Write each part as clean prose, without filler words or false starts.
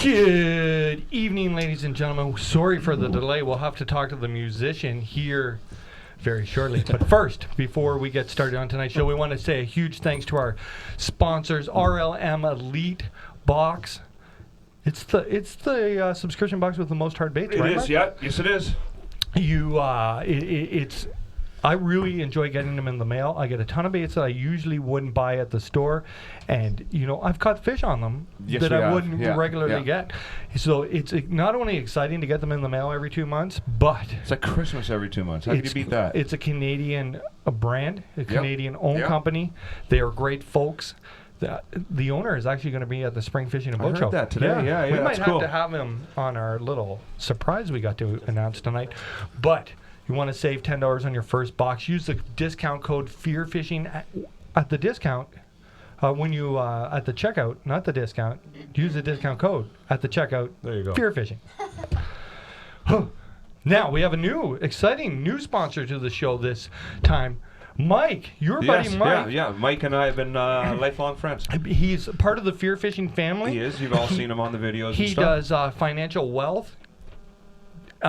Good evening, ladies and gentlemen. Sorry for the delay. We'll have to talk to the musician here very shortly. But first, before we get started on tonight's show, we want to say a huge thanks to our sponsors, RLM Elite Box. It's the subscription box with the most hard baits, right? It is, yeah. Yes, it is. I really enjoy getting them in the mail. I get a ton of baits that I usually wouldn't buy at the store, and I've caught fish on them that I wouldn't regularly get. So it's not only exciting to get them in the mail every 2 months, but it's like Christmas every 2 months. How can you beat that? It's a Canadian brand, a Canadian-owned company. They are great folks. The owner is actually going to be at the Spring Fishing and Boat Show. I heard that today. Yeah, we might have to have him on our little surprise we got to announce tonight, but. You want to save $10 on your first box, use the discount code FearFishing at the discount. When you at the checkout, not the discount, use the discount code at the checkout. There you go. FearFishing. Now we have a exciting new sponsor to the show this time. Mike, your buddy Mike. Yeah. Mike and I have been lifelong friends. He's part of the FearFishing family. He is. You've all seen him on the videos. He and stuff. does financial wealth. He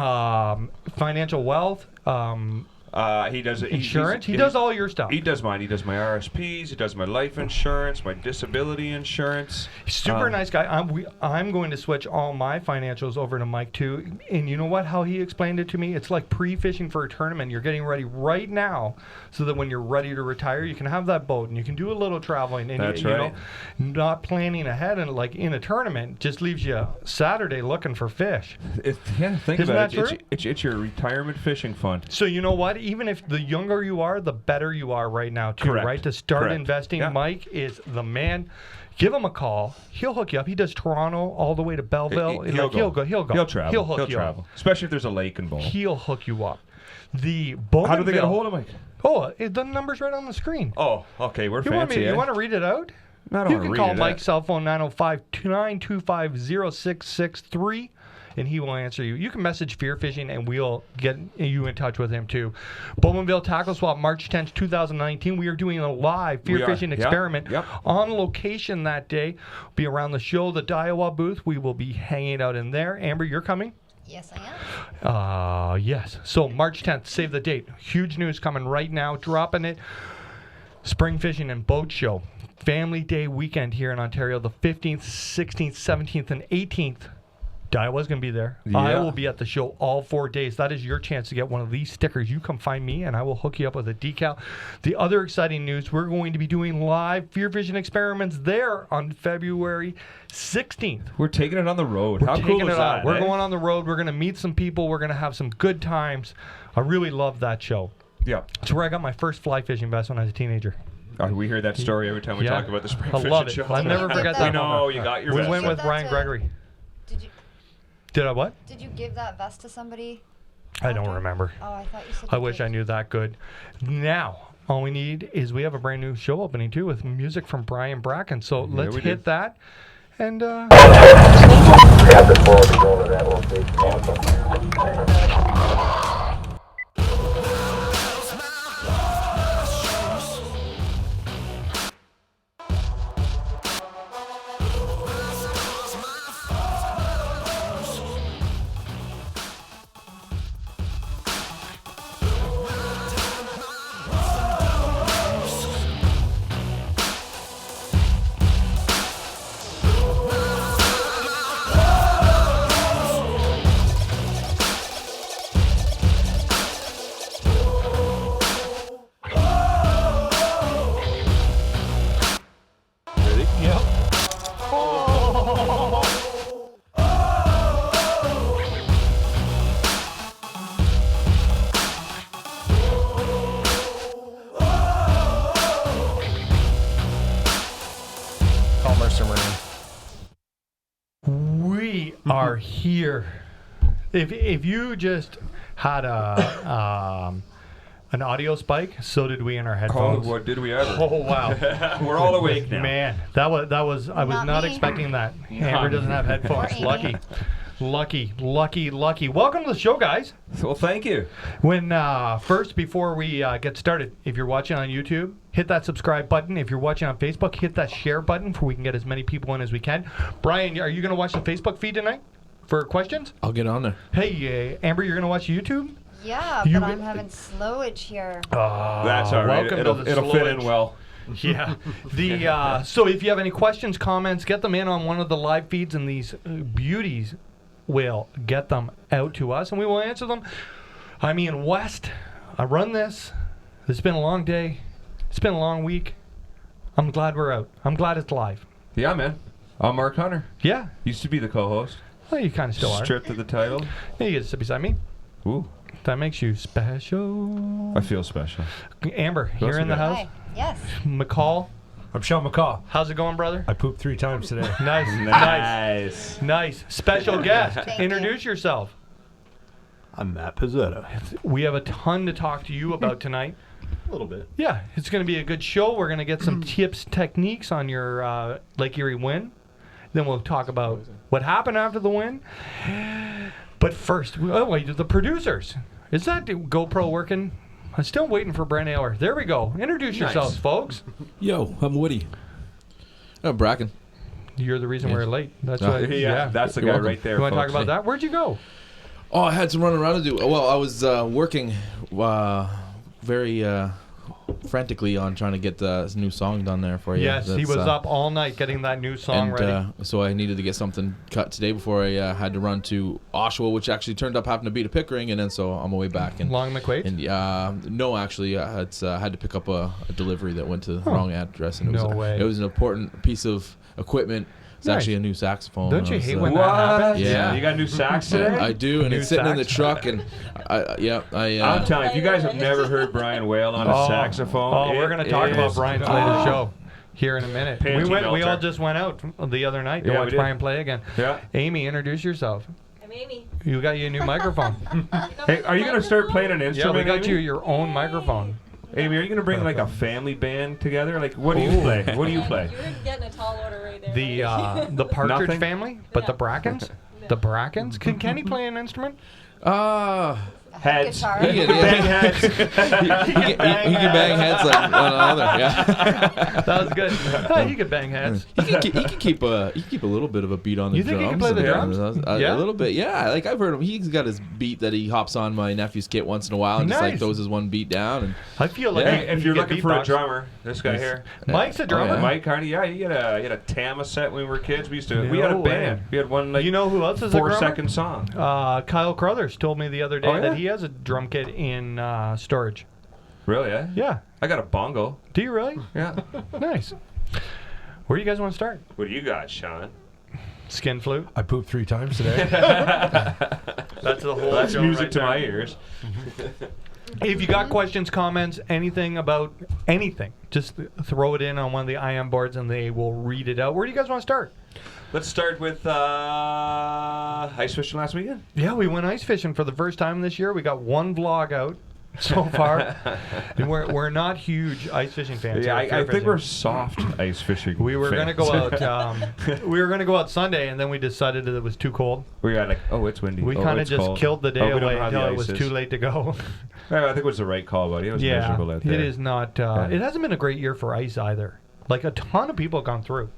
does insurance. He does all your stuff. He does mine. He does my RSPs. He does my life insurance, my disability insurance. Super nice guy. I'm going to switch all my financials over to Mike too. And you know what? How he explained it to me, it's like pre-fishing for a tournament. You're getting ready right now, so that when you're ready to retire, you can have that boat and you can do a little traveling. And That's right. Not planning ahead and like in a tournament just leaves you Saturday looking for fish. Think about it. It's your retirement fishing fund. So you know what? Even if the younger you are, the better you are right now, too, Correct. right? To start Correct. investing, Yeah. Mike is the man. Give him a call. He'll hook you up. He does Toronto all the way to Belleville. He'll go. He'll go. He'll travel. He'll hook you travel. up. Especially if there's a lake involved. He'll hook you up. The Bowmanville. How do they get a hold of Mike? Oh, the number's right on the screen. Oh, okay. We're fancy. You want to read it out? No, I don't you want to can read call it Mike's cell phone 905-925-0663. And he will answer you. You can message FearFishing, and we'll get you in touch with him, too. Bowmanville Tackle Swap, March 10th, 2019. We are doing a live FearFishing experiment on location that day. Be around the show, the Daiwa booth. We will be hanging out in there. Amber, you're coming? Yes, I am. Yes. So March 10th, save the date. Huge news coming right now. Dropping it. Spring Fishing and Boat Show. Family Day weekend here in Ontario, the 15th, 16th, 17th, and 18th. Daiwa's going to be there. Yeah. I will be at the show all 4 days. That is your chance to get one of these stickers. You come find me, and I will hook you up with a decal. The other exciting news, we're going to be doing live FearFishing experiments there on February 16th. We're taking it on the road. We're How taking cool is it that? out. We're going on the road. We're going to meet some people. We're going to have some good times. I really love that show. Yeah. It's where I got my first fly fishing vest when I was a teenager. We hear that story every time we talk about the spring fishing love it. show. I'll never forget that. We know you got your We vest. went with Ryan Gregory. Did I what? Did you give that vest to somebody? I don't remember. Oh, I thought you said. I wish I knew that good. Now, all we need is we have a brand new show opening too with music from Brian Bracken. So let's hit that. And we are here. If you just had an audio spike, so did we in our headphones. Oh, what did we ever? Oh wow, we're all awake now. Man, that was I was not expecting that. Amber doesn't have headphones. Lucky. Welcome to the show, guys. Well, thank you. First, before we get started, if you're watching on YouTube, hit that subscribe button. If you're watching on Facebook, hit that share button so we can get as many people in as we can. Brian, are you going to watch the Facebook feed tonight for questions? I'll get on there. Hey, Amber, you're going to watch YouTube? Yeah, but I'm having slowage here. That's all right. It'll fit in well. Yeah. So if you have any questions, comments, get them in on one of the live feeds, and these beauties will get them out to us, and we will answer them. I mean, West, I run this. It's been a long day. It's been a long week. I'm glad we're out. I'm glad it's live. Yeah, man. I'm Mark Hunter. Yeah. Used to be the co-host. Well, you kind of still are. Stripped of the title. Yeah, you get to sit beside me. Ooh. That makes you special. I feel special. Amber, you're in the house. Hi. Yes. McCall. I'm Sean McCall. How's it going, brother? I pooped 3 times today. Nice. Special guest. Introduce yourself. I'm Matt Pezzeta. We have a ton to talk to you about tonight. A little bit. Yeah, it's going to be a good show. We're going to get some tips, techniques on your Lake Erie win. Then we'll talk about what happened after the win. But first, the producers. Is that GoPro working? I'm still waiting for Brent Ayler. There we go. Introduce yourselves, folks. Yo, I'm Woody. I'm Bracken. You're the reason we're late. That's That's the guy right there. You want to talk about that? Where'd you go? Oh, I had some running around to do. Well, I was working very frantically on trying to get the new song done there for you. Yes, he was up all night getting that new song ready. So I needed to get something cut today before I had to run to Oshawa, which actually turned up having to be to Pickering, and then so on my way back. And Long McQuaid? And no, actually, I had to pick up a delivery that went to the wrong address, and it was an important piece of equipment. It's actually a new saxophone. Don't you hate when that happens? Yeah. You got a new sax today? I do, and it's sitting in the truck, and I'm telling you, if you guys have never heard Brian wail on a saxophone, we're going to talk about Brian's latest show here in a minute. We all just went out the other night to watch Brian play again. Yeah. Amy, introduce yourself. I'm Amy. You got your new microphone. Hey, are you going to start playing an instrument? Yeah, we got Amy? your own microphone. Amy, are you going to bring like a family band together? Like, what do you play? What do you play? You're getting a tall order right there. The Partridge Nothing? family, but the Brackens? The Brackens? Can Kenny play an instrument? Heads. Guitar. He can bang heads like one another. Yeah. That was good. He could bang heads. He can keep a little bit of a beat on the You drums. think he can play the drums? A little bit, yeah. Like I've heard him. He's got his beat that he hops on my nephew's kit once in a while and just like throws his one beat down. And I feel like if you're looking for a drummer, this guy here. Mike's a drummer. Mike Hardy, you had a Tama set when we were kids. We had a band. We had one like you know who else is a drummer? 4-second song. Kyle Crothers told me the other day yeah? that he has a drum kit in storage. Really? Eh? Yeah. I got a bongo. Do you really? Yeah. Nice. Where do you guys want to start? What do you got, Sean? Skin flute. I pooped 3 times today. That's the whole. That's show music right to there. my ears. If you got questions, comments, anything about anything, just throw it in on one of the IM boards and they will read it out. Where do you guys want to start? Let's start with ice fishing last weekend. Yeah, we went ice fishing for the first time this year. We got one vlog out so far. And we're not huge ice fishing fans. Yeah, I think we're soft ice fishing. We were fans. gonna go out. We were gonna go out Sunday, and then we decided that it was too cold. We got like, it's windy. We kind of just cold. killed the day we don't away know how until the it was ice too is. late to go. I think it was the right call, buddy. It was miserable out there. It is not. It hasn't been a great year for ice either. Like a ton of people have gone through.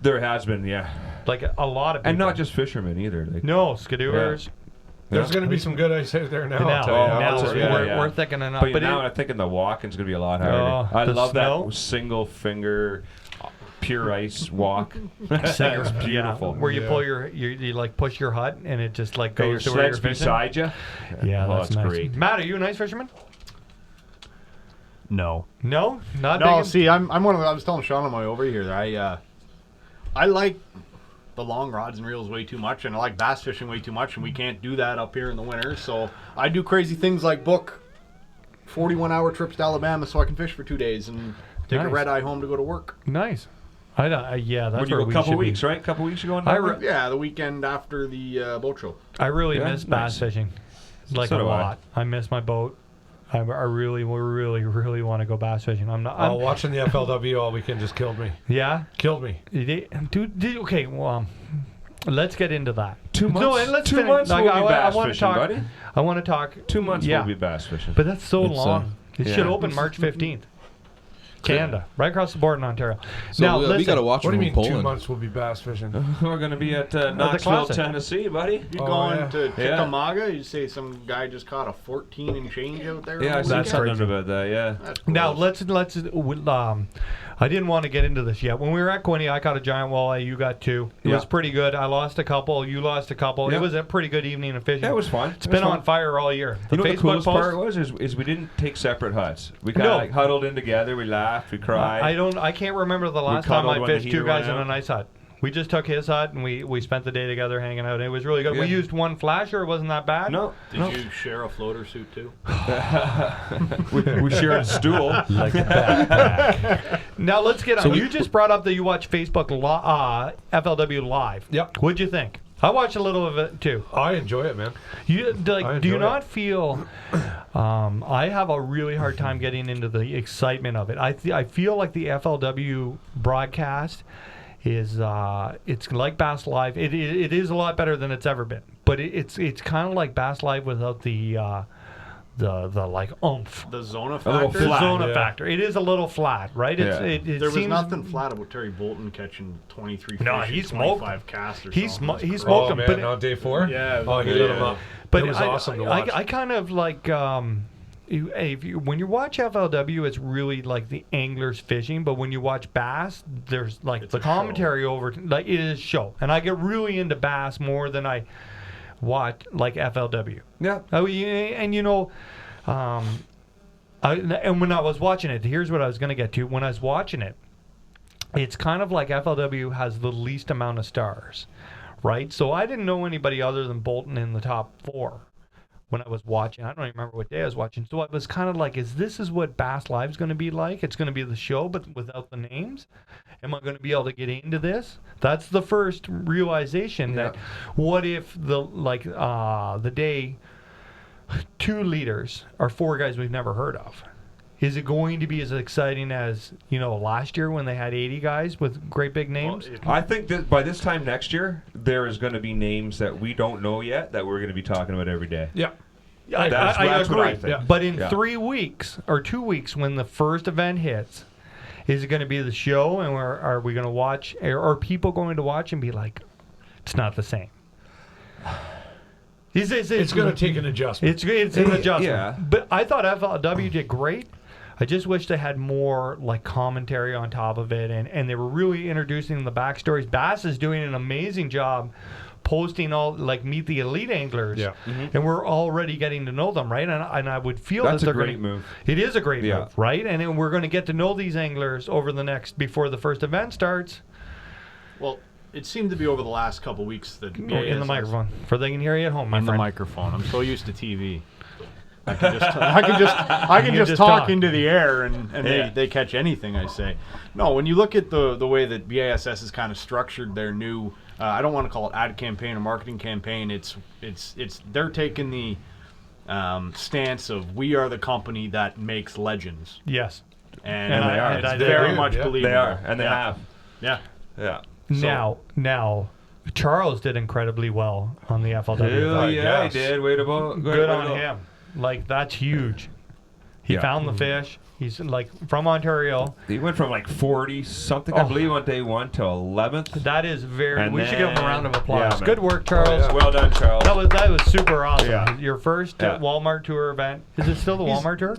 There has been, yeah. Like a lot of people. And not just fishermen either. Like, No, skidooers. There's going to be some good ice out there now. We're thickening up. But now I think the walking's going to be a lot harder. I love that single finger pure ice walk. It's beautiful. Where you pull you like push your hut and it just like goes to where you're fishing. beside you. Yeah, that's nice. Great. Matt, are you an ice fisherman? No. No, not No, big. see, I'm one of the, I was telling Sean on my way over here that I like the long rods and reels way too much, and I like bass fishing way too much, and we can't do that up here in the winter. So I do crazy things like book 41-hour trips to Alabama so I can fish for 2 days and take a red eye home to go to work. Nice. Yeah, that's where a we couple should weeks, be. right? A couple weeks ago. Yeah, the weekend after the boat show. I really miss bass fishing, like So a do lot. I miss my boat. I really want to go bass fishing. Watching the FLW all weekend just killed me. Yeah, Killed me. Dude, okay, well, let's get into that. 2 months. No, let's 2 finish. months we'll be bass I want to fishing, talk. buddy. I want to talk. 2 months Yeah. we'll be bass fishing. But that's so long. It should open March 15th. Canada, right across the border in Ontario. So now, we got to watch What do them you in mean Poland. 2 months will be bass fishing? We're going to be at Knoxville, classic. Tennessee, buddy. You Oh, going yeah. to Yeah. Chickamauga? You say some guy just caught a 14 and change out there? Yeah, I on the said That's weekend? something about that, yeah. That's Now gross. let's I didn't want to get into this yet. When we were at Quinny, I caught a giant walleye. You got 2. It Yeah. was pretty good. I lost a couple. You lost a couple. Yeah. It was a pretty good evening of fishing. Yeah, it was fun. It's been on fire all year. You know what the Facebook coolest post, part was is we didn't take separate huts. We kind of No. like huddled in together. We laughed. We cried. I can't remember the last time cuddled I when the fished heater 2 guys went in a out. nice hut. We just took his hut and we spent the day together hanging out. It was really good. Yeah. We used 1 flasher. It wasn't that bad. No, Did no. you share a floater suit too? we shared a stool. Like a backpack. Now let's get on. So You just brought up that you watch Facebook FLW Live. Yep. What'd you think? I watched a little of it too. I enjoy it, man. You I like? Do you enjoy not feel? I have a really hard time getting into the excitement of it. I feel like the FLW broadcast is it's like Bass Live. It is a lot better than it's ever been. But it's kind of like Bass Live without the like oomph. The Zona A little factor? The flat, Zona yeah. factor. It is a little flat, right? It's, Yeah. it There was seems, nothing flat about Terry Bolton catching 23 No, fish he and smoked 25 casts or He something. smo- he That's smoked Oh, them, man, but on day 4? Yeah, Oh, he yeah. lit him up. But it was awesome to watch. I kind of like when you watch FLW, it's really like the anglers fishing. But when you watch bass, there's like It's the a commentary over, like it is show. And I get really into bass more than I watch like FLW. Yeah. And you know, and when I was watching it, here's what I was going to get to. When I was watching it, it's kind of like FLW has the least amount of stars, right? So I didn't know anybody other than Bolton in the top 4 when I was watching. I don't even remember what day I was watching. So I was kind of like, is what Bass Live's going to be like? It's going to be the show, but without the names? Am I going to be able to get into this? That's the first realization that what if the day 2 leaders are 4 guys we've never heard of? Is it going to be as exciting as, last year when they had 80 guys with great big names? I think that by this time next year, there is going to be names that we don't know yet that we're going to be talking about every day. Yeah. That's I what agree. I think. Yeah. But in Yeah. 3 weeks or 2 weeks when the first event hits, is it going to be the show and are we going to watch? Are people going to watch and be like, it's not the same? It's going to take an adjustment. It's an adjustment. Yeah. But I thought FLW did great. I just wish they had more like commentary on top of it, and they were really introducing the backstories. Bass is doing an amazing job posting all like meet the elite anglers, Yeah. and we're already getting to know them, right? And I would feel That's that a they're great gonna, move. It is a great Yeah. move, right? And then we're going to get to know these anglers over the next before the first event starts. Well, it seemed to be over the last couple weeks that In the BASS microphone, for they can hear you at home, my in the friend. microphone. I'm so used to TV. I can just just talk talk. into the air and Yeah. they catch anything I say. No, when you look at the way that BASS has kind of structured their new, I don't want to call it ad campaign or marketing campaign. It's they're taking the stance of we are the company that makes legends, Yes. and And I- it's and I very agree. much Yeah. believable. They are, and they Yeah. have. Yeah. Yeah. Now, Charles did incredibly well on the FLW. Hell I yeah, he guess. did. Way to go. Good on him. Like, that's huge. He Yeah. found the fish. He's like from Ontario. He went from like 40 something, I Oh. believe, on day 1 to 11th. That is very. And We should give him a then- round of applause. yeah, man. Good work, Charles. yeah. Well done, Charles. That was super awesome. Yeah. Your first Yeah. Walmart tour event. Is it still the Walmart tour?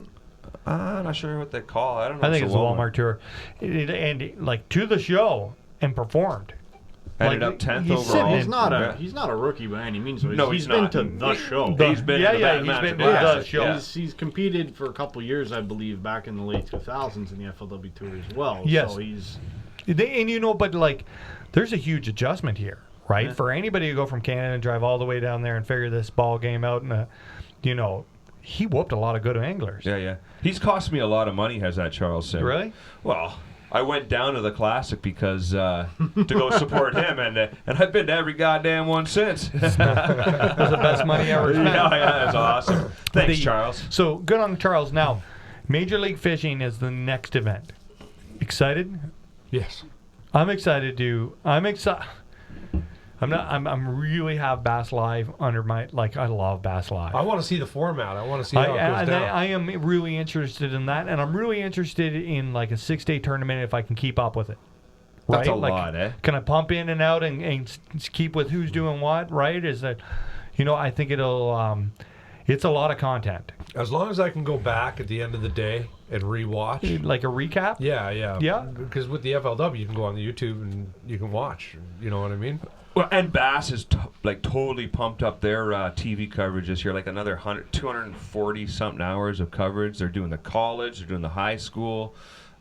I'm not sure what they call it. I don't know. I think it's the Walmart tour. And like to the show and performed. Ended like, up 10th he's sitting overall. in- He's not a rookie by any means. Though. No, he's he's been not. to the show. He's been Yeah, to the yeah, Bad he's Magic been to the Classic, show. yeah. He's competed for a couple years, I believe, back in the late 2000s in the FLW Tour as well. Yes. So he's But like, there's a huge adjustment here, right? Yeah. For anybody to go from Canada and drive all the way down there and figure this ball game out, and he whooped a lot of good anglers. Yeah, yeah. He's cost me a lot of money, has that Charles said. Really? Well, I went down to the Classic because to go support him, and I've been to every goddamn one since. That's the best money ever spent. yeah, that's awesome. Thanks, The- Charles. So good on Charles. Now, Major League Fishing is the next event. Excited? Yes. I'm excited to. I'm really have Bass Live under my, like, I love Bass Live. I want to see the format. I want to see how it goes down. I am really interested in that, and I'm really interested in like a 6-day tournament if I can keep up with it. Right? That's a like, lot, eh? Can I pump in and out and keep with who's doing what? Right? Is that, I think it'll. It's a lot of content. As long as I can go back at the end of the day and rewatch. Like a recap? Yeah. Because with the FLW, you can go on the YouTube and you can watch. You know what I mean? Well, and Bass is totally pumped up their TV coverage this year, like another 240 something hours of coverage. They're doing the college, they're doing the high school,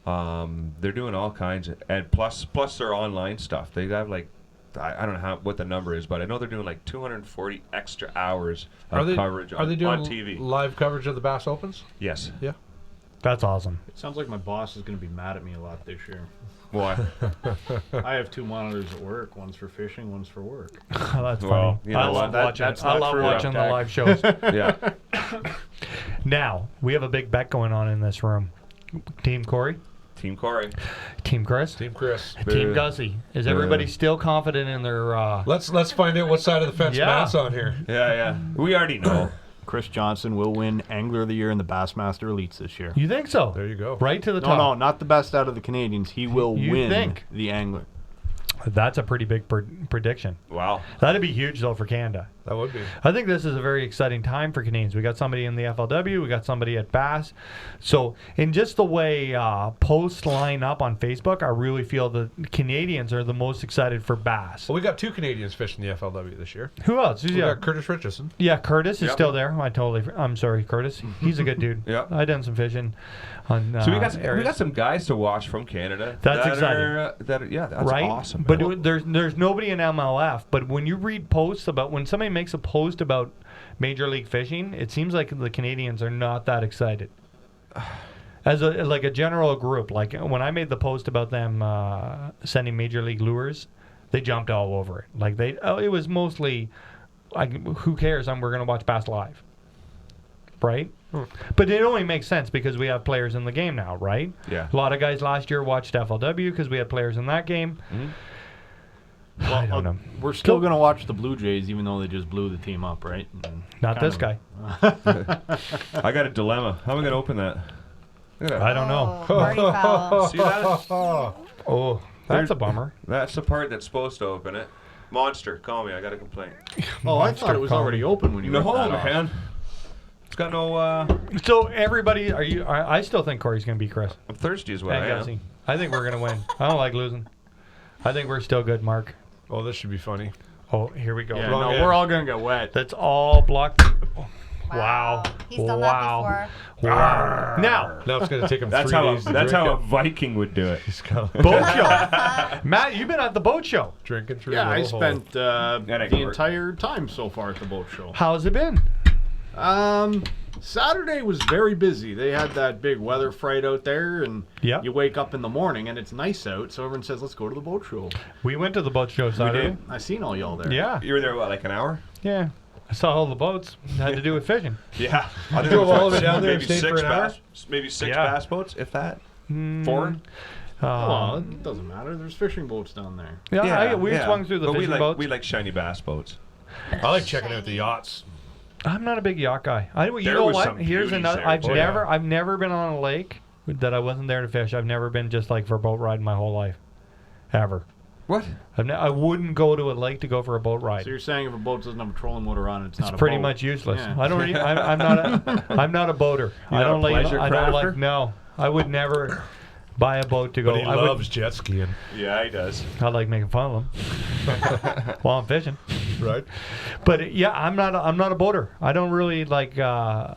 they're doing all kinds and plus their online stuff. They have like, I don't know what the number is, but I know they're doing like 240 extra hours of coverage on TV. Are they doing live coverage of the Bass Opens? Yes. Yeah. That's awesome. It sounds like my boss is going to be mad at me a lot this year. Why? I have 2 monitors at work. One's for fishing, one's for work. Oh, that's well, funny. I love watching the live shows. Yeah. Now, we have a big bet going on in this room. Team Corey? Team Corey. Team Chris? Team Chris. Team Gussie. Is everybody still confident in their... Let's find out what side of the fence Matt's on here. Yeah. We already know. Chris Johnson will win Angler of the Year in the Bassmaster Elites this year. You think so? There you go. Right to the top. No, not the best out of the Canadians. He will win the Angler. That's a pretty big prediction. Wow. That'd be huge, though, for Canada. That would be. I think this is a very exciting time for Canadians. We got somebody in the FLW. We got somebody at Bass. So, in just the way posts line up on Facebook, I really feel the Canadians are the most excited for Bass. Well, we got 2 Canadians fishing the FLW this year. Who else? We got Curtis Richardson. Yeah, Curtis is still there. I'm sorry, Curtis. He's a good dude. Yeah. I done some fishing on So we got some guys to watch from Canada. That's exciting. That's right? awesome. But there's nobody in MLF. But when you read posts about, when somebody makes a post about Major League Fishing, it seems like the Canadians are not that excited. As a general group, like when I made the post about them sending Major League lures, they jumped all over it. Like it was mostly, like, who cares? We're going to watch Bass Live, right? But it only makes sense because we have players in the game now, right? Yeah. A lot of guys last year watched FLW because we had players in that game. Mm-hmm. Well, I don't know. We're still going to watch the Blue Jays, even though they just blew the team up, right? Not this guy. I got a dilemma. How am I going to open that? I don't know. Party foul. See that? Oh, that's a bummer. That's the part that's supposed to open it. Monster, call me. I got a complaint. Oh, I thought it was already open when you ripped that off. Man. It's got no... So everybody, I still think Corey's going to beat Chris. I'm thirsty as well. I think we're going to win. I don't like losing. I think we're still good, Mark. Oh, this should be funny. Oh, here we go. Yeah, we're all going to get wet. That's all blocked. Wow. He's done that before. Wow. Now it's going to take him 3 days to That's drink how it. a Viking would do it. He's got boat show. Matt, you've been at the boat show. drinking through Yeah, a I little spent hole. the entire time so far at the boat show. How's it been? Saturday was very busy. They had that big weather fright out there, and you wake up in the morning and it's nice out, so everyone says, let's go to the boat show. We went to the boat show Saturday. I seen all y'all there. Yeah. You were there, what, like an hour? Yeah. I saw all the boats. It had to do with fishing. Yeah. I drove all the way down there and maybe stayed for an hour. Maybe 6 bass boats, if that. 4? Well, it doesn't matter. There's fishing boats down there. We swung through the fishing boats. We like shiny bass boats. I like checking out the yachts. I'm not a big yacht guy. You know what? Here's another. I've never been on a lake that I wasn't there to fish. I've never been just like for boat riding my whole life, ever. What? I wouldn't go to a lake to go for a boat ride. So you're saying if a boat doesn't have a trolling motor on it, it's not a boat? It's pretty much useless. Yeah. I don't. I'm not a boater. You're not a pleasure crafter? No, I would never buy a boat to go. But he loves jet skiing. Yeah, he does. I like making fun of them while I'm fishing. Right. But yeah, I'm not a boater. I don't really like. I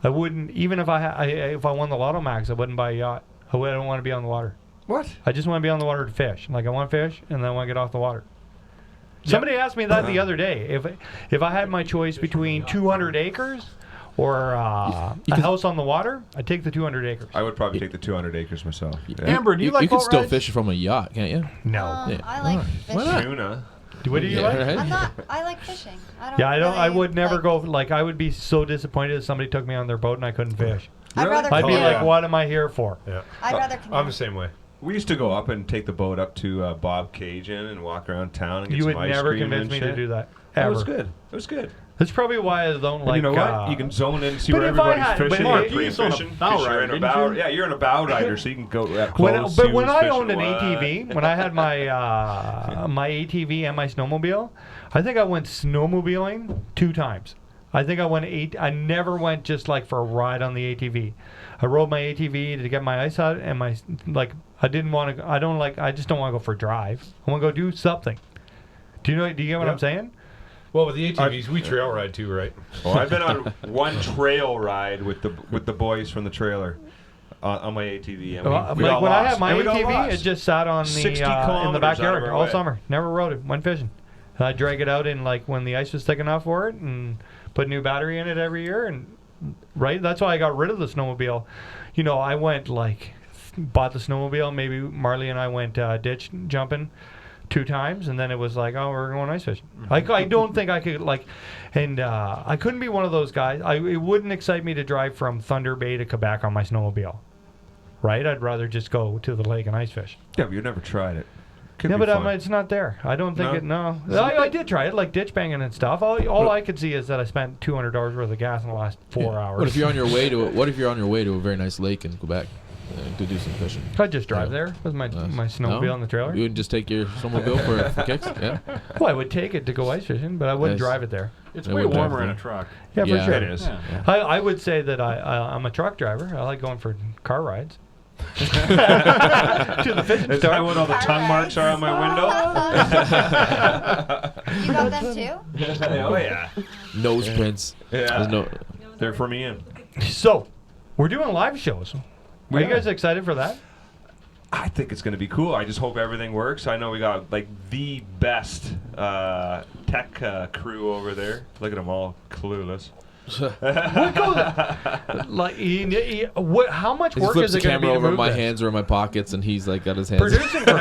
wouldn't, even if I won the Lotto Max, I wouldn't buy a yacht. I don't want to be on the water. What? I just want to be on the water to fish. Like, I want to fish and then I want to get off the water. Somebody asked me that the other day. If I had my choice between 200 acres or a house on the water, I'd take the 200 acres. I would probably take the 200 acres myself. Yeah. Amber, do you like You can boat still rides? fish from a yacht, can't you? No. I like fishing. Tuna. What do you like? Right? I like fishing. I would never go. Like, I would be so disappointed if somebody took me on their boat and I couldn't fish. I'd rather I'd be canoe. like, what am I here for? Yeah. I'd rather canoe. I'm the same way. We used to go up and take the boat up to Bob Cajun and walk around town and get You some would ice never cream convince and me shit. to do that. It Ever. was good. It was good. That's probably why I don't And like. you know what? You can zone in and see but where if I everybody's had- fishing. but Or if- pre-fishing. bow 'Cause you're rider, in a didn't bow. you? Yeah, you're in a bow rider, so you can go close. But when I fish owned an and what. ATV, when I had my ATV and my snowmobile, I think I went snowmobiling 2 times. I think I never went just like for a ride on the ATV. I rode my ATV to get my ice out, and I just don't want to go for a drive. I want to go do something. Do you get what I'm saying? Well, with the ATVs, we trail ride too, right? Oh, I've been on one trail ride with the boys from the trailer on my ATV. And we got when I lost. had my And we got ATV, lost. it just sat on 60 in the kilometers backyard out of our all way. summer. Never rode it. Went fishing. And I drag it out in when the ice was thick enough for it, and put a new battery in it every year. And right, that's why I got rid of the snowmobile. I went bought the snowmobile. Maybe Marley and I went ditch jumping 2 times, and then it was like, oh, we're going ice fishing. I don't think I could and I couldn't be one of those guys. It wouldn't excite me to drive from Thunder Bay to Quebec on my snowmobile. Right? I'd rather just go to the lake and ice fish. Yeah, but you've never tried it. Could Yeah, be but fun. it's not there. I don't think No, I did try it, like ditch banging and stuff. All I could see is that I spent $200 worth of gas in the last 4 hours. What if you're on your way to a very nice lake in Quebec to do some fishing? I'd just drive there with my snowmobile on the trailer. You would just take your snowmobile for kicks? Yeah. Well, I would take it to go ice fishing, but I wouldn't drive it there. It's I way would warmer in a definitely. truck. Yeah, Yeah. for sure. It is. Yeah. I would say that I'm a truck driver. I like going for car rides. to the fishing Is that store. what all the tongue marks are on my window? You got them too? Oh, yeah. Nose prints. Yeah. There's no. They're for me in. So, we're doing live shows. Are you guys excited for that? I think it's going to be cool. I just hope everything works. I know we got the best tech crew over there. Look at them all clueless. How much He work flips is the it going to camera be to over. move My this? hands are in my pockets, and he's got his hands. Producing. What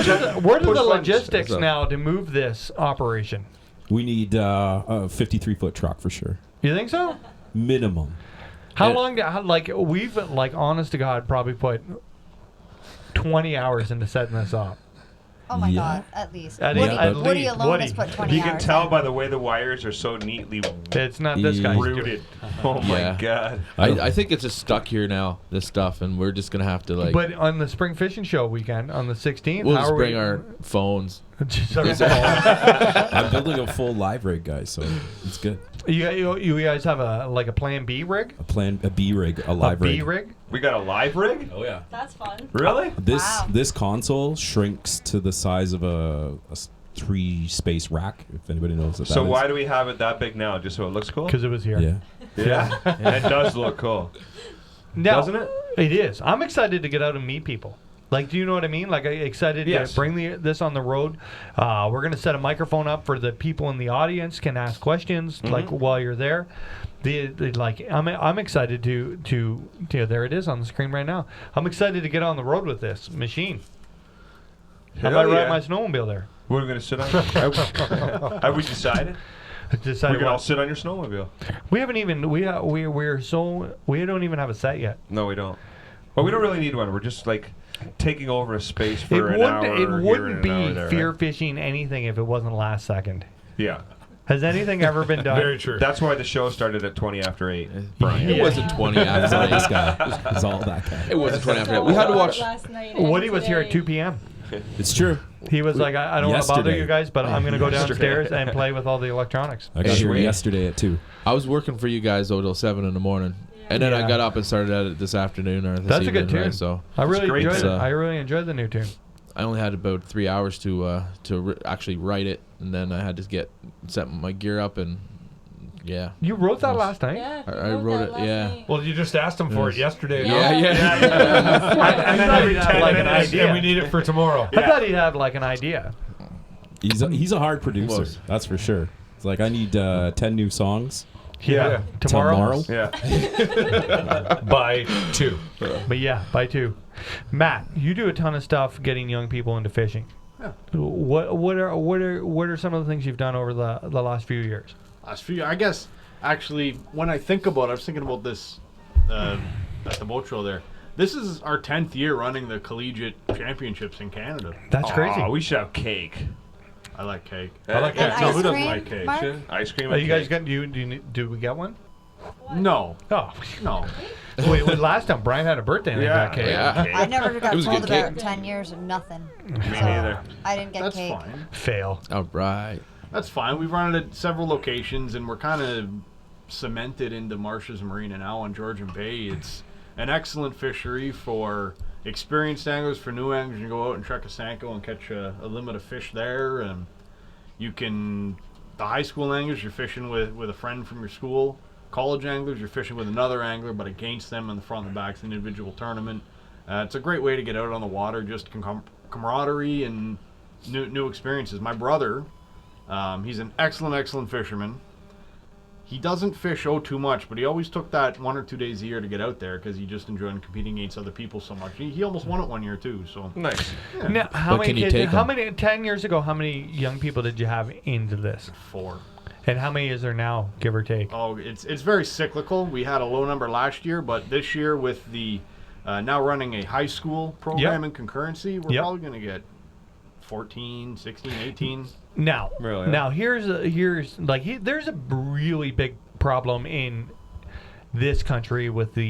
are the Push buttons. logistics What's up? now to move this operation? We need a 53-foot truck for sure. You think so? Minimum. How long? We've honest to God, probably put 20 hours into setting this up. Oh my Yeah. God, at least. At Woody least. alone Woody. has put 20 You hours can tell in. by the way the wires are so neatly It's not this guy's doing it. rooted. Oh my God. I think it's just stuck here now, this stuff, and we're just gonna have to But on the spring fishing show weekend on the 16th, we'll how just are bring we? our phones. Just our phone. I'm building a full live rig, guys, so it's good. You guys have a plan B rig? A B rig, a live a B rig. rig? We got a live rig? Oh yeah. That's fun. Really? Wow. This console shrinks to the size of a 3-space rack. If anybody knows what that So is. why do we have it that big now? Just so it looks cool? Because it was here. Yeah. Yeah. It does look cool. Now, Doesn't it? It is. I'm excited to get out and meet people. Do you know what I mean? I'm excited Yes. to bring this on the road. We're going to set a microphone up for the people in the audience can ask questions while you're there. I'm excited to there it is on the screen right now. I'm excited to get on the road with this machine. How about Hell ride yeah. my snowmobile there? What are we going to sit on? Have we decided? Decided We can all what? sit on your snowmobile. We haven't even we don't even have a set yet. No, we don't. Well, we don't really need one. We're just taking over a space for an hour. It here wouldn't and be an hour there, fear right? fishing anything if it wasn't last second. Yeah. Has anything ever been done? Very true. That's why the show started at 20 after 8. Brian. It wasn't 20 It's all after this 8. guy. It's all that guy. It wasn't 20 after 8. We had to watch. Last night and Woody was here at today. 2 p.m. It's true. He was like, I don't want to bother Yesterday. you guys, but I'm going to go downstairs and play with all the electronics. I got here Sweet. yesterday at 2. I was working for you guys till 7 in the morning, and then Yeah. I got up and started at it this afternoon or this That's a evening, good tune. right? So I really great. enjoyed it. It's, I really enjoyed the new tune. I only had about 3 hours to actually write it, and then I had to set my gear up and yeah. You wrote that last night? Yeah, I we wrote that it, last yeah. night. Well, you just asked him for it yesterday. Yeah, no? yeah. And then thought every he'd have 10 like an minutes, idea. and we need it for tomorrow. I thought he'd have like an idea. He's a hard producer. Was. That's for sure. It's like I need 10 new songs Yeah. Tomorrow. Yeah. By 2. But yeah, by 2. Matt, you do a ton of stuff getting young people into fishing. Yeah. What are some of the things you've done over the last few years? I guess, actually, when I think about it, I was thinking about this at the boat show there. This is our 10th year running the collegiate championships in Canada. That's crazy. We should have cake. I like cake. I like And No, ice who doesn't cream, like cake? Mark? Ice cream. Are and you guys cake. got? Do we get one? No. Oh, No. wait. Last time Brian had a birthday and he got cake. Yeah. I never got It was a told good about cake. 10 years of nothing. Me neither. I didn't get That's cake. fine. Fail. All right. That's fine. We've run it at several locations, and we're kind of cemented into Marshes Marina now on Georgian Bay. It's an excellent fishery for experienced anglers, for new anglers. You can go out and trek a Sanko and catch a limit of fish there. And you can, the high school anglers, you're fishing with a friend from your school. College anglers, you're fishing with another angler, but against them in the front and the back. It's an individual tournament. It's a great way to get out on the water, just camaraderie and new experiences. My brother, he's an excellent fisherman. He doesn't fish too much, but he always took that 1 or 2 days a year to get out there because he just enjoyed competing against other people so much. He almost won it 1 year too. So Nice. yeah. Now, how But many can you kids? take How 'em? many? 10 years ago, how many young people did you have into this? 4. And how many is there now, give or take? Oh, it's very cyclical. We had a low number last year, but this year with the now running a high school program in concurrency, we're Yep. probably going to get 14, 16, 18. Now, Really, now there's a really big problem in this country with the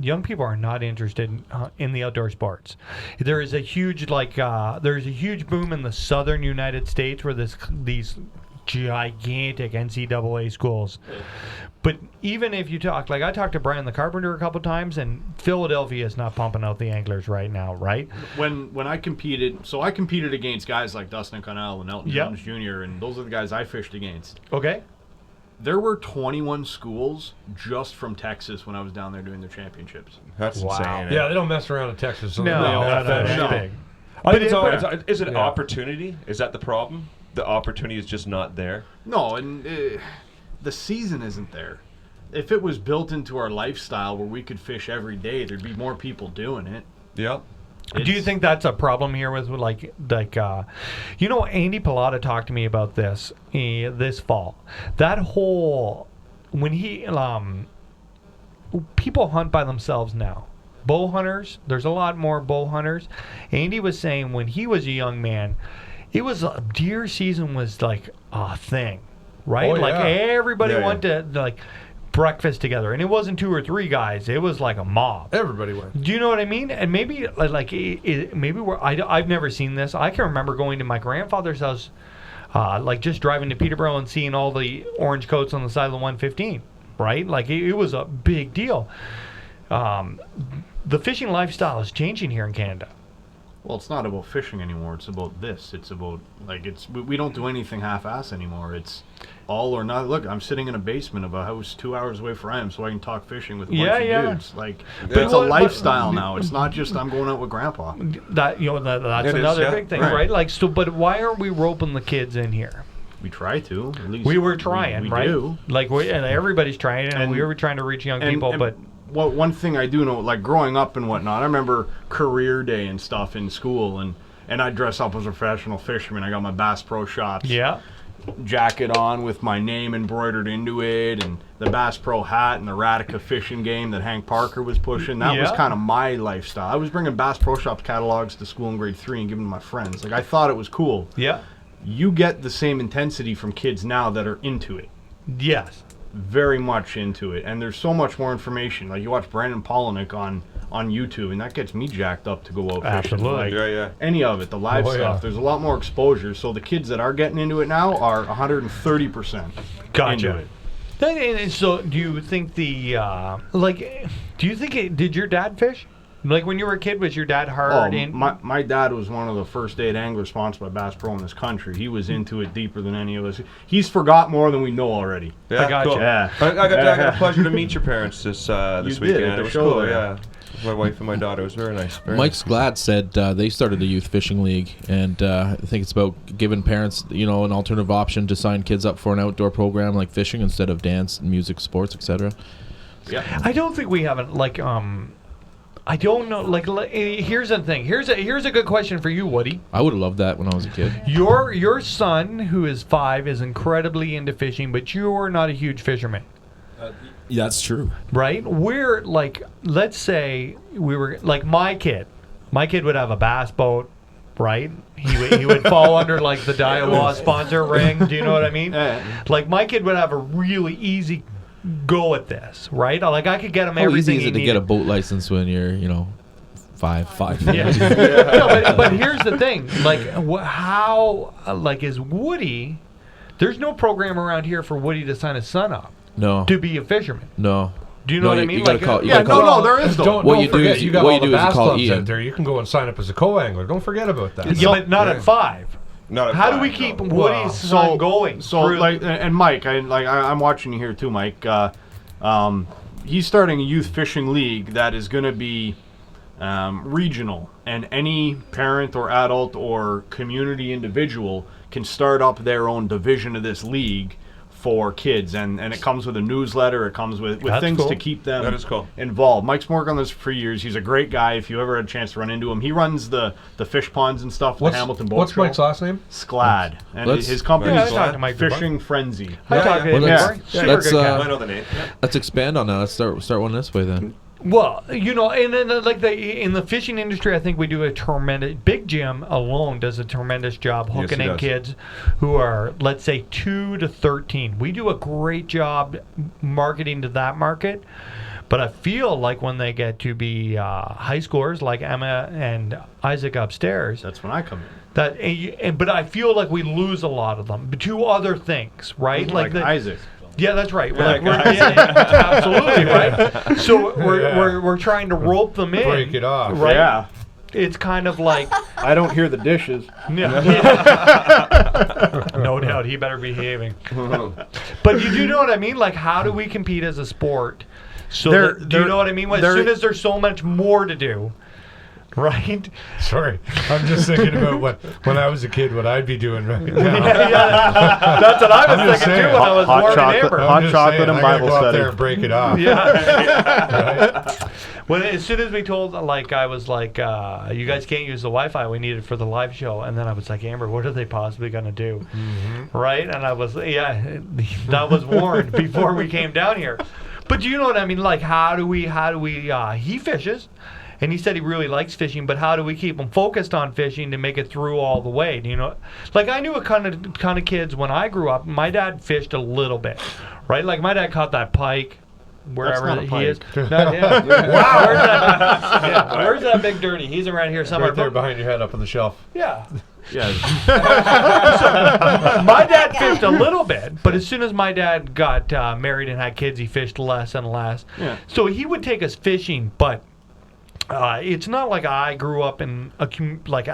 young people are not interested in the outdoor sports. There is a huge there's a huge boom in the southern United States where these gigantic NCAA schools. But even if you talk, like I talked to Brian the Carpenter a couple times, and Philadelphia is not pumping out the anglers right now, right? When I competed against guys like Dustin Connell and Elton Yep. Jones Jr., and those are the guys I fished against. Okay. There were 21 schools just from Texas when I was down there doing the championships. That's Wow. insane. Yeah, they don't mess around in Texas. So No, they all no, fish. no. No. I think But is it Yeah. opportunity? Is that the problem? The opportunity is just not there. No, and the season isn't there. If it was built into our lifestyle where we could fish every day, there'd be more people doing it. Yep. Do you think that's a problem here with Andy Pilata talked to me about this this fall. That whole when he people hunt by themselves now. Bow hunters, there's a lot more bow hunters. Andy was saying when he was a young man, it was deer season was like a thing, right? Oh, like yeah. everybody Yeah, went to like breakfast together, and it wasn't 2 or 3 guys; it was like a mob. Everybody went. Do you know what I mean? And maybe maybe I've never seen this. I can remember going to my grandfather's house, just driving to Peterborough and seeing all the orange coats on the side of the 115. Right? Like it was a big deal. The fishing lifestyle is changing here in Canada. Well, it's not about fishing anymore. It's about this. It's about we don't do anything half-ass anymore. It's all or not. Look, I'm sitting in a basement of a house 2 hours away from where I am, so I can talk fishing with a bunch of dudes. It's a lifestyle now. It's not just I'm going out with Grandpa. That's It is, another yeah. big thing, Right. right? Like so, but why aren't we roping the kids in here? We try to. At least We were trying, we right? do. And everybody's trying, and And- we were trying to reach young people, but one thing I do know, like growing up and whatnot, I remember career day and stuff in school, and I'd dress up as a professional fisherman. I got my Bass Pro Shops jacket on with my name embroidered into it, and the Bass Pro hat and the Radica fishing game that Hank Parker was pushing. That was Yeah. kind of my lifestyle. I was bringing Bass Pro Shops catalogs to school in grade 3 and giving them to my friends. Like I thought it was cool. yeah, You get the same intensity from kids now that are into it. yes, Very much into it, and there's so much more information. Like you watch Brandon Polinick on YouTube, and that gets me jacked up to go out fishing. Absolutely. Like, Yeah. any of it, the live Oh, yeah. stuff. There's a lot more exposure, so the kids that are getting into it now are 130% Gotcha. into it. And so, do you think did your dad fish? Like when you were a kid, was your dad hard in? My dad was one of the first 8 anglers sponsored by Bass Pro in this country. He was into it deeper than any of us. He's forgot more than we know already. Yeah, I gotcha. cool. Yeah. I got a pleasure to meet your parents this You weekend. did, at It the was show cool. there. Yeah, my wife and my daughter. It was very nice. Very Mike's Glad said they started a youth fishing league, and I think it's about giving parents, an alternative option to sign kids up for an outdoor program like fishing instead of dance, music, sports, etc. Yeah. I don't think we haven't I don't know. Here's the thing. Here's a good question for you, Woody. I would have loved that when I was a kid. Your son, who is 5, is incredibly into fishing, but you're not a huge fisherman. That's true. right? We're like, let's say we were like my kid would have a bass boat, right? He would fall under like the Daiwa sponsor ring. Do you know what I mean? Like my kid would have a really easy go at this, right? Like I could get him How everything easy is it to get a boat license when you're, 5? Yeah. No, but here's the thing. Like, how, like, is Woody, there's no program around here for Woody to sign his son up No. to be a fisherman. No. Do you know what I mean? You gotta Like, call. You Yeah, gotta call. there is though. Don't What you do forget, is you got what all you the do is you bass call clubs Ian. out there. You can go and sign up as a co-angler. Don't forget about that. Yeah, but not at 5. Not at How do 5, we keep no. Woody's son going? So through- like, and Mike, I'm watching you here too, Mike. He's starting a youth fishing league that is going to be regional, and any parent or adult or community individual can start up their own division of this league for kids, and it comes with a newsletter. It comes with That's things cool. to keep them That is cool. involved. Mike's been working on this for years. He's a great guy. If you ever had a chance to run into him, he runs the fish ponds and stuff. The Hamilton Boat What's Show. Mike's last name? Sklad, and Let's- his company's Yeah, I talked to Mike before. Fishing Frenzy. I talked to him Well, before. let's- Super let's, good I cat. know the name. Let's expand on that. Let's start one this way then. Well, and then like in the fishing industry, I think we do a tremendous. Big Jim alone does a tremendous job hooking he in does. kids who are, let's say, 2 to 13. We do a great job marketing to that market, but I feel like when they get to be high schoolers, like Emma and Isaac upstairs, That's when I come in. but I feel like we lose a lot of them to other things, right? Like Isaac. Yeah, that's right. Like Absolutely right. So we're trying to rope them in. Break it off. Right. Yeah. It's kind of like I don't hear the dishes. no doubt he better be behaving. But you do know what I mean? Like, how do we compete as a sport? So do you know what I mean? As soon as there's so much more to do, right? Sorry, I'm just thinking about when I was a kid, what I'd be doing right now. Yeah, that's what I was thinking too when I was Hot born in chocolate. Amber. Hot I'm just chocolate saying, and I gotta Bible go out study. there and break it off. Yeah. When as soon as we told, like, I was like, you guys can't use the Wi-Fi we needed for the live show, and then I was like, Amber, what are they possibly going to do? Right? And I was, that was warned before we came down here. But you know what I mean? Like, how do we? He fishes, and he said he really likes fishing, but how do we keep him focused on fishing to make it through all the way? Do you know? Like, I knew a kind of kids when I grew up. My dad fished a little bit, right? Like, my dad caught that pike. Wherever That's not a he pike. is. Wow. Where's that big dirty? He's around here somewhere. Right there behind your head up on the shelf. Yeah. Yeah. My dad fished a little bit, but as soon as my dad got married and had kids, he fished less and less. Yeah. So he would take us fishing, but it's not like I grew up in a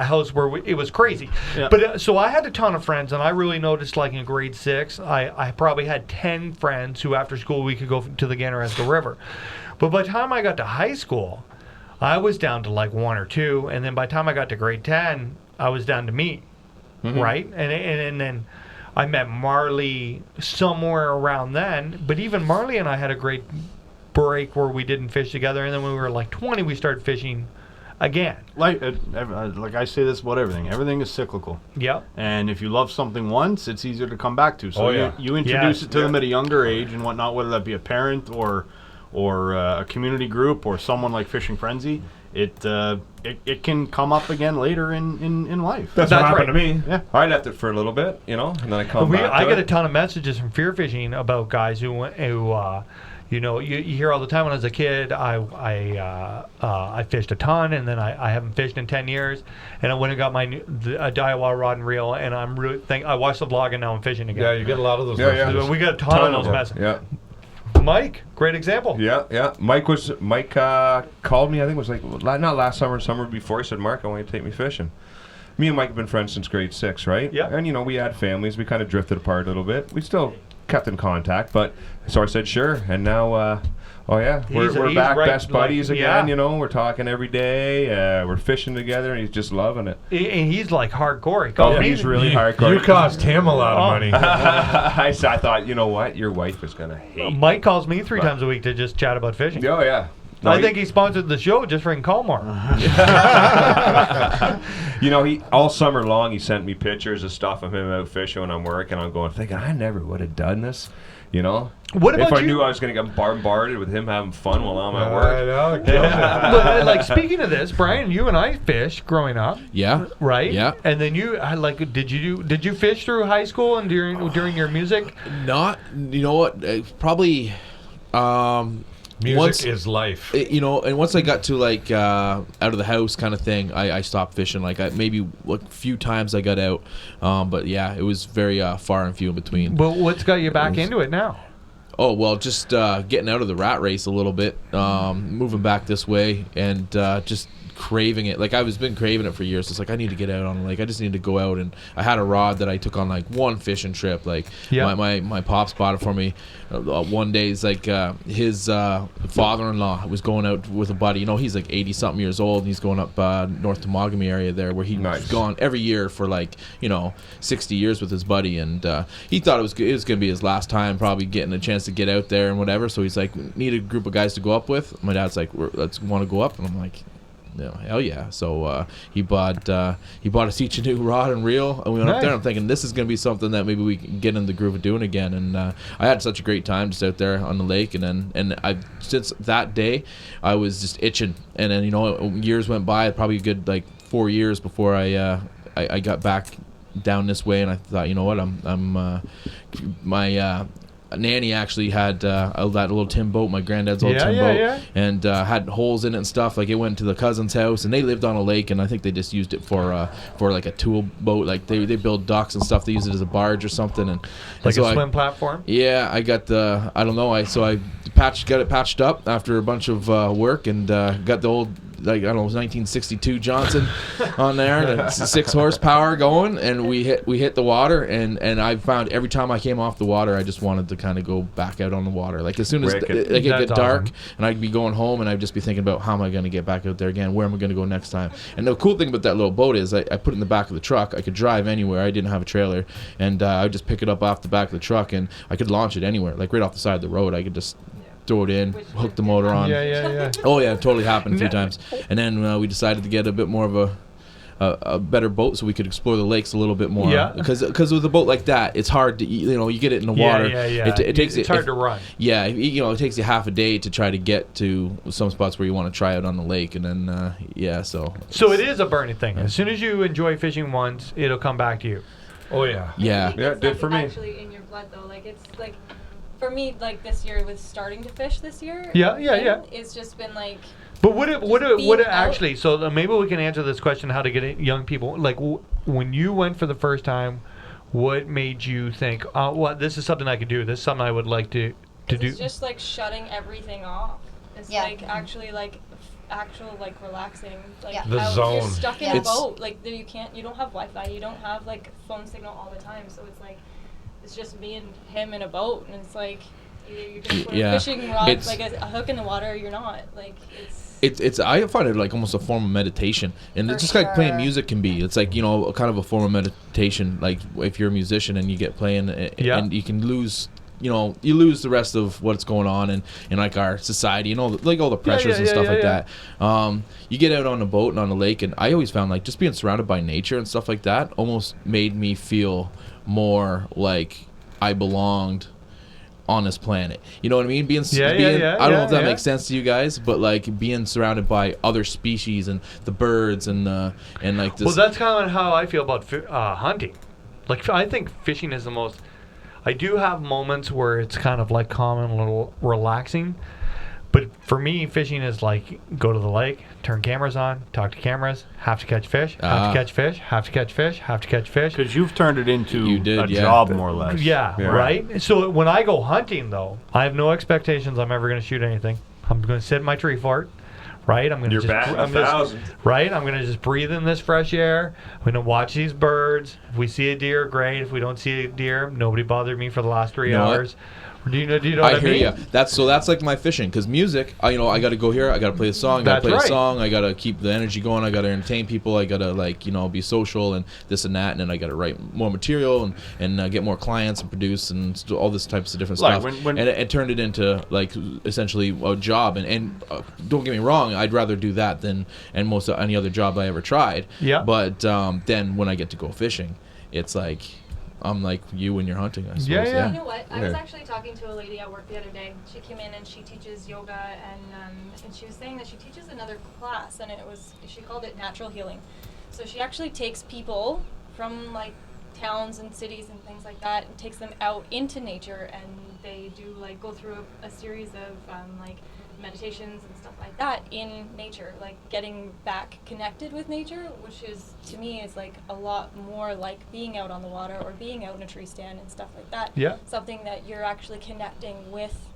house where it was crazy. Yeah. But so I had a ton of friends, and I really noticed, like, in grade 6, I probably had 10 friends who after school we could go to the Gannereska River. But by the time I got to high school, I was down to like 1 or 2, and then by the time I got to grade 10, I was down to me, right? And then I met Marley somewhere around then. But even Marley and I had a great break where we didn't fish together, and then when we were like 20, we started fishing again. Like I say this about everything. Everything is cyclical. Yep. And if you love something once, it's easier to come back to. So Oh, yeah. you introduce Yes. it to them at a younger age and whatnot, whether that be a parent or a community group or someone like Fishing Frenzy. It can come up again later in life. That's That's what happened right. to me. Yeah. I left it for a little bit, and then I come back. I to get it. a ton of messages from FearFishing about guys who you hear all the time. When I was a kid, I fished a ton, and then I haven't fished in 10 years. And I went and got a Daiwa rod and reel, and I watched the vlog, and now I'm fishing again. Yeah, you get a lot of those. Yeah, yeah. messages. We got a ton of those them. messages. Yeah. Mike, great example. Yeah. Mike called me. I think it was like not last summer, summer before. He said, "Mark, I want you to take me fishing." Me and Mike have been friends since grade 6, right? Yeah. And we had families. We kind of drifted apart a little bit. We still kept in contact, but so I said, "Sure." And now, we're He's back, right, best buddies again. yeah. We're talking every day. We're fishing together, and he's just loving it. And he's like hardcore. He Oh, calls me- he's really You hardcore. cost him a lot of money. I thought, you know what? Your wife is gonna hate. Mike calls me 3 times a week to just chat about fishing. Oh yeah. No, I think he sponsored the show just for him call more. You know, he all summer long he sent me pictures of stuff of him out fishing when I'm working. I'm going thinking I never would have done this. You know, What about if I you? knew I was going to get bombarded with him having fun while I'm at work. I know. But, like, speaking of this, Brian, you and I fished growing up, Yeah. right? Yeah. And then did you fish through high school and during your music? Not, you know what? Probably. Music once, is life. you know, and once I got to like out of the house kind of thing, I stopped fishing. Like maybe a few times I got out, but yeah, it was very far and few in between. But what's got you back into it now? Oh well, just getting out of the rat race a little bit, moving back this way, and just craving it. Like I've been craving it for years. It's like I need to get out on the lake. I just need to go out, and I had a rod that I took on like one fishing trip. Like my pops bought it for me. One day, it's like his father-in-law was going out with a buddy. You know, he's like 80-something years old, and he's going up North Temagami area there, where he's gone every year for like 60 years with his buddy, and he thought it was going to be his last time, probably getting a chance to get out there and whatever. So he's like, need a group of guys to go up with. My dad's like, let's want to go up, and I'm like, no, hell yeah. So he bought us each a new rod and reel, and we went up there. And I'm thinking this is going to be something that maybe we can get in the groove of doing again. And I had such a great time just out there on the lake. And I since that day, I was just itching. And then years went by, probably a good like 4 years before I got back down this way. And I thought, you know what, my Nanny actually had that little tin boat, my granddad's old tin boat, and had holes in it and stuff. Like it went to the cousin's house, and they lived on a lake, and I think they just used it for like a tool boat. Like they build docks and stuff. They use it as a barge or something, and Like so a swim platform? Yeah, I got the I don't know. I got it patched up after a bunch of work, and got the old, like, I don't know, it was 1962 Johnson on there, and it's 6 horsepower going, and we hit the water, and I found every time I came off the water, I just wanted to kind of go back out on the water. Like as soon as it get dark, awesome. And I'd be going home, and I'd just be thinking about how am I going to get back out there again? Where am I going to go next time? And the cool thing about that little boat is I put it in the back of the truck. I could drive anywhere. I didn't have a trailer, and I would just pick it up off the back of the truck, and I could launch it anywhere, like right off the side of the road. I could just throw it in, hook the motor on. Yeah. Oh yeah, it totally happened a few times. And then we decided to get a bit more of a better boat so we could explore the lakes a little bit more. Yeah. Because with a boat like that, it's hard to you get it in the water. Yeah. It's hard to run. Yeah, it takes you half a day to try to get to some spots where you want to try out on the lake, and then So it is a burning thing. As soon as you enjoy fishing once, it'll come back to you. Oh yeah. Yeah. Yeah, it did for me. Actually, in your blood though, like it's like. For me, like this year, with starting to fish this year, it's just been like. But would it actually? So maybe we can answer this question: how to get young people like when you went for the first time, what made you think, this is something I could do? This is something I would like to do. It's just like shutting everything off. It's like actually like actual like relaxing, like the zone. You're stuck in a boat, like you don't have Wi-Fi, you don't have like phone signal all the time, so it's like. It's just me and him in a boat, and it's like either you're gonna put a fishing rod, like a hook in the water, or you're not. Like it's I find it like almost a form of meditation, and it's just like playing music can be. It's like kind of a form of meditation. Like if you're a musician and you get playing, and you can lose. You lose the rest of what's going on in like our society, like all the pressures and stuff like that. You get out on the boat and on the lake, and I always found like just being surrounded by nature and stuff like that almost made me feel more like I belonged on this planet. You know what I mean? I don't know if that makes sense to you guys, but like being surrounded by other species and the birds and like this. Well, that's kind of how I feel about hunting. Like I think fishing is the most. I do have moments where it's kind of like calm and a little relaxing, but for me, fishing is like go to the lake, turn cameras on, talk to cameras, have to catch fish, have to catch fish, have to catch fish, have to catch fish. Because you've turned it into a job, more or less. Yeah, right? So when I go hunting, though, I have no expectations I'm ever going to shoot anything. I'm going to sit in my tree fort. Right, I'm gonna I'm gonna just breathe in this fresh air. I'm gonna watch these birds. If we see a deer, great. If we don't see a deer, nobody bothered me for the last 3 hours. We're Do you know what I hear mean? you. That's like my fishing, because music, I got to go here, I got to play a song, I got to play a song, I got to keep the energy going, I got to entertain people, I got to be social and this and that, and then I got to write more material and get more clients and produce and do all this types of different stuff. And it turned it into essentially a job. And don't get me wrong, I'd rather do that than most of any other job I ever tried. Yeah. But then when I get to go fishing, it's like I'm like you when you're hunting, I suppose. Yeah. You know what? I was actually talking to a lady at work the other day. She came in and she teaches yoga, and she was saying that she teaches another class, and she called it natural healing. So she actually takes people from towns and cities and things like that, and takes them out into nature, and they do go through a series of meditations and stuff like that in nature, getting back connected with nature, which is, to me, is a lot more like being out on the water or being out in a tree stand and stuff like that. Yeah. Something that you're actually connecting with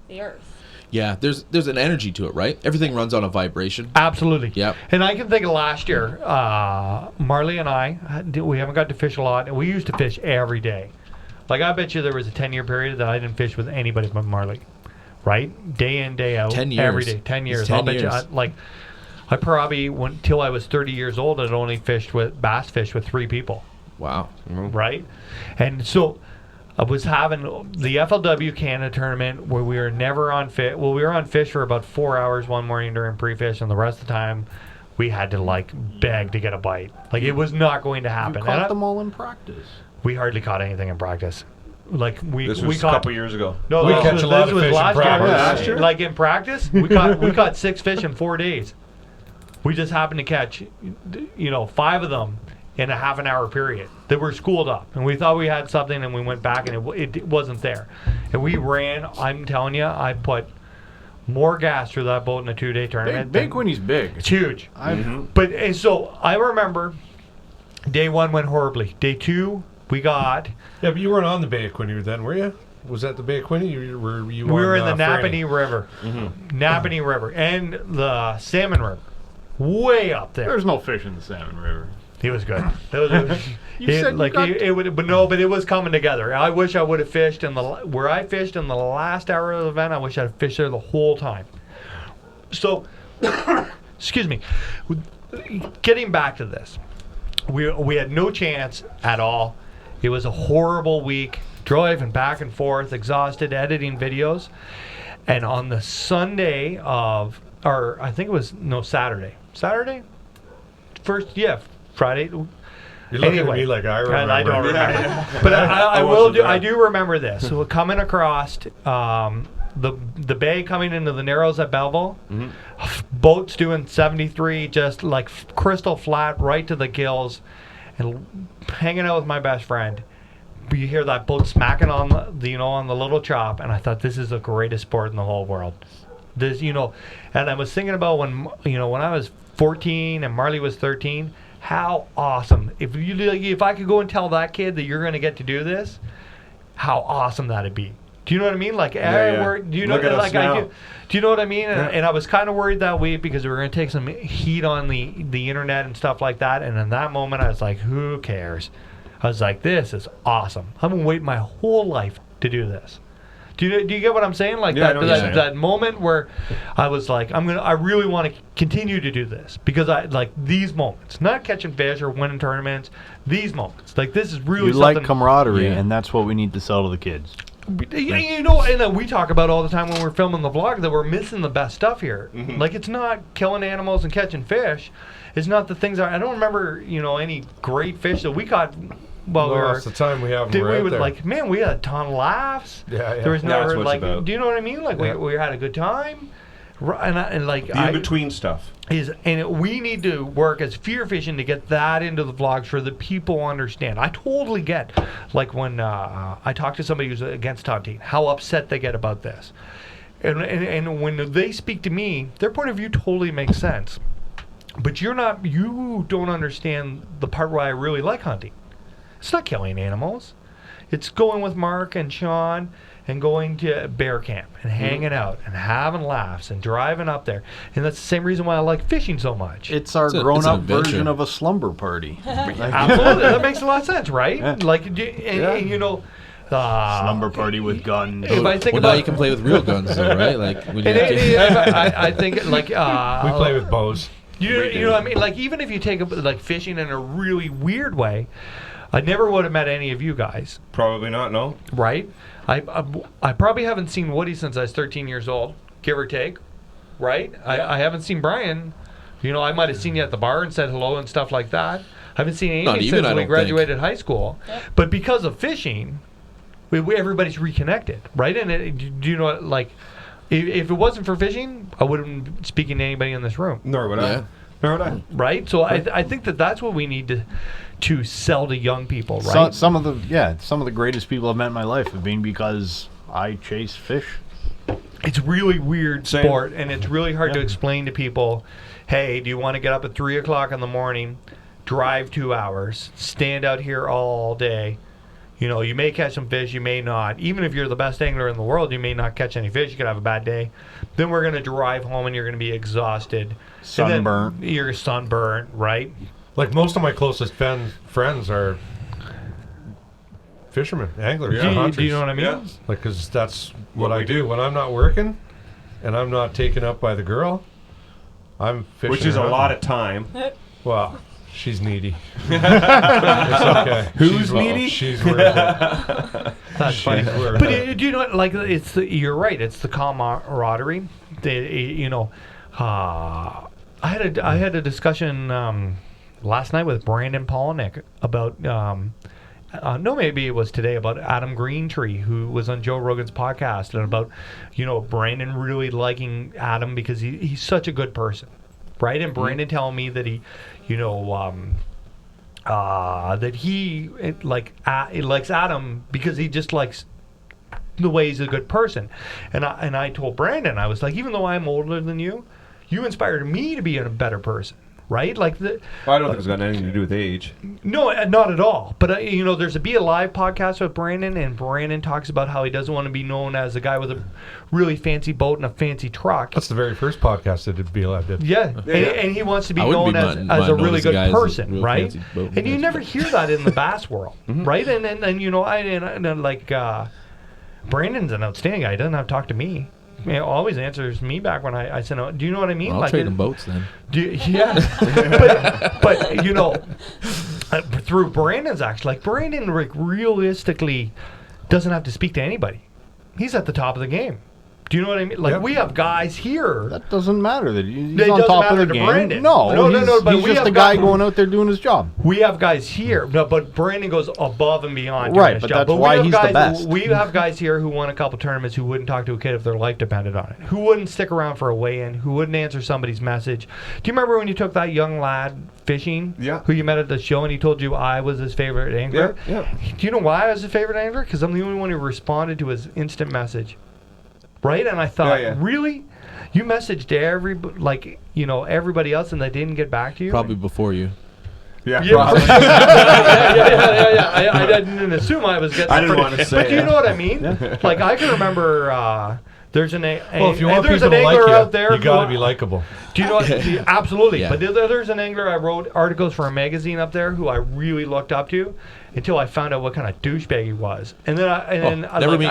the earth. Yeah, there's an energy to it, right? Everything runs on a vibration. Absolutely. Yep. And I can think of last year, Marley and I, we haven't got to fish a lot, and we used to fish every day. I bet you there was a 10-year period that I didn't fish with anybody but Marley. Right? Day in, day out. 10 years. Every day. 10 years. 10 I'll bet years. you, I probably, till I was 30 years old, I'd only bass fished with 3 people. Wow. Mm-hmm. Right? And so I was having the FLW Canada tournament where we were never on fish. Well, we were on fish for about 4 hours one morning during pre-fish, and the rest of the time we had to beg to get a bite. It was not going to happen. You caught them all in practice. We hardly caught anything in practice. This was a caught, couple years ago. No, We this catch was, a lot this of was fish in last practice. year. In practice, we caught 6 fish in 4 days. We just happened to catch, 5 of them in a half an hour period. They were schooled up, and we thought we had something, and we went back, and it wasn't there. And we ran. I'm telling you, I put more gas through that boat in a 2-day tournament. Big when he's big. It's huge. Mm-hmm. But and so I remember, day 1 went horribly. Day 2. We got. Yeah, but you weren't on the Bay of Quinte then, were you? Was that the Bay of Quinte? We were in the Napanee River. Mm-hmm. Napanee River. And the Salmon River. Way up there. There's no fish in the Salmon River. He was good. But it was coming together. I wish I would have fished where I fished in the last hour of the event. I wish I'd fished there the whole time. So, excuse me. Getting back to this. We had no chance at all. It was a horrible week, driving back and forth, exhausted, editing videos. And on the Sunday Saturday. Friday. You're looking at me like I remember. I don't remember. But I do remember this. So coming across the bay, coming into the Narrows at Belleville, boats doing 73, just crystal flat, right to the gills, and hanging out with my best friend. You hear that boat smacking on on the little chop, and I thought, this is the greatest sport in the whole world. And I was thinking about when I was 14 and Marley was 13, how awesome. If I could go and tell that kid that you're going to get to do this, how awesome that'd be. Do you know what I mean? Do you know? Do you know what I mean? Yeah. And I was kind of worried that week because we were going to take some heat on the internet and stuff like that. And in that moment, I was like, who cares? I was like, this is awesome. I've been waiting my whole life to do this. Do you get what I'm saying? That moment where I was like, I really want to continue to do this because I like these moments, not catching fish or winning tournaments. These moments, this is really something. Like camaraderie, and that's what we need to sell to the kids. And we talk about all the time when we're filming the vlog that we're missing the best stuff here. Mm-hmm. It's not killing animals and catching fish. It's not the things I don't remember. Any great fish that we caught. It's the time we have. We had a ton of laughs. Yeah. There was never about. Do you know what I mean? We had a good time. The in-between stuff. We need to work as fear fishing to get that into the vlogs for the people understand. I totally get when I talk to somebody who's against hunting, how upset they get about this, and when they speak to me, their point of view totally makes sense. But you don't understand the part where I really like hunting. It's not killing animals. It's going with Mark and Sean and going to bear camp and hanging out and having laughs and driving up there. And that's the same reason why I like fishing so much. It's our grown-up version of a slumber party. Absolutely. That makes a lot of sense, right? Yeah. Slumber party with guns. If I think Well, now you can play with real guns, though, right? Like, when you I think like We play with bows. you know what I mean? Like even if you take like fishing in a really weird way, I never would have met any of you guys. Probably not. No. Right? I probably haven't seen Woody since I was 13 years old, give or take. Right? I haven't seen Brian. You know, I might have seen you at the bar and said hello and stuff like that. I haven't seen Amy since we graduated high school. Yep. But because of fishing, everybody's reconnected, right? And do you know, like, if it wasn't for fishing, I wouldn't be speaking to anybody in this room. Nor would I. Nor would I. Right? So I think that's what we need to sell to young people, right? Some of the greatest people I've met in my life have been because I chase fish. It's really weird sport, and it's really hard to explain to people, hey, do you want to get up at 3 o'clock in the morning, drive 2 hours, stand out here all day? You know, you may catch some fish, you may not. Even if you're the best angler in the world, you may not catch any fish. You could have a bad day. Then we're going to drive home, and you're going to be exhausted. Sunburnt. You're sunburnt, right? Like most of my closest friends are fishermen, anglers, hunters. Do you know what I mean? Yeah. Like, because that's what I do. When I'm not working and I'm not taken up by the girl, I'm fishing. Which is a lot of time. Well, she's needy. It's okay. Who's needy? She's worth it. That's funny. But do you know, like, you're right. It's the camaraderie. I had a discussion last night with Brandon Polnick about maybe it was today, about Adam Greentree, who was on Joe Rogan's podcast, and about Brandon really liking Adam because he's such a good person, right? And Brandon telling me that he likes Adam because he just likes the way he's a good person. And I told Brandon, I was like, even though I'm older than you inspired me to be a better person. Right? Like I don't think it's got anything to do with age. No, not at all. But there's a Be Alive podcast with Brandon, and Brandon talks about how he doesn't want to be known as a guy with a really fancy boat and a fancy truck. That's the very first podcast that Be Alive did. Yeah, and he wants to be known as a really good person, right? And you never hear that in the bass world, right? And Brandon's an outstanding guy. He doesn't have to talk to me. Always answers me back when I send out. Do you know what I mean? I'll trade them boats then. but through Brandon's action, like Brandon realistically doesn't have to speak to anybody. He's at the top of the game. Do you know what I mean? Like we have guys here. That doesn't matter. That he's on top of the game. Brandon. No. But he's just a guy going out there doing his job. We have guys here, but Brandon goes above and beyond. Right, but that's why he's the best. We have guys here who won a couple tournaments who wouldn't talk to a kid if their life depended on it. Who wouldn't stick around for a weigh-in? Who wouldn't answer somebody's message? Do you remember when you took that young lad fishing? Yeah. Who you met at the show and he told you I was his favorite angler? Yeah. Do you know why I was his favorite angler? Because I'm the only one who responded to his instant message. Right? And I thought, really? You messaged everybody else and they didn't get back to you? Probably before you. Yeah. I didn't assume I was getting. I didn't want to say. But do you know what I mean? Like I can remember. There's an if you want people to like you, out there, you got to be likable. Do you know what? Absolutely. Yeah. But there's an angler I wrote articles for a magazine up there who I really looked up to until I found out what kind of douchebag he was, and then I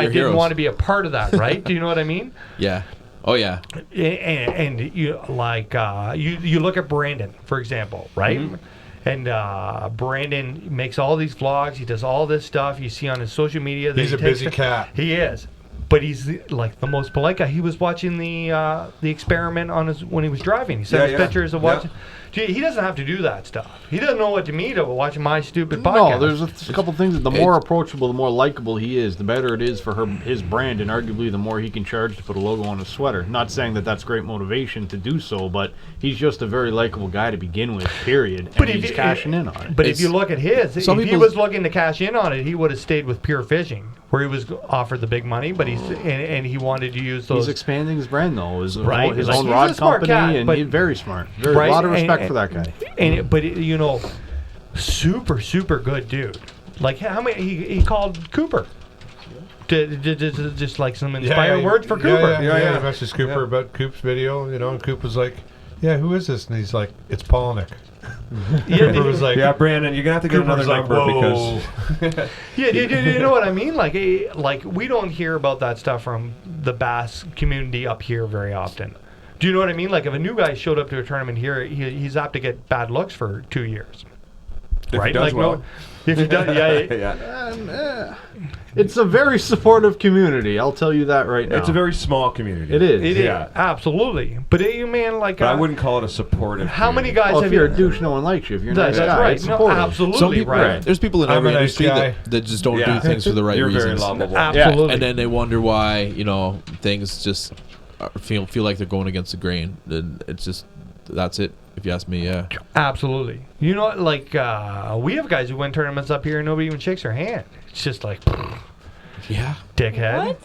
didn't want to be a part of that. Right? Do you know what I mean? Yeah. Oh yeah. And you you look at Brandon, for example, right? Mm-hmm. And Brandon makes all these vlogs. He does all this stuff. You see on his social media. He's a busy cat. He is. But he's like the most polite guy. He was watching the experiment when he was driving. He sent us pictures of watching. He doesn't have to do that stuff. He doesn't know what to me to watch my stupid podcast. No, there's a couple things that the more approachable, the more likable he is, the better it is for his brand, and arguably the more he can charge to put a logo on his sweater. Not saying that that's great motivation to do so, but he's just a very likable guy to begin with, period. And he's cashing in on it. But if you look at his, if he was looking to cash in on it, he would have stayed with FearFishing, where he was offered the big money, but and he wanted to use those. He's expanding his brand though, his like own rod company, and he's very smart. A lot of respect for that guy. But super good dude. Like how many he called Cooper. Just like some inspired words for Cooper. He messaged Cooper about Coop's video, and Coop was like, "Yeah, who is this?" And he's like, "It's Polnick." Cooper was like, yeah, Brandon, you're gonna have to get Cooper's another like, number whoa. because you know what I mean? Like we don't hear about that stuff from the bass community up here very often. Do you know what I mean? Like if a new guy showed up to a tournament here, he's apt to get bad looks for 2 years. if Right? he does Like, well. no, if he does, yeah. yeah. It's a very supportive community. I'll tell you that right now. It's a very small community. It is. It Yeah. is absolutely. But you man, like But I wouldn't call it a supportive. how many community. guys Well, have if you're you? a douche, no one likes you. If you're a nice That's guy, right. it's No, supportive. absolutely Some people, right. there's people in I'm every a nice industry guy. that just don't Yeah. do things for the right You're reasons. very lovable. Absolutely. And then they wonder why, things just feel like they're going against the grain. And it's just, that's it, if you ask me, yeah. Absolutely. You know, like we have guys who win tournaments up here and nobody even shakes their hand. It's just like, Yeah. dickhead. What?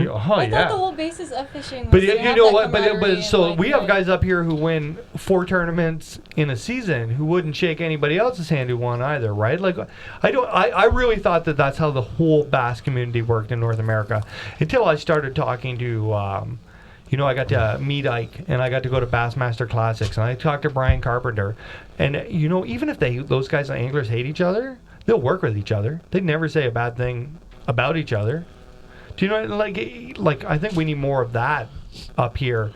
Oh I yeah. thought the whole basis of fishing was But to you have know that what? But camaraderie so and, we have like, guys up here who win 4 tournaments in a season who wouldn't shake anybody else's hand who won either, right? Like I really thought that that's how the whole bass community worked in North America until I started talking to. I got to meet Ike, and I got to go to Bassmaster Classics, and I talked to Brian Carpenter, and even if those guys and anglers hate each other, they'll work with each other. They never say a bad thing about each other. Do you know, like I think we need more of that up here,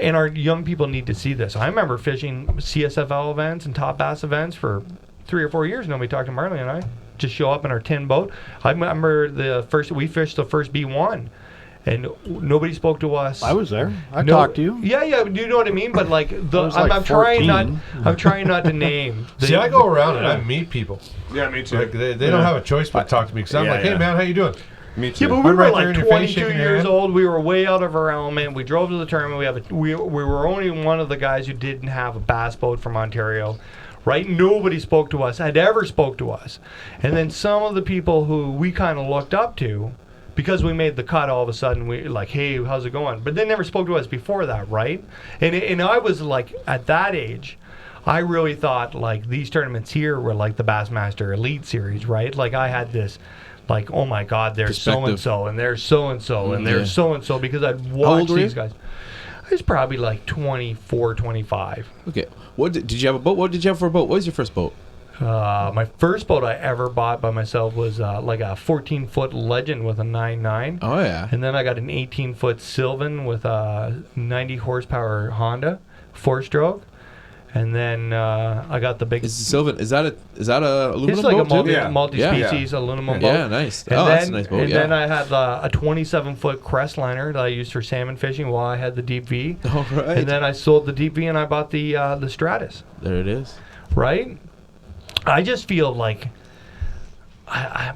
and our young people need to see this. I remember fishing CSFL events and top bass events for 3 or 4 years. Nobody talked to Marley and I. Just show up in our tin boat. I remember we fished the first B1. And nobody spoke to us. I was there. I talked to you. Yeah. Do you know what I mean? But like, I'm 14. trying not to name. See, I go around and I meet people. Yeah, me too. Like they don't have a choice but to talk to me because I'm like, hey man, how you doing? Me too. Yeah, but we I'm were right there like in your face, 22 shaking your years hand. old. We were way out of our element. We drove to the tournament. We were only one of the guys who didn't have a bass boat from Ontario. Right? Nobody spoke to us, had ever spoke to us. And then some of the people who we kind of looked up to, because we made the cut, all of a sudden we like, hey, how's it going? But they never spoke to us before that, right? And I was like, at that age, I really thought like these tournaments here were like the Bassmaster Elite Series, right? Like I had this, like, oh my God, there's so and so, and there's so and so, and there's so and so, because I'd watched these guys. I was probably like 24, 25. Okay. Did you have a boat? What did you have for a boat? What was your first boat? My first boat I ever bought by myself was like a 14-foot Legend with a 9.9. Oh, yeah. And then I got an 18-foot Sylvan with a 90 horsepower Honda 4-stroke. And then I got the big. Is Sylvan? Is that a aluminum It's like boat? a multi-species aluminum boat. Yeah, nice. And That's a nice boat. And yeah. then I had a 27-foot Crestliner that I used for salmon fishing while I had the Deep V. All right. And then I sold the Deep V and I bought the Stratus. There it is. Right? I just feel like I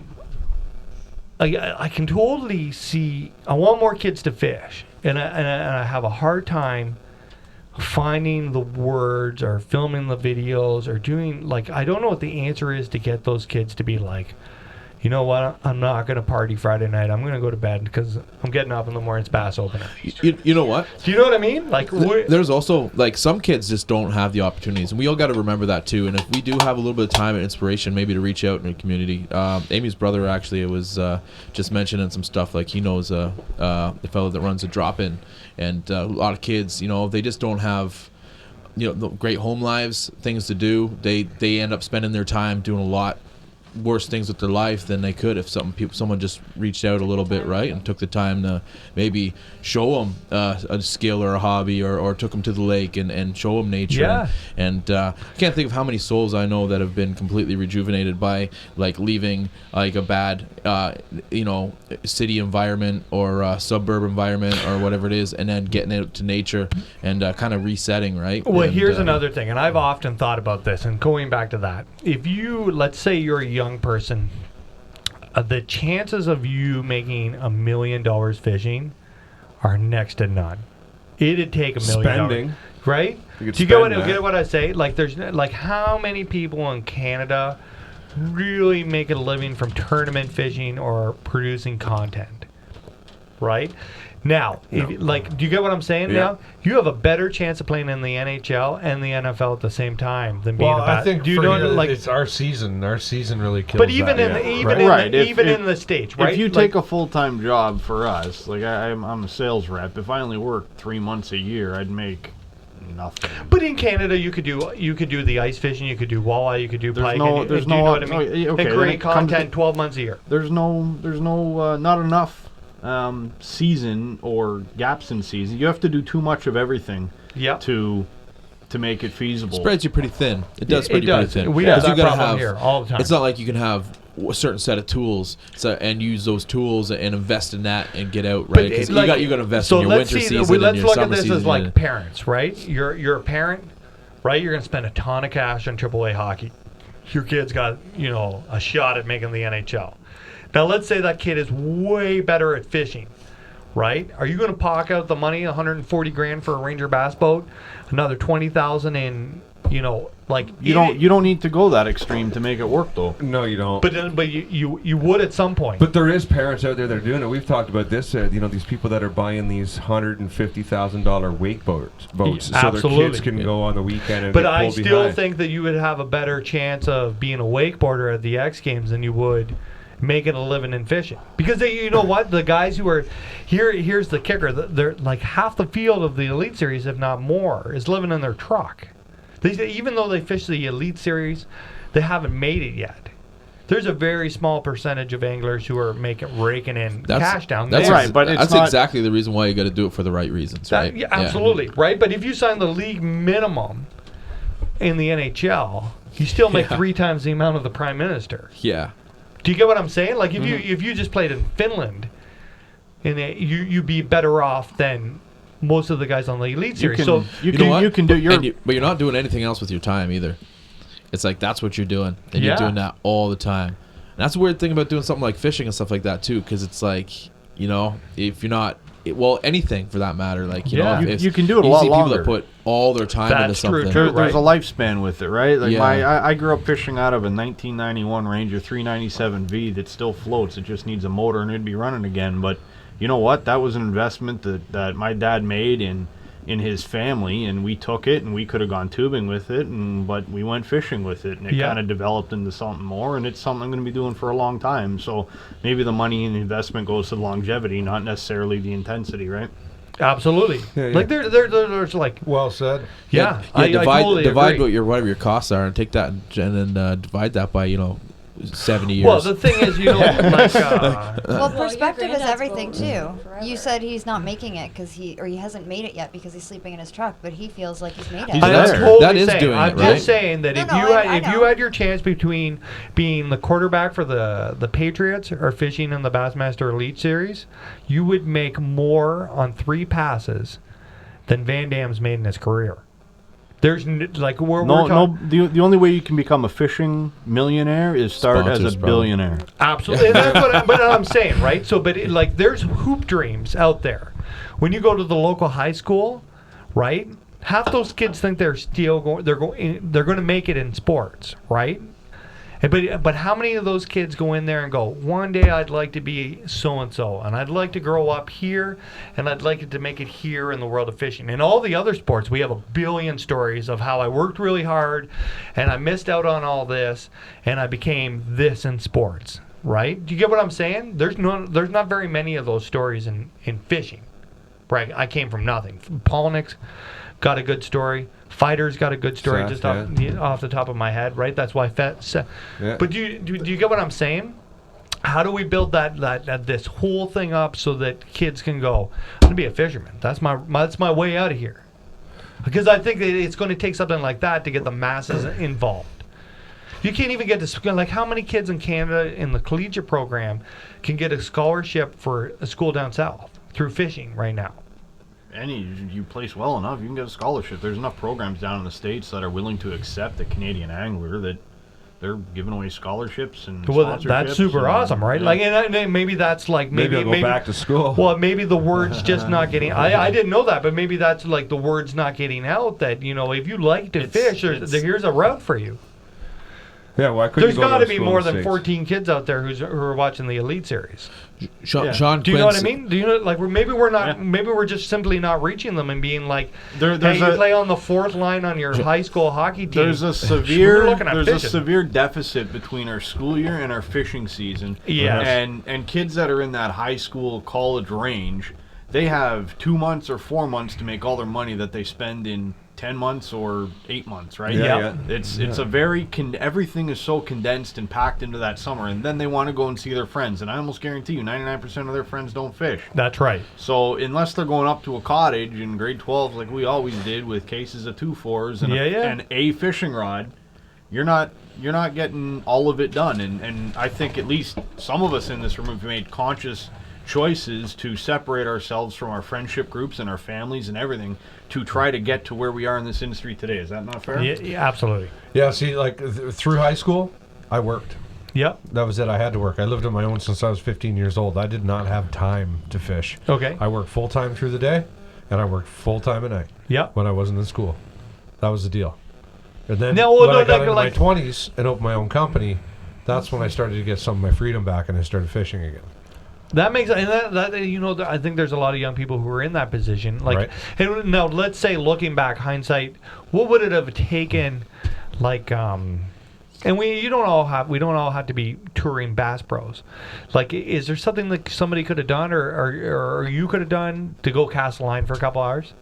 can totally see. I want more kids to fish, and I have a hard time finding the words or filming the videos or doing, like, I don't know what the answer is to get those kids to be like, you know what, I'm not going to party Friday night. I'm going to go to bed because I'm getting up in the morning. It's bass opener. You know what? Do you know what I mean? Like, there's also, like, some kids just don't have the opportunities, and we all got to remember that too. And if we do have a little bit of time and inspiration, maybe to reach out in the community. Amy's brother actually was just mentioning some stuff, like he knows the fellow that runs a drop-in, and a lot of kids, they just don't have great home lives, things to do. They end up spending their time doing a lot worse things with their life than they could if someone just reached out a little bit, right, and took the time to maybe show them a skill or a hobby, or took them to the lake and show them nature. Yeah. And I can't think of how many souls I know that have been completely rejuvenated by, like, leaving like a bad city environment or suburb environment or whatever it is, and then getting out to nature and kind of resetting, right? Well, and, here's another thing, and I've often thought about this, and going back to that, if you, let's say you're a young person, the chances of you making $1 million fishing are next to none. It'd take $1 million. Spending. Right? Do you get what I say? Like, there's, like, how many people in Canada really make a living from tournament fishing or producing content? Right? Now, do you get what I'm saying? Yeah. Now you have a better chance of playing in the NHL and the NFL at the same time than being Well, I think it's our season. Our season really kills. but even that. in the States, right? If you take a full-time job for us, like I'm a sales rep. If I only worked 3 months a year, I'd make nothing. But in Canada, you could do the ice fishing, you could do walleye, you could do pike. There's do you no, know what I mean? okay, and create content 12 months a year. There's not enough season or gaps in season. You have to do too much of everything. Yep. To make it feasible. Spreads you pretty thin. It does spread you pretty thin. We have that problem here all the time. It's not like you can have a certain set of tools and use those tools and invest in that and get out, right? Because you got to invest in your winter season and your summer season. Let's look at this as like parents, right? You're a parent, right? You're going to spend a ton of cash on AAA hockey. Your kid's got, a shot at making the NHL. Now, let's say that kid is way better at fishing, right? Are you going to pock out the money, $140,000 for a Ranger bass boat, another $20,000 in, you don't need to go that extreme to make it work, though. No, you don't. But you would at some point. But there is parents out there that are doing it. We've talked about this. These people that are buying these $150,000 wake boats, so their kids can go on the weekend and But get I pulled still behind. think that you would have a better chance of being a wakeboarder at the X Games than you would making a living in fishing, because you know what, the guys who are here's the kicker, they're like half the field of the Elite Series, if not more, is living in their truck. Even though they fish the Elite Series, they haven't made it yet. There's a very small percentage of anglers who are raking in cash down there. That's right, but that's exactly the reason why you got to do it for the right reasons, right? Yeah, absolutely, right. But if you sign the league minimum in the NHL, you still make 3 times the amount of the Prime Minister. Yeah. Do you get what I'm saying? Like if you just played in Finland, you'd be better off than most of the guys on the Elite Series. You can do your. But you're not doing anything else with your time either. It's like that's what you're doing, and you're doing that all the time. And that's the weird thing about doing something like fishing and stuff like that too, because it's like if you're not. Anything for that matter, like you can do it a lot longer. People that put all their time into something. There's a lifespan with it, right? Like I grew up fishing out of a 1991 Ranger 397V that still floats. It just needs a motor and it'd be running again. But you know what? That was an investment that my dad made in his family, and we took it, and we could have gone tubing with it, but we went fishing with it, and it kind of developed into something more, and it's something I'm going to be doing for a long time. So maybe the money and the investment goes to the longevity, not necessarily the intensity, right? Absolutely. Like there's like well said. Yeah, divide totally what whatever your costs are and take that and then divide that by 70 years. Well, the thing is, perspective is everything too. You said he's not making it because he hasn't made it yet because he's sleeping in his truck, but he feels like he's made it. I'm just saying that if you had your chance between being the quarterback for the Patriots or fishing in the Bassmaster Elite Series, you would make more on 3 passes than Van Damme's made in his career. There's the only way you can become a fishing millionaire is start as a billionaire. Absolutely. That's what I'm saying, right? So, there's hoop dreams out there. When you go to the local high school, right? Half those kids think they're going to make it in sports, right? But how many of those kids go in there and go, one day I'd like to be so-and-so, and I'd like to grow up here, and I'd like to make it here in the world of fishing. In all the other sports, we have a billion stories of how I worked really hard, and I missed out on all this, and I became this in sports, right? Do you get what I'm saying? There's not very many of those stories in fishing, right? I came from nothing. Polnick's got a good story. Fighter's got a good story off the top of my head, right? That's why But do you get what I'm saying? How do we build that this whole thing up so that kids can go, I'm gonna be a fisherman. That's my way out of here. Because I think that it's going to take something like that to get the masses involved. You can't even get to like how many kids in Canada in the collegiate program can get a scholarship for a school down south through fishing right now? You place well enough, you can get a scholarship. There's enough programs down in the States that are willing to accept a Canadian angler that they're giving away scholarships and sponsorships. That's super awesome, right? Yeah. Like, and maybe that's like maybe I'll go back to school. Well, maybe the word's just not getting. I didn't know that, but maybe that's like the word's not getting out. That if you like to fish, here's a route for you. Yeah, why couldn't There's got to be more than 14 kids out there who are watching the Elite Series. Sean, do you know what I mean? Do you know maybe we're not? Yeah. Maybe we're just simply not reaching them and being like, you play on the 4th line on your high school hockey team. There's a severe deficit between our school year and our fishing season. Yes. And kids that are in that high school college range, they have 2 months or 4 months to make all their money that they spend in 10 months or 8 months, right? Yeah. It's a very everything is so condensed and packed into that summer, and then they want to go and see their friends, and I almost guarantee you 99% of their friends don't fish. That's right. So unless they're going up to a cottage in grade 12 like we always did with cases of 2-4s and a fishing rod, you're not getting all of it done. And I think at least some of us in this room have made conscious choices to separate ourselves from our friendship groups and our families and everything to try to get to where we are in this industry today. Is that not fair? Yeah, absolutely. Yeah, see, like through high school, I worked. Yep. That was it. I had to work. I lived on my own since I was 15 years old. I did not have time to fish. Okay. I worked full-time through the day, and I worked full-time at night. Yep. When I wasn't in school. That was the deal. And then No, when no, I got like- into like- my 20s and opened my own company, that's when I started to get some of my freedom back, and I started fishing again. That makes, and that you know, I think there's a lot of young people who are in that position. Like, Right. and now let's say, looking back, hindsight, what would it have taken? Like, and we don't all have to be touring bass pros. Like, is there something that somebody could have done, or you could have done to go cast a line for a couple hours?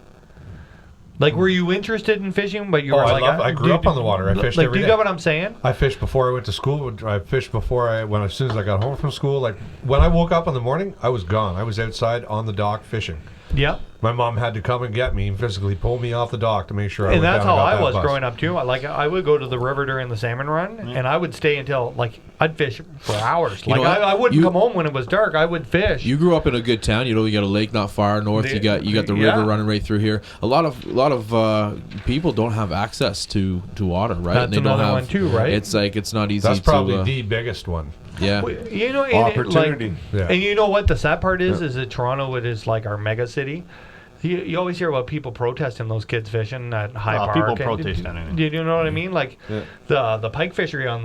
Like, were you interested in fishing, but you were like, I grew up on the water. I fished like, every do you day. get what I'm saying? I fished before I went to school. I fished before as soon as I got home from school. Like when I woke up in the morning, I was gone. I was outside on the dock fishing. Yep. My mom had to come and get me and physically pull me off the dock to make sure I And went that's down how got I that was bus. growing up too. I would go to the river during the salmon run, and I would stay until I'd fish for hours. You know what? I wouldn't come home when it was dark. I would fish. You grew up in a good town. You know, you got a lake not far north. You got the river running right through here. A lot of people don't have access to water, right? That's and they another don't have, one too, right? It's like it's not easy. That's probably to, the biggest one. yeah. You know, Opportunity. And you know what the sad part is that Toronto is like our mega city. You always hear about people protesting those kids fishing at High Park. People protest anything. Do you know what I mean? Like the pike fishery on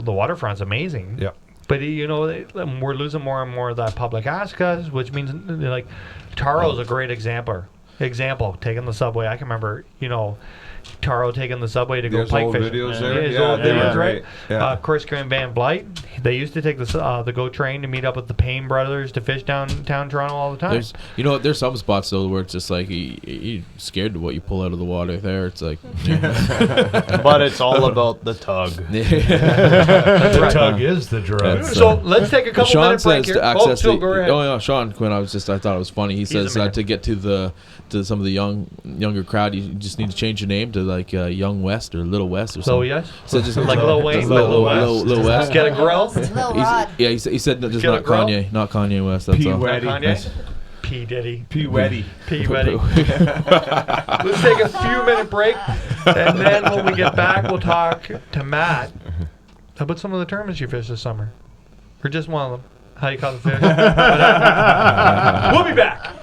the waterfront's amazing. Yeah. But you know, we're losing more and more of that public access, which means like Taro's a great example. Taking the subway. I can remember, Taro taking the subway to go There's pike old fishing. videos there. His old videos, right? Yeah. Chris and Van Blight, they used to take the GO train to meet up with the Payne brothers to fish downtown Toronto all the time. There's some spots though where it's just like you're scared of what you pull out of the water there. It's like, But it's all about the tug. The tug is the drug. So let's take a couple Sean minute break says here. to access go ahead. yeah, Sean Quinn. I thought it was funny. He says a man. to get to some of the younger crowd, you just need to change your name to like Young West or Little West or something. So yes, So just like Lil Wayne, Lil West. Get a grill. It's Lil Rod. He said no, just Get a not grill? Kanye, not Kanye West. That's all. P-Weddy. Kanye? P Diddy. P-Weddy. P Weddy. Let's take a few minute break, and then when we get back, we'll talk to Matt about some of the tournaments you fished this summer, or just one of them. How you caught the fish. We'll be back.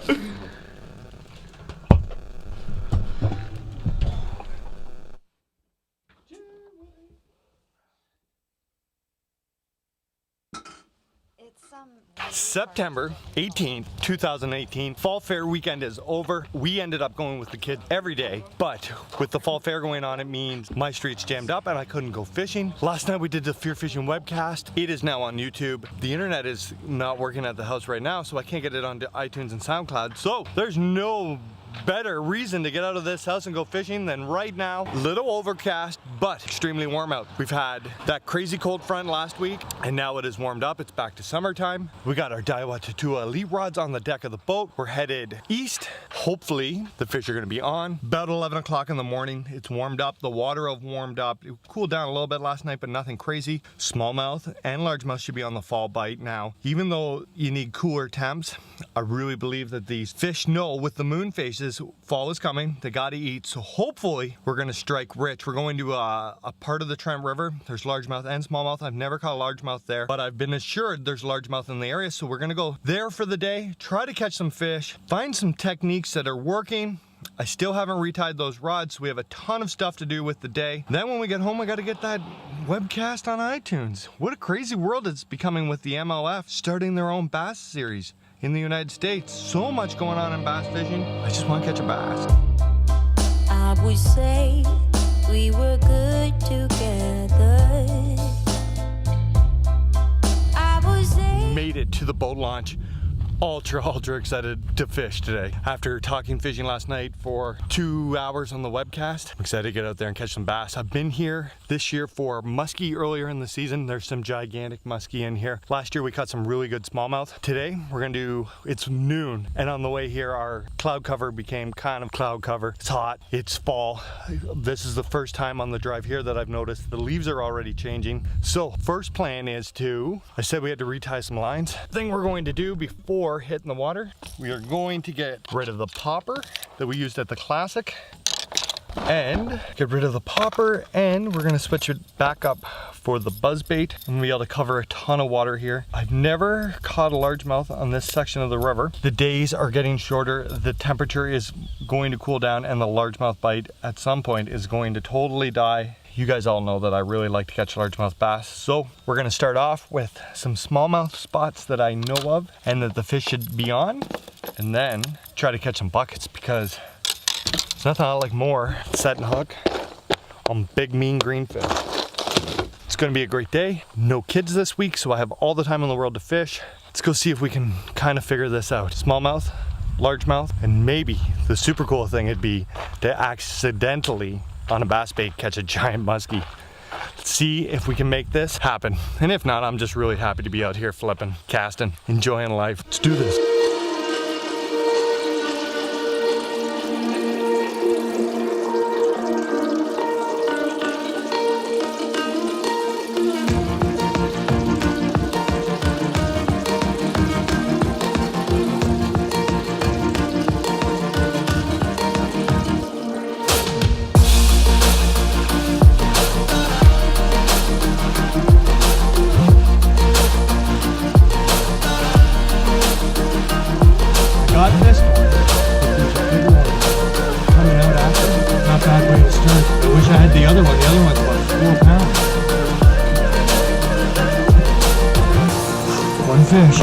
September 18th, 2018. Fall Fair weekend is over. We ended up going with the kids every day, but with the Fall Fair going on, it means my street's jammed up and I couldn't go fishing. Last night we did the FearFishing webcast. It is now on YouTube. The internet is not working at the house right now, so I can't get it onto iTunes and SoundCloud. So there's no better reason to get out of this house and go fishing than right now. Little overcast, but extremely warm out. We've had that crazy cold front last week, and now it is warmed up. It's back to summertime. We got our Daiwa Tatua Elite rods on the deck of the boat. We're headed east. Hopefully, the fish are gonna be on. About 11 o'clock in the morning, it's warmed up. The water have warmed up. It cooled down a little bit last night, but nothing crazy. Smallmouth and largemouth should be on the fall bite now. Even though you need cooler temps, I really believe that these fish know with the moon phases, fall is coming. They gotta eat. So hopefully we're gonna strike rich. We're going to a part of the Trent River. There's largemouth and smallmouth. I've never caught a largemouth there, but I've been assured there's largemouth in the area. So we're gonna go there for the day, try to catch some fish, find some techniques that are working. I still haven't retied those rods, so we have a ton of stuff to do with the day. Then when we get home, I gotta get that webcast on iTunes. What a crazy world it's becoming with the MLF starting their own bass series in the United States. So much going on in bass fishing. I just want to catch a bass. I would say we were good together. I would say Made it to the boat launch. ultra excited to fish today. After talking fishing last night for 2 hours on the webcast, I'm excited to get out there and catch some bass. I've been here this year for muskie earlier in the season. There's some gigantic muskie in here. Last year we caught some really good smallmouth. Today we're gonna do, it's noon, and on the way here our cloud cover became kind of cloud cover. It's hot, it's fall. This is the first time on the drive here that I've noticed the leaves are already changing. So first plan is to, I said we had to retie some lines. Thing we're going to do before hitting the water, we are going to get rid of the popper that we used at the Classic and get rid of the popper, and we're gonna switch it back up for the buzzbait and be able to cover a ton of water here. I've never caught a largemouth on this section of the river. The days are getting shorter, the temperature is going to cool down, and the largemouth bite at some point is going to totally die. You guys all know that I really like to catch largemouth bass, so we're gonna start off with some smallmouth spots that I know of and that the fish should be on, and then try to catch some buckets, because there's nothing I like more than setting hook on big mean green fish. It's gonna be a great day. No kids this week, so I have all the time in the world to fish. Let's go see if we can kind of figure this out. Smallmouth, largemouth, and maybe the super cool thing would be to accidentally on a bass bait catch a giant muskie. Let's see if we can make this happen. And if not, I'm just really happy to be out here flipping, casting, enjoying life. Let's do this. Got this one. There's a big one coming out after. Not bad way to start. I wish I had the other one. The other one's about 4 pounds. One fish.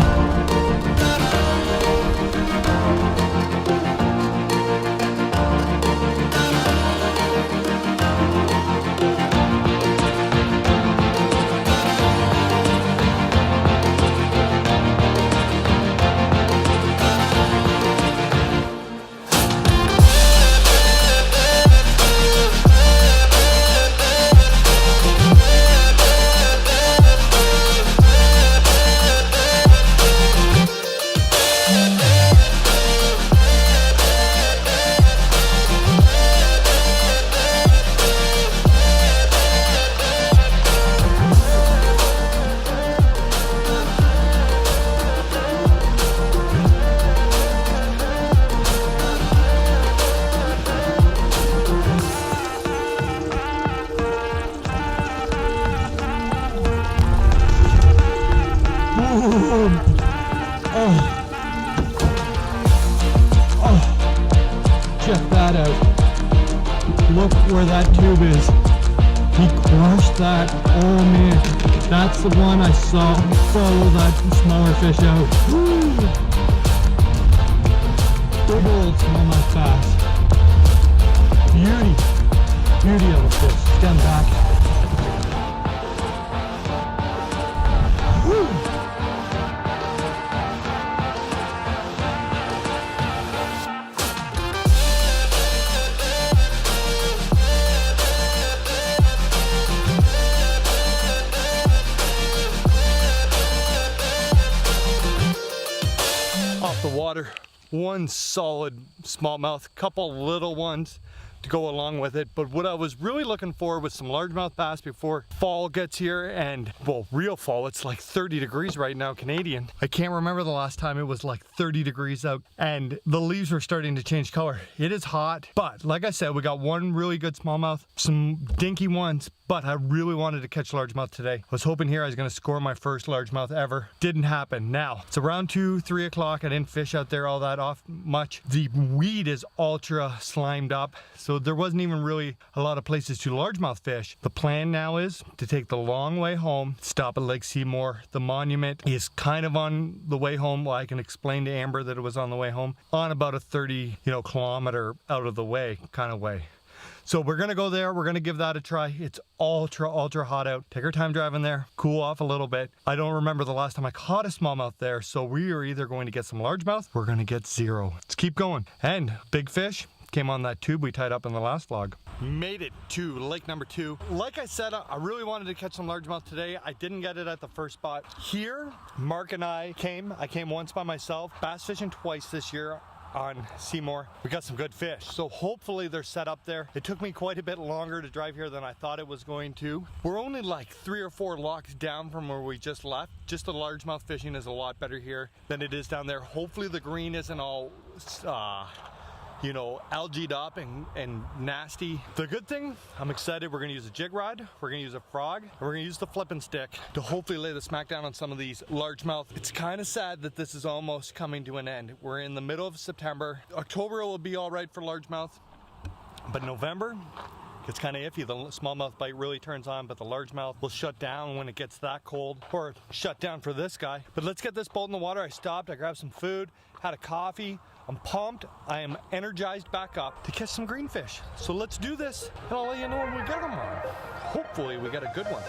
Check that out. Look where that tube is. He crushed that. Oh man, that's the one I saw. Follow that smaller fish out. Woo. Big old smallmouth bass. Beauty of a fish. Stand back. Woo. Off the water, one solid smallmouth, couple little ones to go along with it. But what I was really looking for was some largemouth bass before fall gets here, and well, real fall. It's like 30 degrees right now, Canadian. I can't remember the last time it was like 30 degrees out, and the leaves were starting to change color. It is hot, but like I said, we got one really good smallmouth, some dinky ones, but I really wanted to catch largemouth today. I was hoping here I was gonna score my first largemouth ever. Didn't happen. Now, it's around 2, 3 o'clock. I didn't fish out there all that much. The weed is ultra slimed up, so there wasn't even really a lot of places to largemouth fish. The plan now is to take the long way home, stop at Lake Seymour. The monument is kind of on the way home. Well, I can explain to Amber that it was on the way home, on about a 30 kilometer out of the way kind of way. So we're going to go there. We're going to give that a try. It's ultra hot out. Take our time driving there, cool off a little bit. I don't remember the last time I caught a smallmouth there, so we are either going to get some largemouth, we're going to get zero. Let's keep going. And big fish came on that tube we tied up in the last vlog. Made it to lake number 2. Like I said, I really wanted to catch some largemouth today. I didn't get it at the first spot. Here, Mark and I came once by myself, bass fishing twice this year on Seymour. We got some good fish, so hopefully they're set up there. It took me quite a bit longer to drive here than I thought it was going to. We're only like 3 or 4 locks down from where we just left. Just the largemouth fishing is a lot better here than it is down there. Hopefully the green isn't all you know, algaed up and nasty. The good thing, I'm excited, we're gonna use a jig rod, we're gonna use a frog, and we're gonna use the flipping stick to hopefully lay the smack down on some of these largemouth. It's kind of sad that this is almost coming to an end. We're in the middle of September. October will be all right for largemouth, but November, it's kind of iffy. The smallmouth bite really turns on, but the largemouth will shut down when it gets that cold, or shut down for this guy. But let's get this boat in the water. I stopped, I grabbed some food, had a coffee. I'm pumped. I am energized back up to catch some greenfish. So let's do this, and I'll let you know when we get them on. Hopefully we get a good one.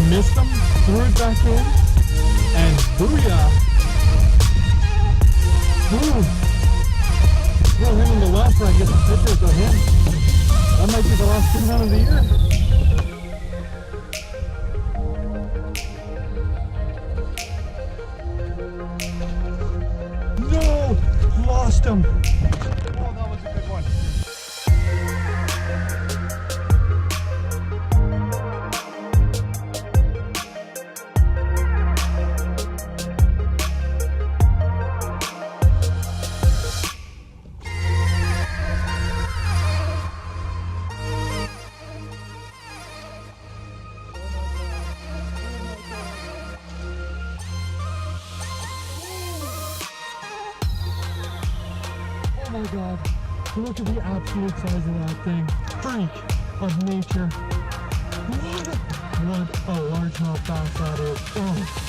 Missed him, threw it back in, and booyah! Boom! Throw him in the well so I can get some pictures of him. That might be the last 2 of the year. No! Lost him! Oh, that was a good one. Oh my god, look at the absolute size of that thing. Freak of nature. What a largemouth bass that is. Oh.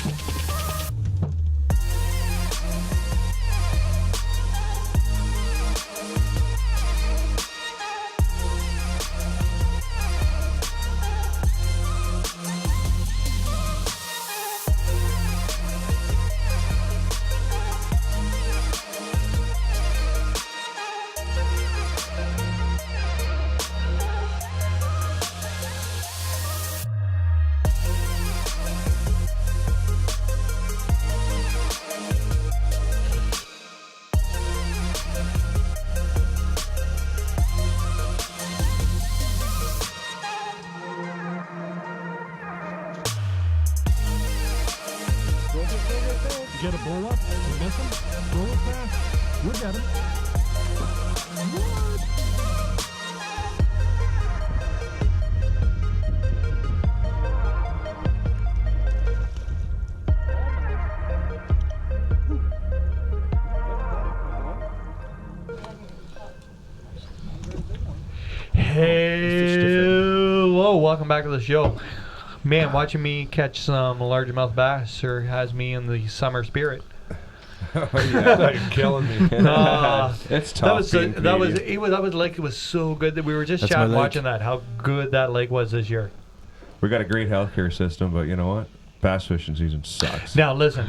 Get a blow up, you miss him, throw it back, look at him. What? Hello, welcome back to the show. Man, watching me catch some largemouth bass sure has me in the summer spirit. Oh yeah, you're killing me. It's tough. That was like, it was so good that we were just chatting watching that, how good that lake was this year. We got a great healthcare system, but you know what? Bass fishing season sucks. Now listen,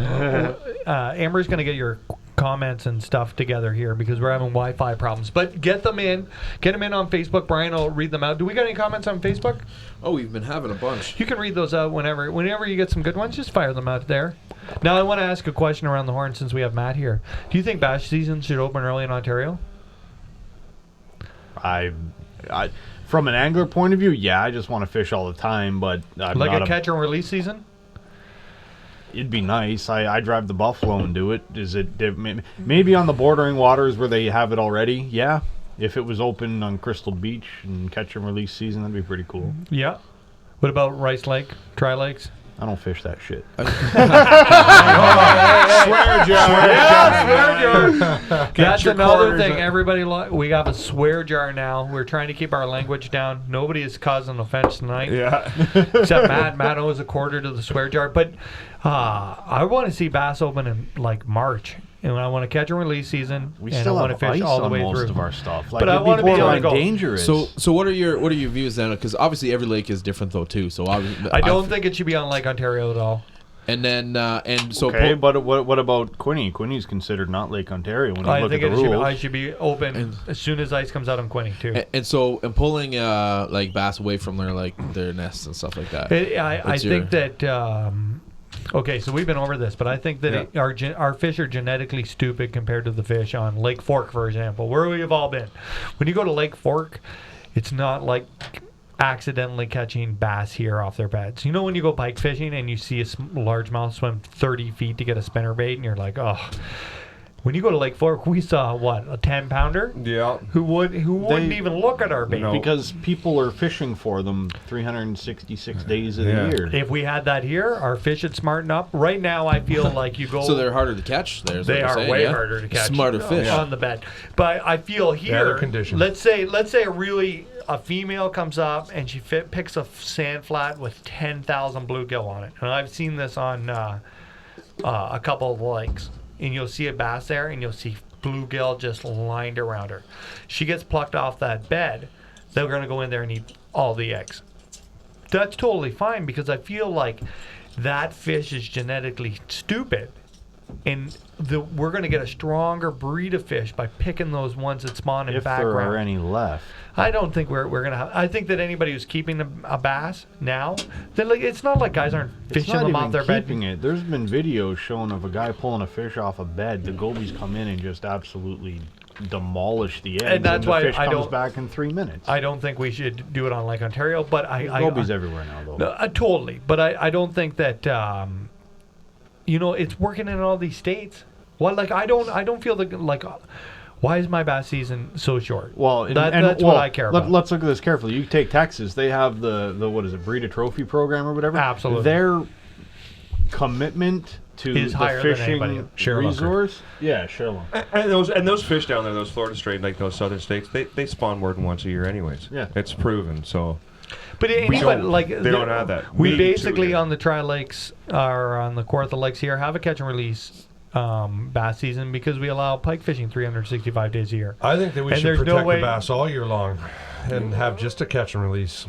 Amber's going to get your comments and stuff together here because we're having Wi-Fi problems. But get them in on Facebook. Brian will read them out. Do we got any comments on Facebook? Oh, we've been having a bunch. You can read those out whenever you get some good ones. Just fire them out there. Now I want to ask a question around the horn since we have Matt here. Do you think bass season should open early in Ontario? I from an angler point of view, yeah, I just want to fish all the time, but I'm like not a catch and release season. It'd be nice. I drive the Buffalo and do it. Maybe on the bordering waters where they have it already? Yeah. If it was open on Crystal Beach and catch and release season, that'd be pretty cool. Yeah. What about Rice Lake, Tri Lakes? I don't fish that shit. Swear jar. That's another thing. Everybody, we have a swear jar now. We're trying to keep our language down. Nobody is causing offense tonight. Yeah. Except Matt. Matt owes a quarter to the swear jar. But I want to see bass open in like March. And I want to catch and release season. We and still I want have to fish ice all the on way most through of our stuff. But I want to be able to go. Dangerous. So what are your views then? Because obviously every lake is different though too. So I don't think it should be on Lake Ontario at all. And then okay, but what about Quinny? Quinny's considered not Lake Ontario when you look at the rules. I should be open as soon as ice comes out on Quinny too. And pulling like bass away from their nests and stuff like that. I think that. Okay, so we've been over this, but I think that our fish are genetically stupid compared to the fish on Lake Fork, for example, where we've all been. When you go to Lake Fork, it's not like accidentally catching bass here off their beds. You know when you go pike fishing and you see a largemouth swim 30 feet to get a spinnerbait, and you're like, oh. When you go to Lake Fork, we saw a 10-pounder. Yeah. Who wouldn't even look at our bait because people are fishing for them 366 days of the year. If we had that here, our fish would smarten up. Right now, I feel like you go. So they're harder to catch. They are way harder to catch. Smarter fish on the bed. But I feel here. Let's say a female comes up and she picks a sand flat with 10,000 bluegill on it, and I've seen this on a couple of lakes. And you'll see a bass there, and you'll see bluegill just lined around her. She gets plucked off that bed. They're going to go in there and eat all the eggs. That's totally fine because I feel like that fish is genetically stupid. And we're going to get a stronger breed of fish by picking those ones that spawn in background. If there are any left. I don't think we're going to have. I think that anybody who's keeping a bass now, it's not like guys aren't fishing them off their bed. There's been videos shown of a guy pulling a fish off a bed. The gobies come in and just absolutely demolish the eggs. And that's why the fish comes back in 3 minutes. I don't think we should do it on Lake Ontario, but gobies everywhere now, though. No, totally, but I don't think that it's working in all these states. Well, like I don't feel like. Why is my bass season so short? Well, that's what I care about. Let's look at this carefully. You take Texas; they have the what is it, breed a trophy program or whatever. Absolutely, their commitment to is the higher fishing than anybody. resource. Yeah, Sherlock. And those fish down there, those Florida Strait, like those southern states, they spawn more than once a year, anyways. Yeah, it's proven. So. But anybody, like they don't have that. We basically on the Tri Lakes or on the Kawartha Lakes here have a catch and release bass season because we allow pike fishing 365 days a year. I think that we should protect the bass all year long and have just a catch and release.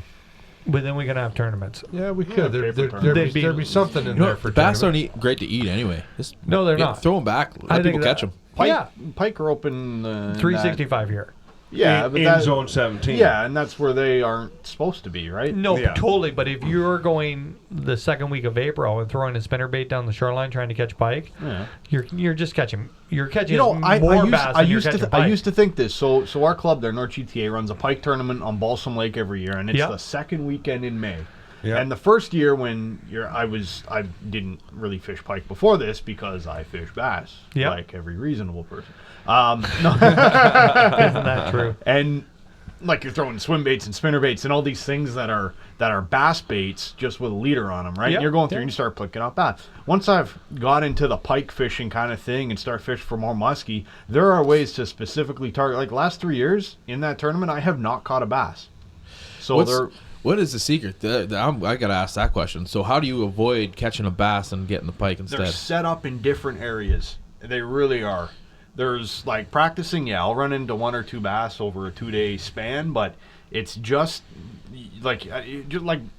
But then we're gonna have tournaments. Yeah, we could. There'd be something in there for bass aren't great to eat anyway. No, they're not. Throw them back. Let people catch them. Pike are open 365 here. Yeah, but in zone 17. Yeah, and that's where they aren't supposed to be, right? No, totally. But if you're going the second week of April and throwing a spinnerbait down the shoreline trying to catch pike, you're just catching. You're catching more bass than you're catching pike. I used to think this. So our club there, North GTA, runs a pike tournament on Balsam Lake every year, and it's the second weekend in May. Yep. And the first year when I didn't really fish pike before this because I fish bass, like every reasonable person. No. Isn't that true? And like you're throwing swim baits and spinner baits and all these things that are bass baits just with a leader on them, right? Yep. And you're going through and you start picking up bass. Once I've got into the pike fishing kind of thing and start fishing for more muskie, there are ways to specifically target. Like last 3 years in that tournament, I have not caught a bass. So what is the secret? I got to ask that question. So how do you avoid catching a bass and getting the pike instead? They're set up in different areas. They really are. There's like practicing, I'll run into 1 or 2 bass over a 2-day span, but it's just like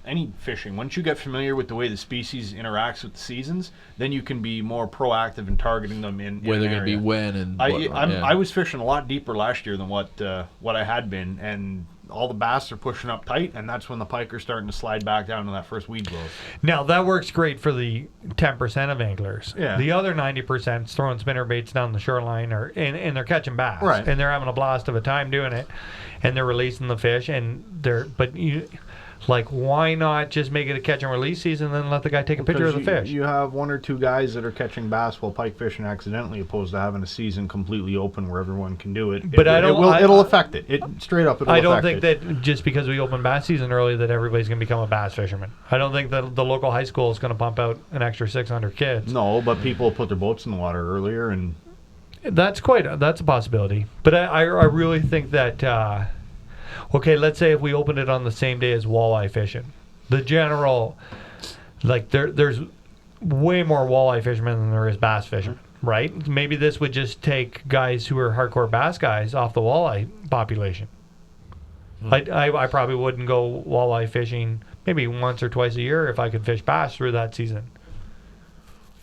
any fishing. Once you get familiar with the way the species interacts with the seasons, then you can be more proactive in targeting them in where they're going to be when and I was fishing a lot deeper last year than what I had been, and all the bass are pushing up tight, and that's when the pike are starting to slide back down to that first weed growth. Now that works great for the 10% of anglers. Yeah. The other 90% is throwing spinner baits down the shoreline, and they're catching bass, right? And they're having a blast of a time doing it, and they're releasing the fish, like, why not just make it a catch and release season and then let the guy take a picture of the fish? You have one or two guys that are catching bass while pike fishing accidentally, opposed to having a season completely open where everyone can do it. But it'll affect it. Straight up, it'll affect it. I don't think that just because we open bass season early that everybody's going to become a bass fisherman. I don't think that the local high school is going to pump out an extra 600 kids. No, but people put their boats in the water earlier, and that's a possibility. But I really think that. Okay, let's say if we opened it on the same day as walleye fishing. The general, like, there's way more walleye fishermen than there is bass fishermen, right? Maybe this would just take guys who are hardcore bass guys off the walleye population. I probably wouldn't go walleye fishing maybe once or twice a year if I could fish bass through that season.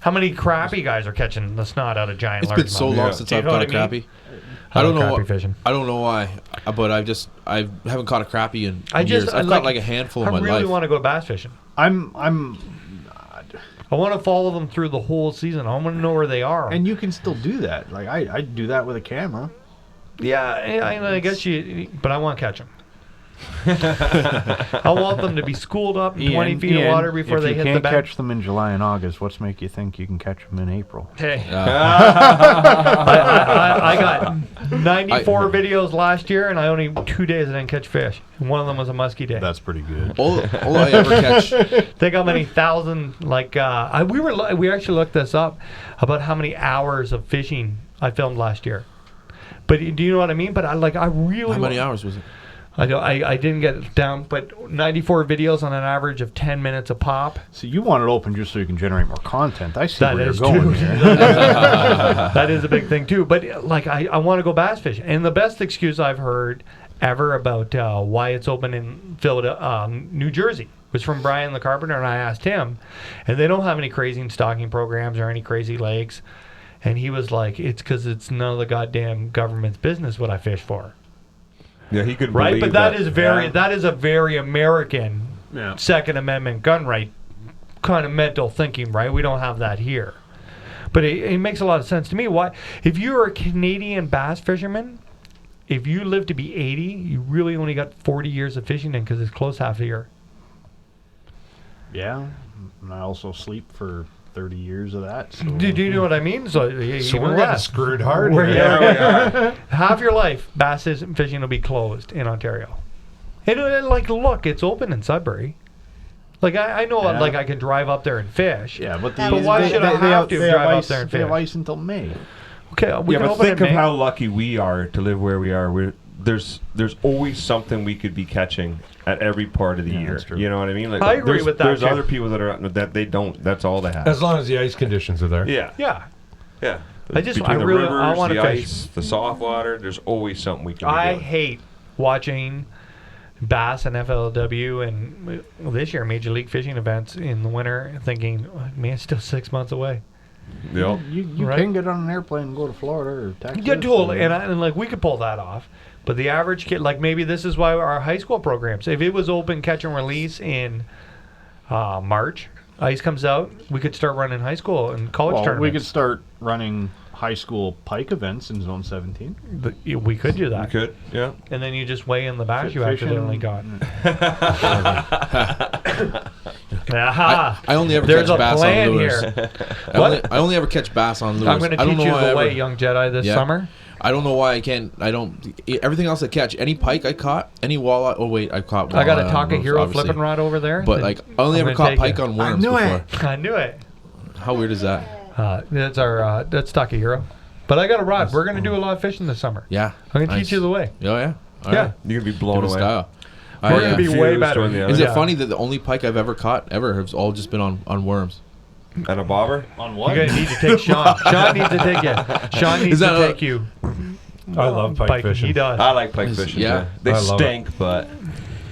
How many crappie guys are catching the snot out of giant largemouth? It's been so long since I've caught a crappie. I don't know why, but I haven't caught a crappie in years. I've caught like a handful in my life. I really want to go bass fishing. I want to follow them through the whole season. I want to know where they are. And you can still do that. Like I do that with a camera. Yeah, I guess but I want to catch them. I want them to be schooled up in 20 feet of water before they hit the bank. If you can't catch them in July and August, what's make you think you can catch them in April? Hey. I got 94 videos last year, and I only 2 days I didn't catch fish. One of them was a musky day. That's pretty good. All I ever catch. Think how many thousand, like, we actually looked this up about how many hours of fishing I filmed last year. But do you know what I mean? But I really. How many hours was it? I didn't get it down, but 94 videos on an average of 10 minutes a pop. So you want it open just so you can generate more content. I see where you're going here. That is a big thing too. But like I want to go bass fishing, and the best excuse I've heard ever about why it's open in Philadelphia, New Jersey, was from Brian the Carpenter, and I asked him, and they don't have any crazy stocking programs or any crazy lakes, and he was like, it's because it's none of the goddamn government's business what I fish for. Yeah, he could right, believe but that is a very American Second Amendment gun right kind of mental thinking, right? We don't have that here, but it makes a lot of sense to me. Why, if you're a Canadian bass fisherman, if you live to be 80, you really only got 40 years of fishing in because it's close half a year. Yeah, and I also sleep for 30 years of that. So. Do you know what I mean? So we're getting screwed hard. We are. Half your life, bass fishing will be closed in Ontario. And look, it's open in Sudbury. Like I know, like I can drive up there and fish. Yeah, but why should I have to drive up there and fish? They have ice until May. Okay, we can but open think in of May. how lucky we are to live where we are. There's always something we could be catching at every part of the year. That's true. You know what I mean? Like, I agree with that. There's other people that they don't. That's all they have. As long as the ice conditions are there. Yeah. I Between the really rivers, want the to ice, fish. the soft water. There's always something we can. I do. hate watching bass and FLW and this year Major League Fishing events in the winter, thinking, man, it's still 6 months away. Yep. You Right? can get on an airplane and go to Florida or Texas. Yeah, totally. And like we could pull that off. But the average kid, like maybe this is why our high school programs, if it was open catch and release in March, ice comes out, we could start running high school and college tournaments. We could start running high school pike events in Zone 17. We could do that. We could, yeah. And then you just weigh in the bass you accidentally got. I only ever There's catch a bass plan on lures. here. I only ever catch bass on lures. I'm going to teach you the way, young Jedi, this summer. I don't know why I can't. Everything else I catch, any pike I caught, any walleye. Oh wait, I caught walleye. I got a Takahiro flipping rod over there. But like, I only ever caught pike on worms before. I knew it. How weird is that? That's Takahiro. But I got a rod. We're going to do a lot of fishing this summer. Yeah. I'm going to teach you the way. Oh yeah. All yeah. Right. You're going to be blown away. Style. We're going to be way better. Is it funny that the only pike I've ever caught has all just been on worms? And a bobber? On what? You're going to need to take Sean. Sean needs to take you. Sean needs to take you. I love pike fishing. He does. I like pike fishing. Yeah. Too. They I love stink, but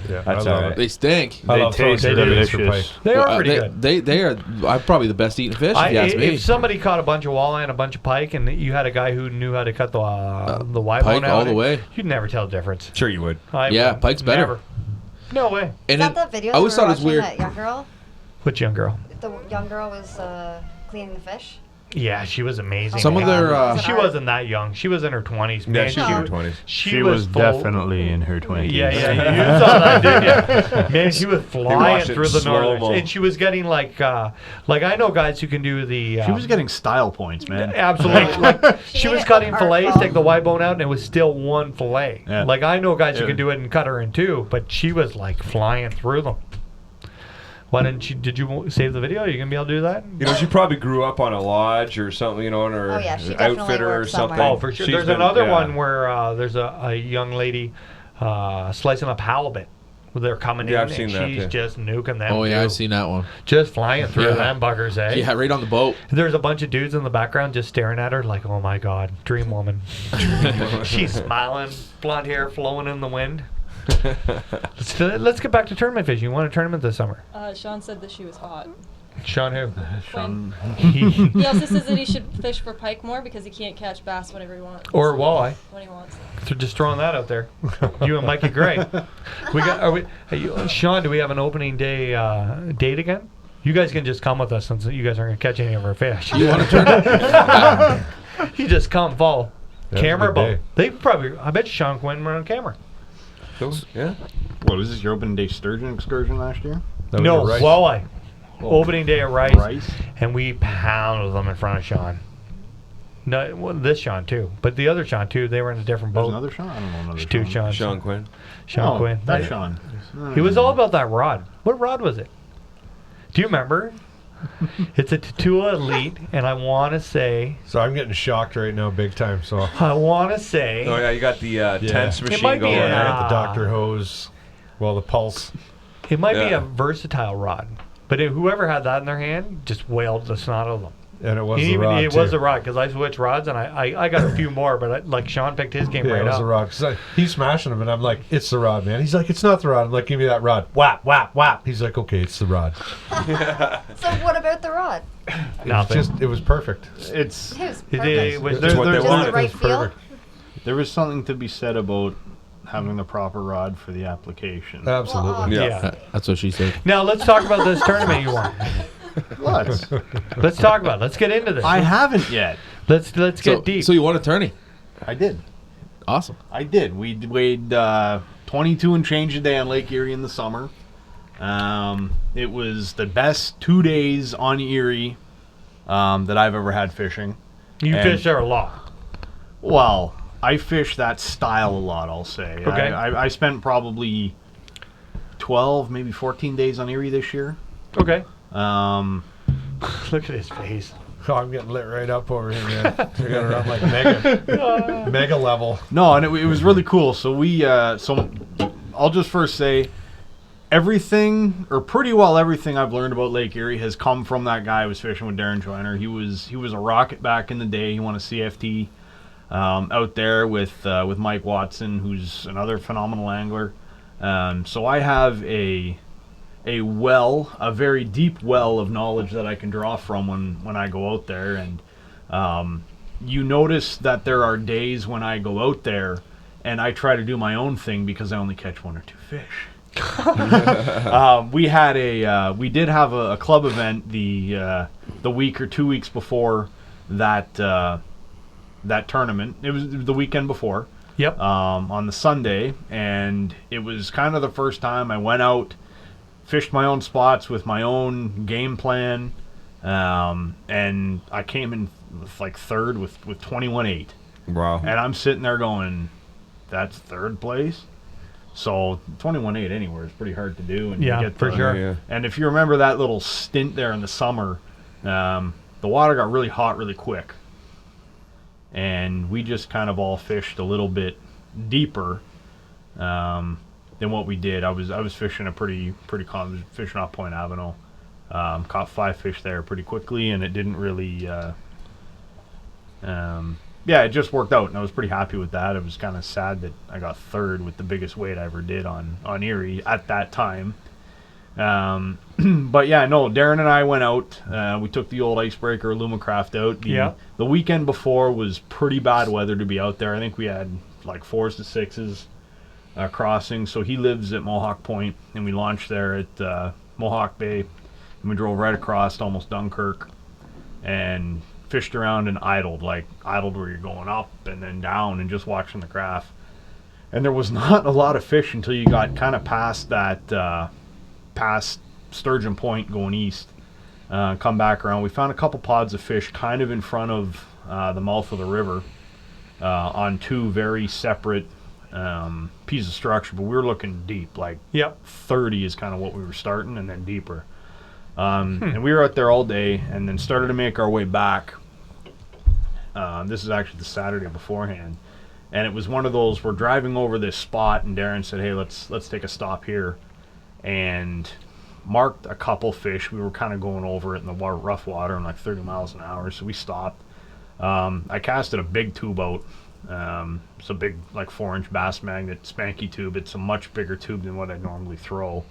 Yeah, that's I love all right. it. They stink. I They love taste throwing delicious. for pike. They are pretty good. They are probably the best eating fish, if you ask me. If somebody caught a bunch of walleye and a bunch of pike, and you had a guy who knew how to cut the white pike bone out, all the way. you'd never tell the difference. Sure you would. Yeah, pike's better. Never. No way. Is And that it- that video I always we were thought it was watching, weird. that young girl? Which young girl? The young girl was cleaning the fish. Yeah, she was amazing. Some of their, she wasn't that young. She was in her 20s. Yeah, Man, she's in her 20s. She was full- definitely in her 20s. Yeah, you saw that, didn't you? Man, she was flying watched it through the slow-mo. northern, and she was getting like I know guys who can do the. She was getting style points, man. Absolutely. Like she made was it cutting look fillets, artful. take the white bone out, and it was still one fillet. Yeah. Like I know guys who Yeah. can do it and cut her in two, but she was like flying through them. Why didn't you? Did you save the video? Are you gonna be able to do that? You know, she probably grew up on a lodge or something, you know, in her Oh, yeah, she definitely outfitter or worked something. somewhere. Oh, for sure. She's There's been- another yeah. one where there's a young lady slicing up halibut. They're coming Yeah, in, I've seen and that, she's yeah. just nuking them. Oh, yeah, too. I've seen that one. Just flying through Yeah. them buggers, eh? Yeah, right on the boat. There's a bunch of dudes in the background just staring at her like, oh my God, dream woman. She's smiling, blonde hair flowing in the wind. Let's get back to tournament fishing. You want a tournament this summer? Sean said that she was hot. Sean who? Quinn. He- He also says that he should fish for pike more because he can't catch bass whenever he wants. or walleye. When he wants. So just throwing that out there. You and Mikey Gray. Sean, do we have an opening day date again? You guys can just come with us since you guys aren't going to catch any of our fish. You want to turn it? You just come, follow. That's a Camera good boat. day. They probably, I bet Sean Quinn were on camera. Yeah. What was this, your opening day sturgeon excursion last year? That was No, a rice. walleye. Opening day at Rice, Rice? and we pounded them in front of Sean. No, well, this Sean too, but the other Sean too. They were in a different There's boat. another Sean? I don't know another There's two Sean. Seans. Sean Quinn. Sean Oh, Quinn. that Sean. He was all about that rod. What rod was it? Do you remember? It's a Tatua Elite, and I want to say, So I'm getting shocked right now, big time. So I want to say, Oh yeah, you got the tense It machine might be going. an, there. the Dr. Hose, well, the Pulse. it might be Yeah. a versatile rod, but whoever had that in their hand just wailed the snot of them. And it was And the even rod, it was too. the rod because I switched rods and I got a few more, but like Sean picked his game Yeah, right it was up. the rod. 'Cause he's smashing them, and I'm like, it's the rod, man. He's like, it's not the rod. I'm like, give me that rod. Whap, whap, whap. He's like, okay, it's the rod. So what about the rod? Nothing. It was perfect. It's It was It perfect. was There's what they Just wanted. the right It was feel. perfect. there was something to be said about having the proper rod for the application. Absolutely. Yeah. Yeah. That's what she said. Now let's talk about this tournament you won. What? Let's talk about it. Let's get into this. I haven't yet. Let's get deep. So you won a tourney. I did. Awesome. I did. We weighed 22 and change a day on Lake Erie in the summer. It was the best 2 days on Erie that I've ever had fishing. You and- fish there a lot. Well, I fish that style a lot, I'll say. Okay. I spent probably 12, maybe 14 days on Erie this year. Okay. Look Look at his face. Oh, I'm getting lit right up over here, man. I got around like mega level. No, and it was really cool. So so I'll just first say everything, or pretty well everything I've learned about Lake Erie has come from that guy I was fishing with, Darren Joyner. He was a rocket back in the day. He won a CFT out there with Mike Watson, who's another phenomenal angler. So I have a very deep well of knowledge that I can draw from when I go out there. And you notice that there are days when I go out there and I try to do my own thing because I only catch one or two fish. We did have a club event the week or 2 weeks before that tournament. It was the weekend before. Yep. On the Sunday, and it was kind of the first time I went out, fished my own spots with my own game plan, and I came in like third with 21.8. Wow. And I'm sitting there going, that's third place? So 21.8 anywhere is pretty hard to do. And Yeah, you get for the- sure. Yeah. And if you remember that little stint there in the summer, the water got really hot really quick. And we just kind of all fished a little bit deeper than what we did. I was fishing a pretty common, fishing off Point Avenel. Caught 5 fish there pretty quickly, and it didn't really yeah, it just worked out, and I was pretty happy with that. It was kind of sad that I got third with the biggest weight I ever did on Erie at that time. But yeah, no, Darren and I went out. We took the old icebreaker Lumacraft out. The weekend before was pretty bad weather to be out there. I think we had like 4s to 6s crossing. So he lives at Mohawk Point, and we launched there at Mohawk Bay, and we drove right across to almost Dunkirk, and fished around and idled where you're going up and then down and just watching the graph. And there was not a lot of fish until you got kind of past that, past Sturgeon Point going east. Come back around. We found a couple pods of fish kind of in front of the mouth of the river on 2 very separate pieces of structure, but we were looking deep, like 30 is kind of what we were starting, and then deeper. And we were out there all day, and then started to make our way back. This is actually the Saturday beforehand, and it was one of those, we're driving over this spot, and Darren said, hey, let's take a stop here, and marked a couple fish. We were kind of going over it in the rough water and like 30 miles an hour, so we stopped. I casted a big tube out. It's a big, like 4-inch bass magnet spanky tube. It's a much bigger tube than what I normally throw.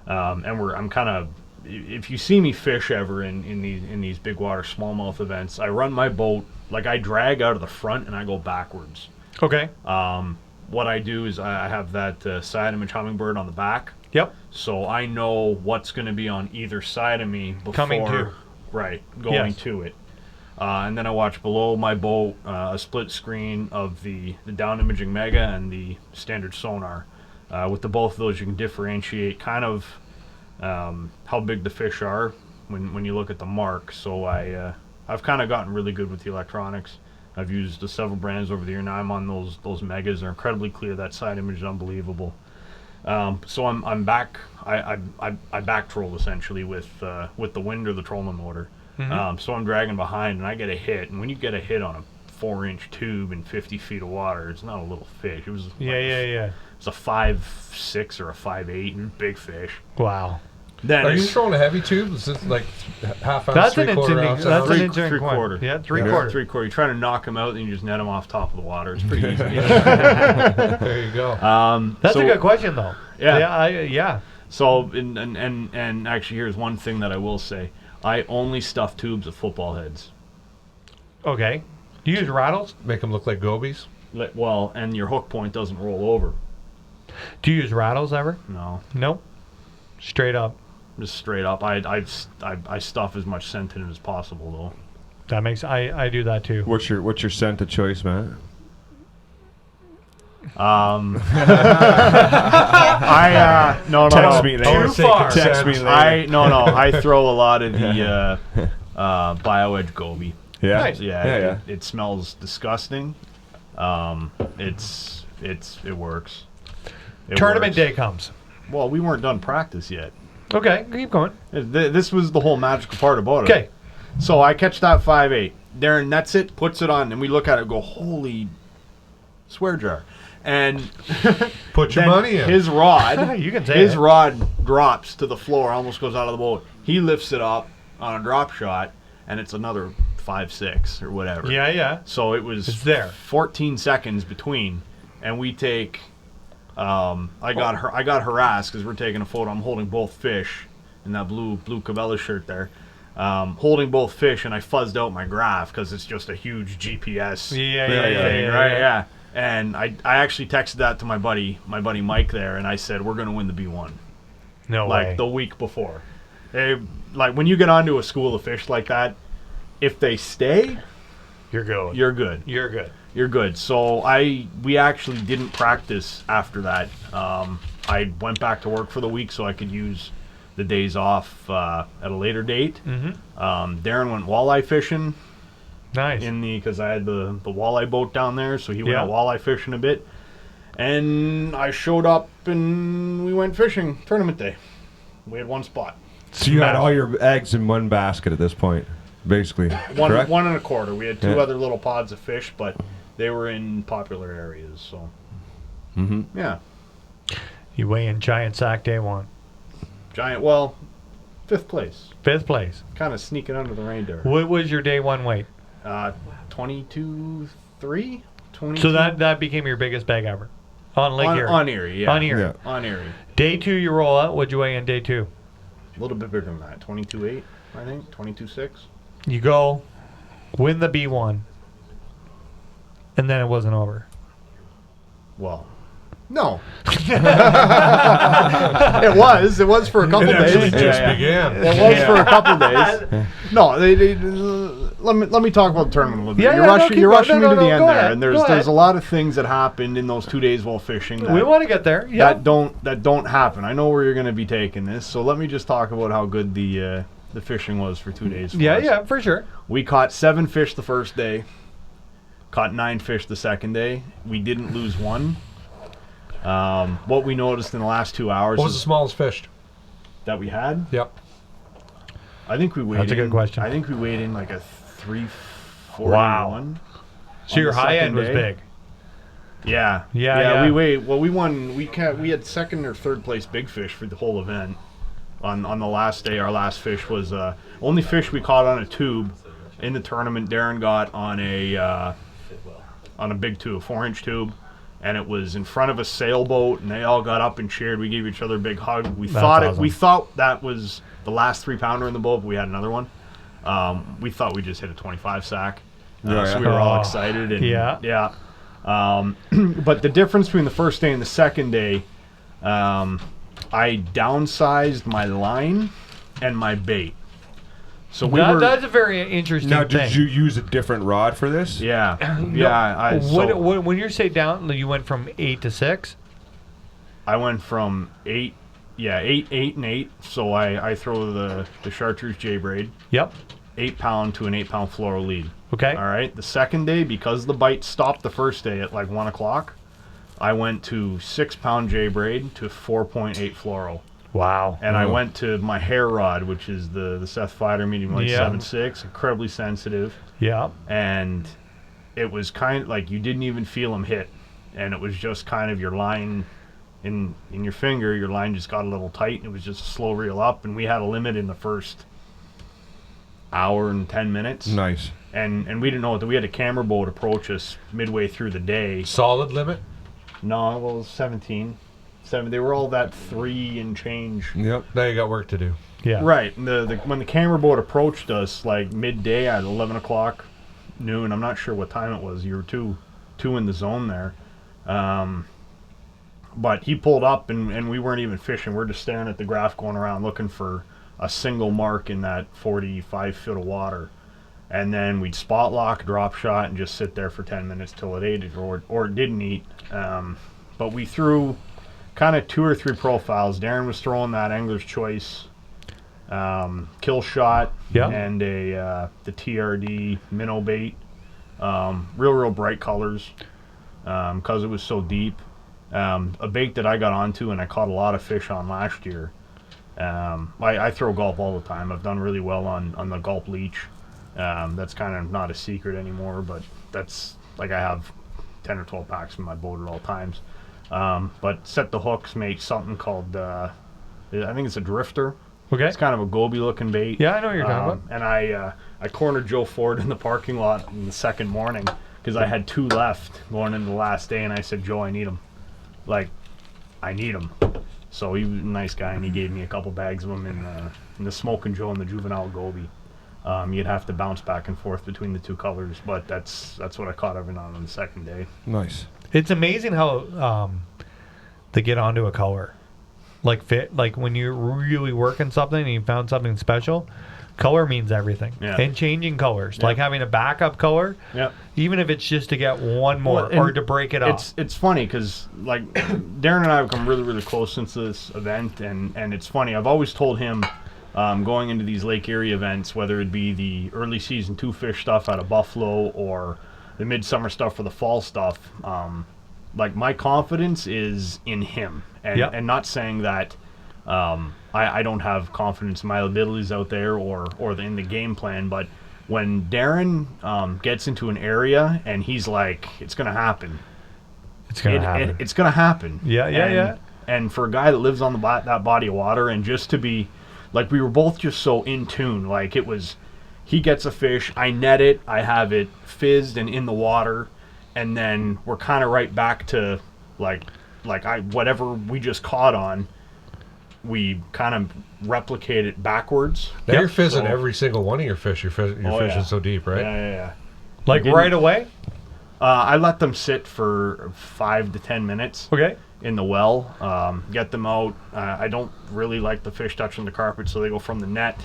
And I'm kind of, if you see me fish ever in these big water smallmouth events, I run my boat, like I drag out of the front and I go backwards. Okay. What I do is I have that side image hummingbird on the back. Yep. So I know what's going to be on either side of me before coming to. Right, going to it. And then I watch below my boat a split screen of the down imaging Mega and the standard sonar. With the both of those, you can differentiate kind of how big the fish are when you look at the mark. So I've kind of gotten really good with the electronics. I've used several brands over the year. Now I'm on those Megas. They're incredibly clear. That side image is unbelievable. So I'm back. I back troll essentially with the wind or the trolling motor. So I'm dragging behind, and I get a hit. And when you get a hit on a 4-inch tube in 50 feet of water, it's not a little fish. It was It's a 5.6 or a 5.8, big fish. Wow. Then are you throwing a heavy tube? Is it like half ounce, that's 3/4 ounce? That's an interesting three quarter. Yeah, 3/4. 3/4. You try to knock them out, and you just net them off top of the water. It's pretty easy. There you go. That's a good question, though. Yeah. Yeah. So, and actually, here's one thing that I will say. I only stuff tubes with football heads. Okay. Do you use rattles? Make them look like gobies? Well, and your hook point doesn't roll over. Do you use rattles ever? No. Nope. Straight up. Just straight up. I stuff as much scent in it as possible, though. That makes I do that too. What's your scent of choice, Matt? No. Text me later. Too far. Text me later. I throw a lot of the BioEdge Goby. Yeah. Nice. Yeah. It smells disgusting. It works. Tournament day comes. Well, we weren't done practice yet. Okay, keep going. This was the whole magical part about it. Okay. So I catch that 5.8. Darren nets it, puts it on, and we look at it and go, holy swear jar. And put your money in. His rod, you can say his rod drops to the floor, almost goes out of the boat. He lifts it up on a drop shot, and it's another 5.6 or whatever. Yeah. So it was it's there. 14 seconds between, and we take. I got harassed because we're taking a photo. I'm holding both fish in that blue Cabela shirt there, holding both fish, and I fuzzed out my graph because it's just a huge GPS thing, right? Yeah. And I actually texted that to my buddy Mike there, and I said we're gonna win the B1. No way. Like the week before. Like when you get onto a school of fish like that, if they stay, you're good. You're good. You're good. You're good. So we actually didn't practice after that. I went back to work for the week so I could use the days off at a later date. Darren went walleye fishing. Nice. Because I had the walleye boat down there, so he went out walleye fishing a bit. And I showed up and we went fishing tournament day. We had one spot. So you had all your eggs in one basket at this point, basically. Correct? 1 1/4. We had two other little pods of fish, but they were in popular areas, so. Yeah. You weigh in giant sack day one. Well, 5th place. 5th place. Kind of sneaking under the radar. What was your day one weight? 22.3. 22. So that became your biggest bag ever on Lake Erie. On Erie, yeah. On Erie. Yeah. On Erie. Day 2, you roll out. What'd you weigh in day 2? A little bit bigger than that. 22.8, I think. 22.6. You go, win the B1, and then it wasn't over. Well, no. It was for a couple days. It just began. It was for a couple days. No, let me talk about the tournament a little bit. You're rushing me to the end there, and there's a lot of things that happened in those 2 days while fishing. We want to get there. Yeah. That don't happen. I know where you're going to be taking this, so let me just talk about how good the fishing was for 2 days. Yeah, for sure. We caught 7 fish the first day. Caught 9 fish the second day. We didn't lose one. What we noticed in the last 2 hours. What was the smallest fish that we had? Yep. I think we weighed. That's a good question. I think we weighed in like a 341. Wow. So your high end was big. Yeah. We weighed. Well, we won. We had second or third place big fish for the whole event. On the last day, our last fish was only fish we caught on a tube in the tournament. Darren got on a big tube, 4-inch tube. And it was in front of a sailboat, and they all got up and cheered. We gave each other a big hug. We thought that was the last 3-pounder in the boat, but we had another one. We thought we just hit a 25 sack, so we were all excited. And yeah. But the difference between the first day and the second day, I downsized my line and my bait. So that's a very interesting thing. Now, did you use a different rod for this? Yeah. When you say down, you went from 8 to 6? I went from 8, 8, and 8. So I throw the chartreuse J braid. Yep. 8-pound to an 8-pound fluoro lead. Okay. All right. The second day, because the bite stopped the first day at like 1 o'clock, I went to 6-pound J braid to 4.8 fluoro. Wow. And I went to my hair rod, which is the Seth Fighter medium light 7.6, incredibly sensitive. Yeah. And it was kind of like you didn't even feel them hit. And it was just kind of your line in your finger, your line just got a little tight, and it was just a slow reel up. And we had a limit in the first hour and 10 minutes. Nice. And we didn't know that we had a camera boat approach us midway through the day. Solid limit? No, well, it was 17. They were all that 3 and change. Yep. Now you got work to do. Yeah. Right. And when the camera boat approached us, like midday at 11 o'clock, noon, I'm not sure what time it was. You were two in the zone there. But he pulled up, and we weren't even fishing. We're just staring at the graph going around looking for a single mark in that 45 foot of water. And then we'd spot lock, drop shot, and just sit there for 10 minutes till it ate it or it didn't eat. But we threw kind of 2 or 3 profiles. Darren was throwing that Angler's Choice kill shot and the TRD minnow bait. Real bright colors because it was so deep. A bait that I got onto and I caught a lot of fish on last year. I throw gulp all the time. I've done really well on the gulp leech. That's kind of not a secret anymore, but that's like I have 10 or 12 packs in my boat at all times. But set the hooks, make something called I think it's a drifter. Okay. It's kind of a goby looking bait. Yeah, I know what you're talking about. And I cornered Joe Ford in the parking lot in the second morning because I had 2 left going into the last day, and I said, Joe, I need them. Like, I need them. So he was a nice guy, and he gave me a couple bags of them in the Smoking Joe and the Juvenile Goby. You'd have to bounce back and forth between the 2 colors, but that's what I caught every on the second day. Nice. It's amazing how they get onto a color. Like when you're really working something and you found something special, color means everything. Yeah. And changing colors, like having a backup color, even if it's just to get one more or to break it up. It's funny because like Darren and I have become really, really close since this event, and it's funny. I've always told him going into these Lake Erie events, whether it be the early season 2 fish stuff out of Buffalo or the midsummer stuff for the fall stuff, like my confidence is in him, and not saying that I don't have confidence in my abilities out there or in the game plan, but when Darren gets into an area and he's like, it's gonna happen. It's gonna happen. Yeah. And for a guy that lives on that body of water, and just to be like, we were both just so in tune. Like he gets a fish, I net it, I have it fizzed and in the water, and then we're kind of right back to whatever we just caught on, we kind of replicate it backwards. Now you're fizzing every single one of your fish. You're fishing so deep, right? Yeah. Like right away? I let them sit for 5 to 10 minutes. Okay. In the well, get them out. I don't really like the fish touching the carpet, so they go from the net.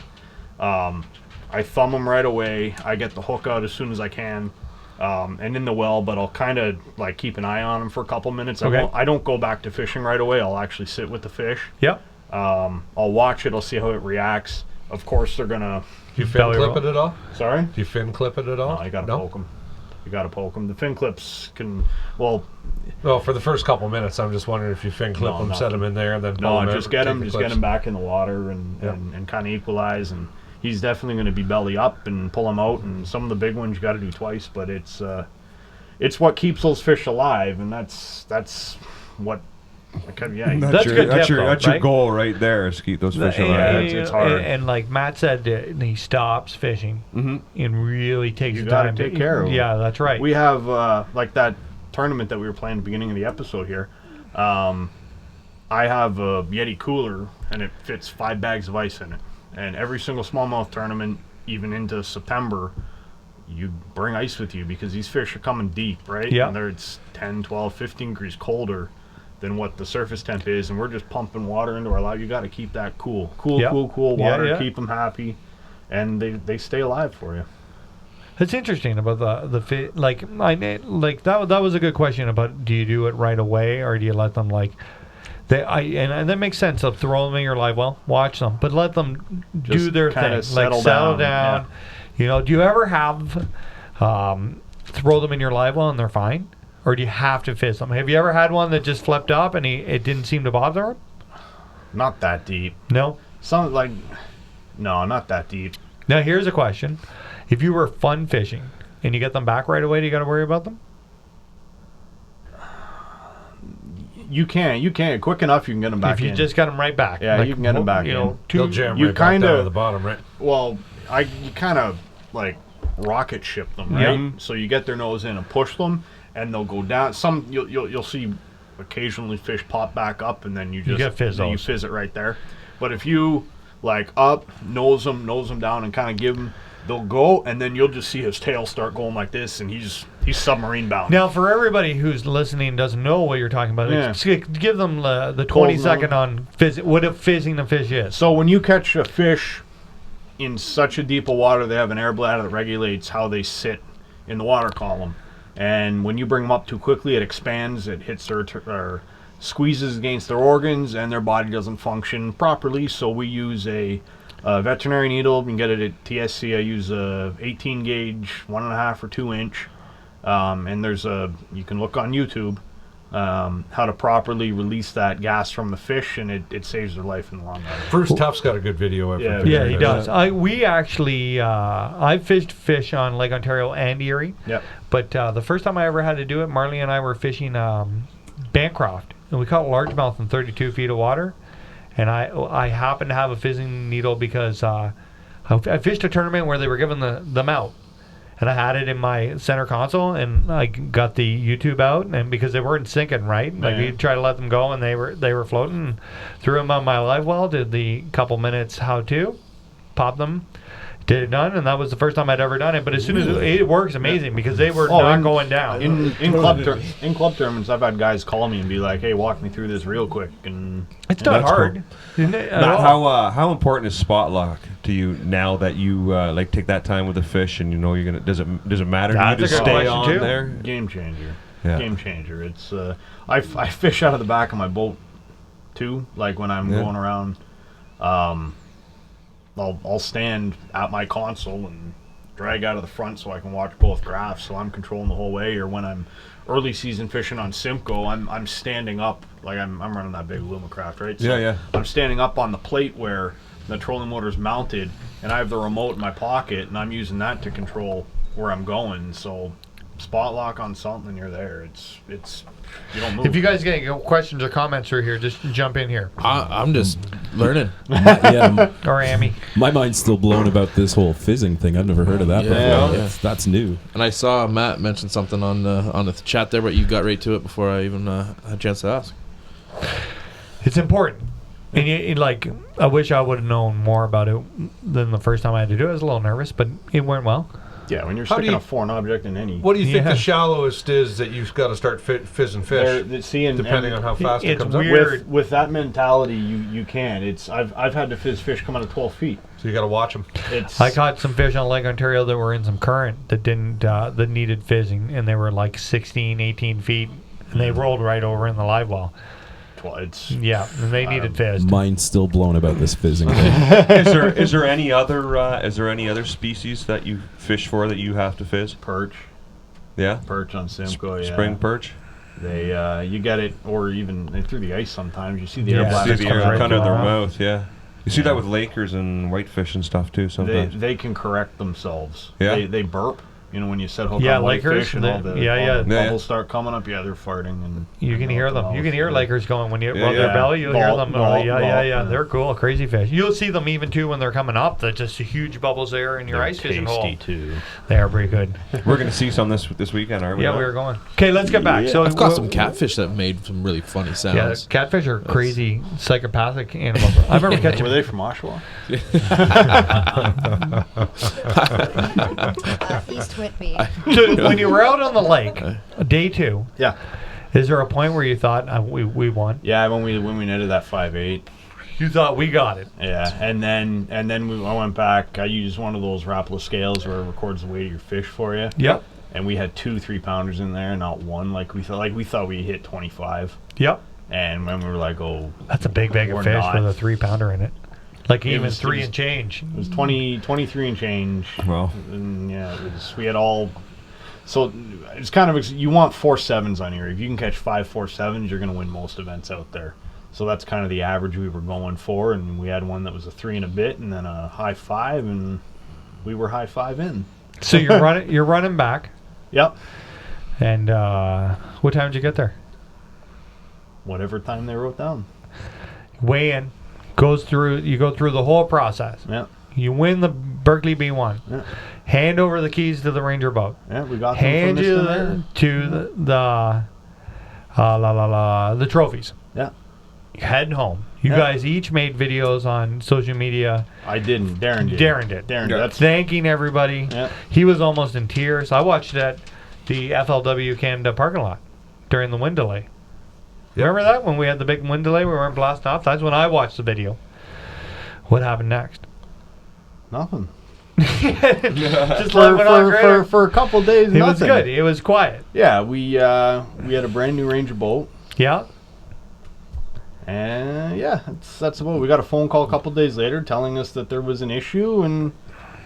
I thumb them right away. I get the hook out as soon as I can, and in the well. But I'll kind of like keep an eye on them for a couple minutes. Okay. I don't go back to fishing right away. I'll actually sit with the fish. Yep. I'll watch it. I'll see how it reacts. Of course, they're gonna. Do you fin clip it at all? Sorry. Do you fin clip it at all? No, you gotta poke them. You gotta poke them. The fin clips can well. Well, for the first couple minutes, I'm just wondering if you fin clip them, set them in there, and then pull them just get them back in the water and kind of equalize. And he's definitely going to be belly up and pull them out. And some of the big ones you got to do twice, but it's what keeps those fish alive, and that's what. That's good. That's your goal right there, is to keep those fish alive. It's hard. And like Matt said, he stops fishing and really takes the time to take care of them. Yeah, that's right. We have like that tournament that we were playing at the beginning of the episode here. I have a Yeti cooler, and it fits 5 bags of ice in it. And every single smallmouth tournament, even into September, you bring ice with you because these fish are coming deep, right? Yeah. And it's 10, 12, 15 degrees colder than what the surface temp is, and we're just pumping water into our life. You got to keep that cool water, keep them happy, and they stay alive for you. It's interesting about the fish. Like that was a good question about, do you do it right away or do you let them and that makes sense of throw them in your live well, watch them, but let them do their thing, settle down. Yeah. You know, do you ever have throw them in your live well and they're fine, or do you have to fizz them? Have you ever had one that just flipped up and it didn't seem to bother him? Not that deep. No. No, not that deep. Now here's a question. If you were fun fishing and you get them back right away, do you got to worry about them? You can. Quick enough, you can get them back if you just got them right back. Yeah, you can get them back in. They'll jam right back down to the bottom, right? Well, you kind of like rocket ship them, right? Yeah. So you get their nose in and push them, and they'll go down. Some you'll see occasionally fish pop back up, and then you fizz it right there. But if you nose them down and kind of give them, they'll go, and then you'll just see his tail start going like this, and he's submarine bound. Now, for everybody who's listening and doesn't know what you're talking about, give them the 20-second on what fizzing the fish is. So when you catch a fish in such a deep of water, they have an air bladder that regulates how they sit in the water column. And when you bring them up too quickly, it expands, it hits or squeezes against their organs, and their body doesn't function properly. So we use a veterinary needle. You can get it at TSC. I use a 18 gauge, 1.5 or 2 inch. And you can look on YouTube how to properly release that gas from the fish, and it saves their life in the long run. Bruce Tuff's got a good video. Yeah, he does. I fished fish on Lake Ontario and Erie. Yep. But the first time I ever had to do it, Marley and I were fishing Bancroft, and we caught largemouth in 32 feet of water. And I happened to have a fizzing needle because I fished a tournament where they were giving them out. And I had it in my center console, and I got the YouTube out, and because they weren't sinking right, you try to let them go, and they were floating. Threw them on my live well, did the couple minutes how-to, popped them, did it done, and that was the first time I'd ever done it. But as soon as it works amazing because they were not going down. In club tournaments, I've had guys call me and be like, "Hey, walk me through this real quick." And it's not hard. Cool. Matt, how important is spot lock to you now that you take that time with the fish, and you're gonna? Does it matter to you to stay on too. There? Game changer. Yeah. Game changer. It's I fish out of the back of my boat too. Like when I'm going around. I'll stand at my console and drag out of the front so I can watch both graphs, so I'm controlling the whole way. Or when I'm early season fishing on Simcoe, I'm standing up, like I'm running that big Lumacraft, right? So I'm standing up on the plate where the trolling motor's mounted, and I have the remote in my pocket, and I'm using that to control where I'm going. So spot lock on something, you're there. It's you don't move. If you guys get any questions or comments through here, just jump in here. I'm just Learning. Or Amy. My mind's still blown about this whole fizzing thing. I've never heard of that before. Yeah. That's new. And I saw Matt mention something on the chat there, but you got right to it before I even had a chance to ask. It's important. And I wish I would have known more about it than the first time I had to do it. I was a little nervous, but it went well. Yeah, when you're sticking a foreign object in any... What do you think the shallowest is that you've got to start fizzing fish? Depending on how fast it comes weird. up? With that mentality, you can. I've had to fizz fish come out of 12 feet. So you got to watch them. I caught some fish on Lake Ontario that were in some current that that needed fizzing, and they were like 16, 18 feet, and they rolled right over in the live well. And they needed fizzed. Mine's still blown about this fizzing thing. Is there any other species that you fish for that you have to fizz? Perch. Yeah. Perch on Simcoe. Spring perch. They you get it, or even through the ice sometimes. You see the air bladders coming out of their mouth. Yeah. You see that with Lakers and whitefish and stuff too. Sometimes they can correct themselves. Yeah. They burp. You know, when you set hook on whitefish and all the bubbles start coming up, they're farting. And you can hear them. You can hear Lakers going when you rub their belly. You'll hear them. They're cool, crazy fish. You'll see them even too when they're coming up. They're just huge bubbles there in your ice fishing hole. Tasty too. They are pretty good. We're going to see some this weekend, aren't we? Yeah, we were going. Okay, let's get back. So I've caught some catfish that made some really funny sounds. Yeah, catfish are crazy, psychopathic animals. I remember catching. Were they from Oshawa? East Whitby. When you were out on the lake, day 2, is there a point where you thought we won? Yeah, when we netted that 5.8. You thought we got it. Yeah, and then I went back. I used one of those Rapala scales where it records the weight of your fish for you. Yep. And we had 2 3-pounders in there, not one. We thought we hit 25. Yep. And when we were like, oh, that's a big bag of fish with a 3-pounder in it. Like even 3 and change. It was 23 and change. Wow. And we had all. So it's kind of, you want 4.7s on here. If you can catch 5 4.7s, you're going to win most events out there. So that's kind of the average we were going for. And we had one that was a 3 and a bit, and then a high 5, and we were high 5 in. So you're running back. Yep. And what time did you get there? Whatever time they wrote down. Weigh in. You go through the whole process. Yeah. You win the Berkeley B1. Yeah. Hand over the keys to the Ranger boat. Yeah, we got them from to the trophies. Yeah. You're heading home. You guys each made videos on social media. I didn't. Darren did. Darren did. Thanking everybody. Yeah. He was almost in tears. I watched it at the FLW Canada parking lot during the wind delay. Remember that? When we had the big wind delay, we weren't blasting off? That's when I watched the video. What happened next? Nothing. Just for a couple of days, it was good. It was quiet. Yeah, we had a brand new Ranger boat. Yeah. And that's about it. We got a phone call a couple of days later telling us that there was an issue, and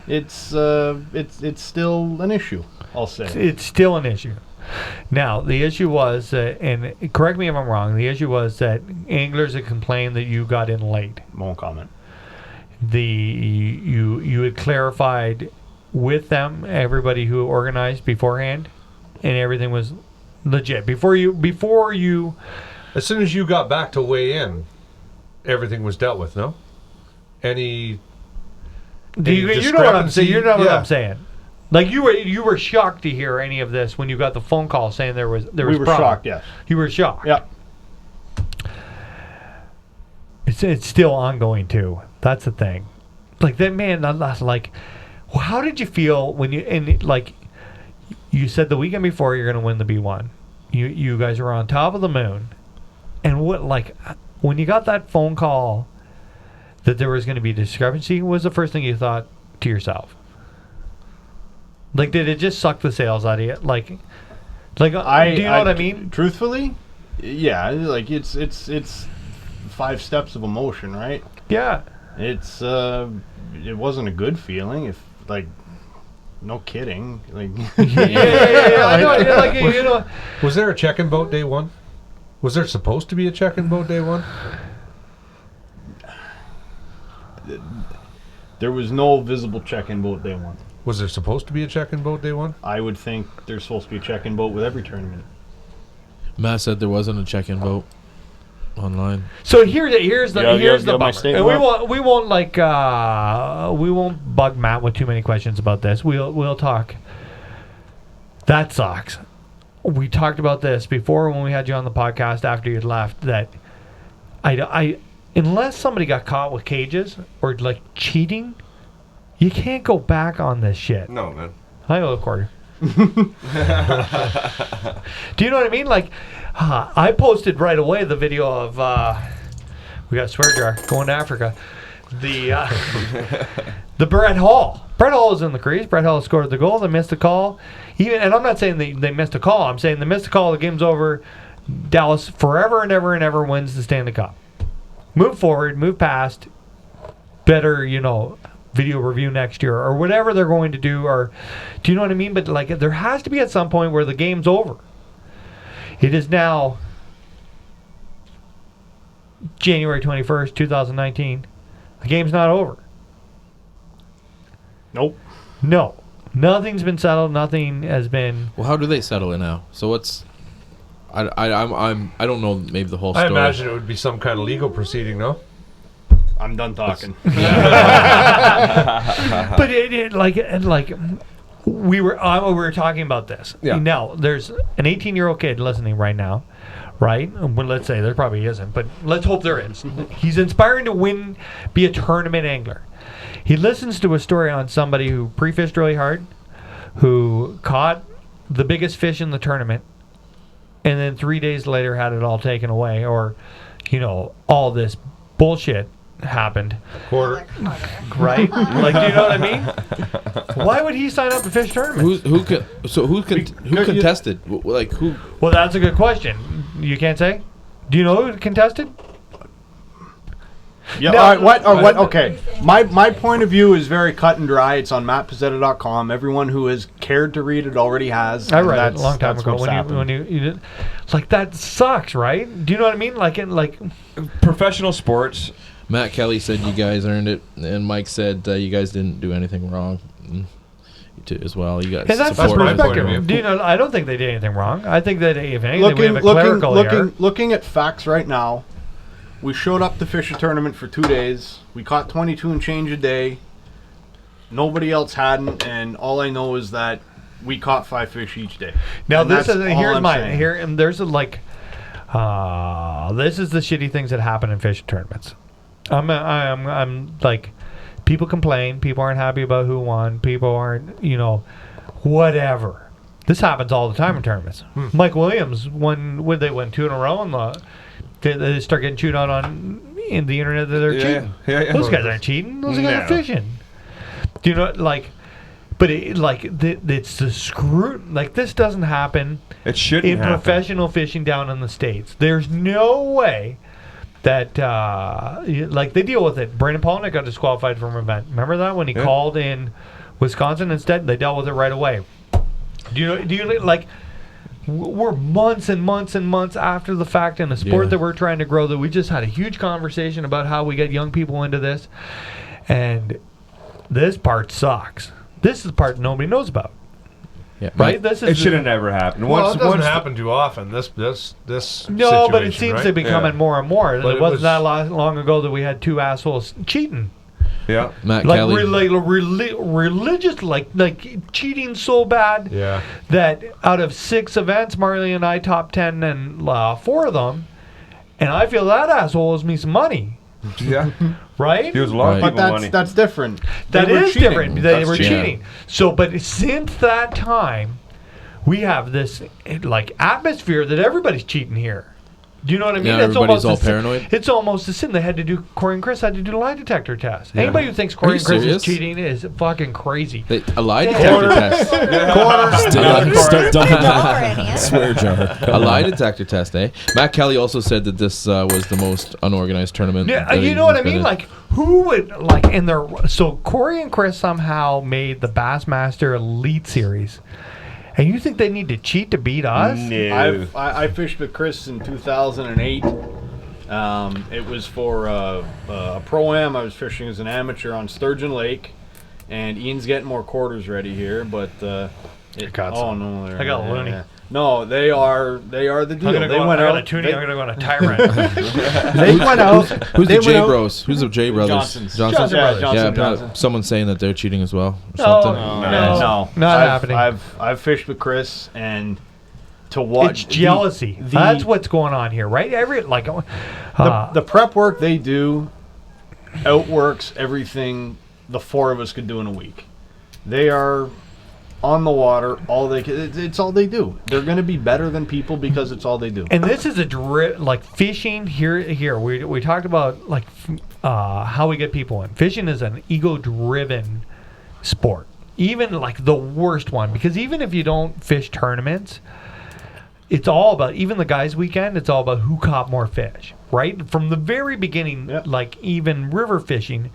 it's still an issue, I'll say. It's still an issue. Now, the issue was, and correct me if I'm wrong, the issue was that anglers had complained that you got in late. Won't comment. You had clarified with them, everybody who organized beforehand, and everything was legit. Before you as soon as you got back to weigh in, everything was dealt with, no? You know what I'm saying? You know what I'm saying? Like you were shocked to hear any of this when you got the phone call saying there was we were problem. Shocked, yes. You were shocked. Yeah. It's still ongoing too. That's the thing. Like that man. That's like, well, how did you feel when you said the weekend before you're going to win the B1? You guys were on top of the moon, and when you got that phone call that there was going to be discrepancy, what was the first thing you thought to yourself? Like, did it just suck the sails out of you? Do you know what I mean? Truthfully, yeah. Like it's 5 steps of emotion, right? Yeah. It's it wasn't a good feeling. No kidding. Yeah. I know. Was there a check-in boat day 1? Was there supposed to be a check-in boat day 1? There was no visible check-in boat day 1. Was there supposed to be a check-in boat day 1? I would think there's supposed to be a check-in boat with every tournament. Matt said there wasn't a check-in boat. online. So here's the bummer. And we won't bug Matt with too many questions about this. We'll talk. That sucks. We talked about this before when we had you on the podcast after you'd left, that I unless somebody got caught with cages or like cheating, you can't go back on this shit. No, man. I owe a quarter. Do you know what I mean? Like, I posted right away the video of we got a swear jar going to Africa. The Brett Hall. Brett Hall was in the crease. Brett Hall scored the goal. They missed the call. And I'm not saying they missed a call. I'm saying they missed a call. The game's over. Dallas forever and ever wins the Stanley Cup. Move forward. Move past. Better, video review next year or whatever they're going to do. Or do you know what I mean? But like, there has to be at some point where the game's over. It is now January 21st, 2019. The game's not over. Nope. No. Nothing's been settled. Nothing has been. Well, how do they settle it now? So what's? I don't know. Maybe the whole story. I imagine it would be some kind of legal proceeding, no? I'm done talking. But we were talking about this. Yeah. Now there's an 18-year-old kid listening right now, right? Well, let's say there probably isn't, but let's hope there is. He's inspiring to be a tournament angler. He listens to a story on somebody who pre-fished really hard, who caught the biggest fish in the tournament, and then 3 days later had it all taken away, or all this bullshit happened. Quarter. Right? Like, do you know what I mean? Why would he sign up to fish tournaments? Who contested? Like who? Well, that's a good question. You can't say? Do you know who contested? Yeah. No. All right. What? Okay. My point of view is very cut and dry. It's on mattpezzeta.com. Everyone who has cared to read it already has. I read it a long time ago. When you did, like, that sucks, right? Do you know what I mean? Like Professional sports. Matt Kelly said you guys earned it, and Mike said you guys didn't do anything wrong. As well, you guys. And that's perspective. I don't think they did anything wrong. I think that if anything, we have a clerical error. Looking at facts right now, we showed up to fish a tournament for 2 days. We caught 22 and change a day. Nobody else hadn't, and all I know is that we caught 5 fish each day. Now and this is this is the shitty things that happen in fishing tournaments. I'm like, people complain. People aren't happy about who won. People aren't, whatever. This happens all the time in tournaments. Mike Williams would they win 2 in a row, and they start getting chewed out on in the internet that they're cheating. Yeah. Those guys aren't cheating. Those guys are fishing. Do you know, like? But it's the screw. Like, this doesn't happen. It shouldn't in professional fishing down in the States. There's no way that they deal with it. Brandon Polnick got disqualified from an event. Remember that when he called in Wisconsin instead? They dealt with it right away. Do you like? We're months and months and months after the fact in a sport that we're trying to grow. That we just had a huge conversation about how we get young people into this, and this part sucks. This is the part nobody knows about. Yeah. Right? It should have never happened. It doesn't happen too often. This no, but it seems to be becoming more and more. It wasn't that long ago that we had 2 assholes cheating. Yeah, Matt Kelly. Religious, like cheating so bad that out of 6 events, Marley and I top 10 and 4 of them, and I feel that asshole owes me some money. Yeah. Right? He was a lot of people money. That's different. That is different. They were cheating. So, but since that time, we have this atmosphere that everybody's cheating here. Do you know what I mean? Yeah, everybody's all paranoid. It's almost a sin. They had to do. Corey and Chris had to do a lie detector test. Yeah. Anybody who thinks Corey and Chris is cheating is fucking crazy. A lie detector test. Swear jar. A lie detector test, eh? Matt Kelly also said that this was the most unorganized tournament. Yeah, you know what I mean? Like, who would in their? So Corey and Chris somehow made the Bassmaster Elite Series. And you think they need to cheat to beat us? No. I fished with Chris in 2008. It was for a pro-am. I was fishing as an amateur on Sturgeon Lake. And Ian's getting more quarters ready here, but no, I got loony. No, they are the deal. I'm gonna go on a tyrant. They went out. Who's the J Bros? Who's the J Brothers? Johnson Brothers. Yeah, someone's saying that they're cheating as well. Or something. No, not happening. I've fished with Chris, and to watch it's jealousy. That's what's going on here, right? The prep work they do outworks everything the four of us could do in a week. They are on the water, it's all they do. They're going to be better than people because it's all they do. And this is fishing here. We talked about how we get people in. Fishing is an ego-driven sport. Even the worst one, because even if you don't fish tournaments, it's all about, even the guys' weekend, it's all about who caught more fish, right? From the very beginning, even river fishing,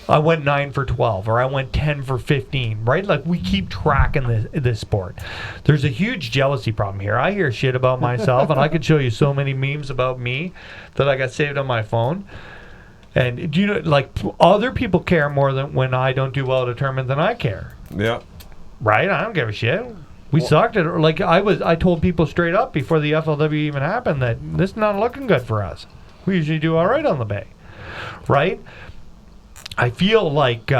I went 9 for 12, or I went 10 for 15, right? We keep tracking this sport. There's a huge jealousy problem here. I hear shit about myself, and I could show you so many memes about me that I got saved on my phone. And do you know, other people care more than when I don't do well at a tournament than I care. Yeah. Right? I don't give a shit. We sucked at it. I told people straight up before the FLW even happened that this is not looking good for us. We usually do all right on the bay, right? I feel like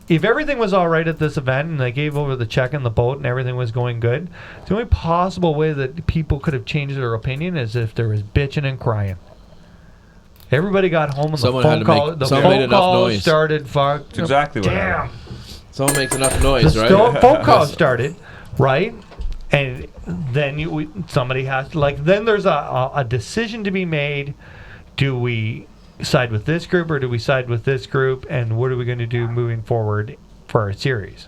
if everything was all right at this event and they gave over the check in the boat and everything was going good, the only possible way that people could have changed their opinion is if there was bitching and crying. Everybody got home and the phone call started. That's exactly what happened. Someone makes enough noise, right? The phone call started, right? And then somebody has to, then there's a decision to be made. Do we side with this group or do we side with this group, and what are we going to do moving forward for our series?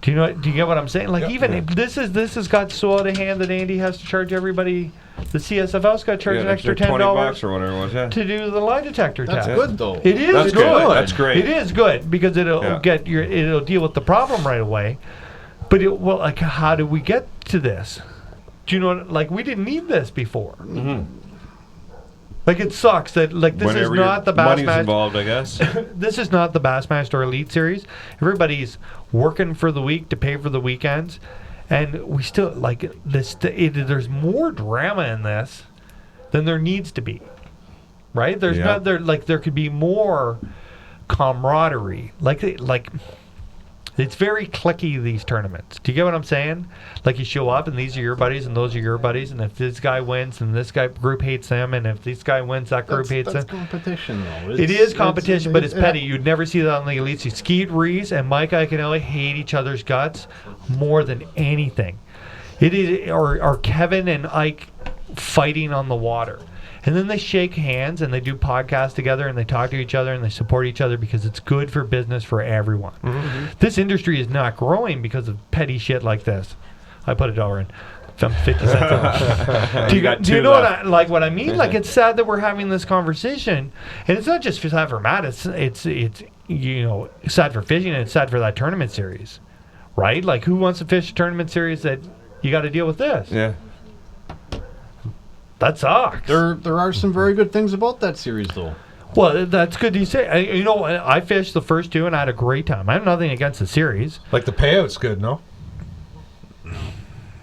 Do you get what I'm saying? If this has got so out of hand that Andy has to charge everybody, the CSFL's got to charge an extra $10 or whatever it was, to do the lie detector test. That's good though. It is good. That's great. It is good because it'll deal with the problem right away. But how do we get to this? Do you know? We didn't need this before. Mm-hmm. It sucks that this is not the Bassmaster. Money's involved, I guess. This is not the Bassmaster Elite Series. Everybody's working for the week to pay for the weekends, and we still this. There's more drama in this than there needs to be, right? There's not there. There could be more camaraderie. It's very cliquey, these tournaments. Do you get what I'm saying? You show up, and these are your buddies, and those are your buddies, and if this guy wins, and this group hates them, and if this guy wins, that group hates them. That's competition, though. It is competition, but it's petty. You'd never see that on the Elite. Skeet Reese and Mike Iaconelli hate each other's guts more than anything. It is, or Kevin and Ike fighting on the water. And then they shake hands and they do podcasts together and they talk to each other and they support each other because it's good for business for everyone. Mm-hmm. This industry is not growing because of petty shit like this. I put $1 in. 50 cents. Do you know what I mean? It's sad that we're having this conversation, and it's not just sad for Matt. It's sad for fishing, and it's sad for that tournament series, right? Who wants to fish a tournament series that you got to deal with this? Yeah. That sucks. There are some very good things about that series, though. Well, that's good to say. I fished the first two and I had a great time. I have nothing against the series. The payout's good, no?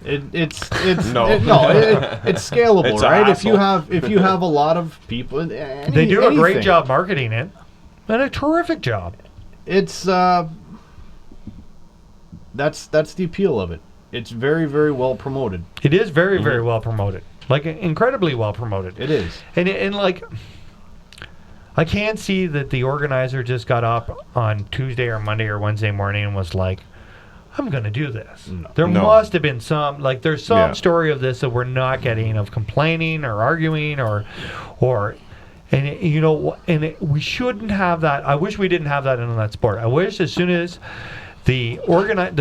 It's scalable, It's right? awesome. If you have a lot of people, they do a great job marketing it, and a terrific job. It's that's the appeal of it. It's very, very well promoted. It is very, very well promoted. Incredibly well promoted. It is. And I can't see that the organizer just got up on Tuesday or Monday or Wednesday morning and was like, I'm going to do this. No. There must have been some, there's some story of this that we're not getting, of complaining or arguing we shouldn't have that. I wish we didn't have that in that sport. I wish as soon as the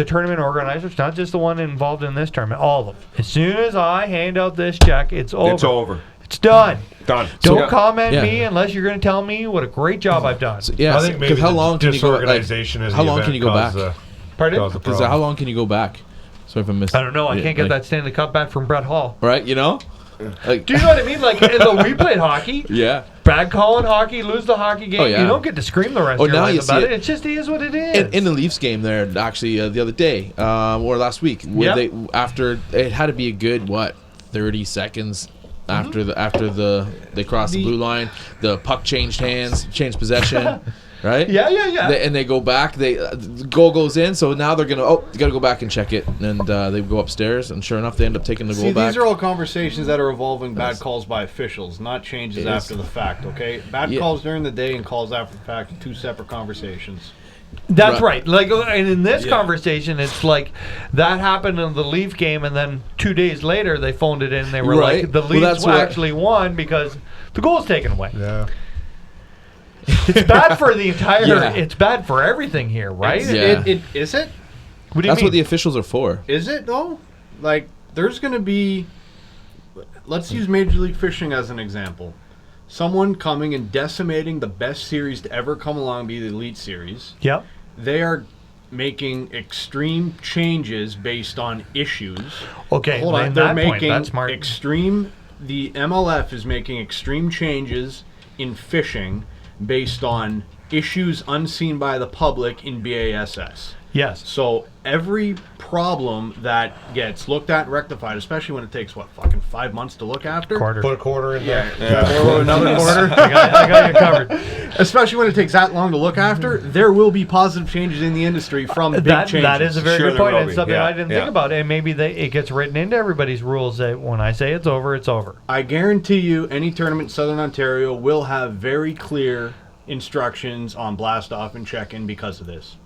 tournament organizers, not just the one involved in this tournament, all of them, as soon as I hand out this check, it's over. It's over. It's done. Done. Don't comment me unless you're going to tell me what a great job I've done. So, I think maybe how long can you go? How long can you go back? Pardon? Because how long can you go back? So if I missed, I don't know. I can't get that Stanley Cup back from Brett Hall. Right? Like, Do you know what I mean? Like, we played hockey. yeah. Bad call in hockey, lose the hockey game. Oh, yeah. You don't get to scream the rest of your now life you see about it. it. It just is what it is. In the Leafs game there, actually, the other day, or last week, where Yep. after it had to be a good 30 seconds after they crossed the blue line, the puck changed hands, changed possession, right? Yeah. And they go back. The goal goes in, so now they're gonna they gotta go back and check it, and they go upstairs, and sure enough, they end up taking the goal back. These are all conversations that are involving bad calls by officials, not changes after the fact. Okay, bad calls during the day and calls after the fact are two separate conversations. That's right. Like, and in this conversation, it's like that happened in the Leaf game, and then 2 days later they phoned it in. And they were like, the Leafs actually won because the goal was taken away. Yeah. It's bad for the entire. Yeah. It's bad for everything here, right? Is it? What do you That's mean? what the officials are for. Is it though? Like, there's going to be. Let's use Major League Fishing as an example. Someone coming and decimating the best series to ever come along, be the Elite Series. Yep. They are making extreme changes based on issues. Okay, hold on. They're making that's smart. extreme. The MLF is making extreme changes in fishing based on issues unseen by the public in BASS. Yes. So every problem that gets looked at and rectified, especially when it takes, fucking 5 months to look after? Put a quarter in there. Another quarter. I got you covered. Especially when it takes that long to look after, there will be positive changes in the industry from big changes. That is a very good point. It's something I didn't think Yeah. about. And maybe it gets written into everybody's rules that when I say it's over, it's over. I guarantee you any tournament in Southern Ontario will have very clear instructions on blast off and check-in because of this.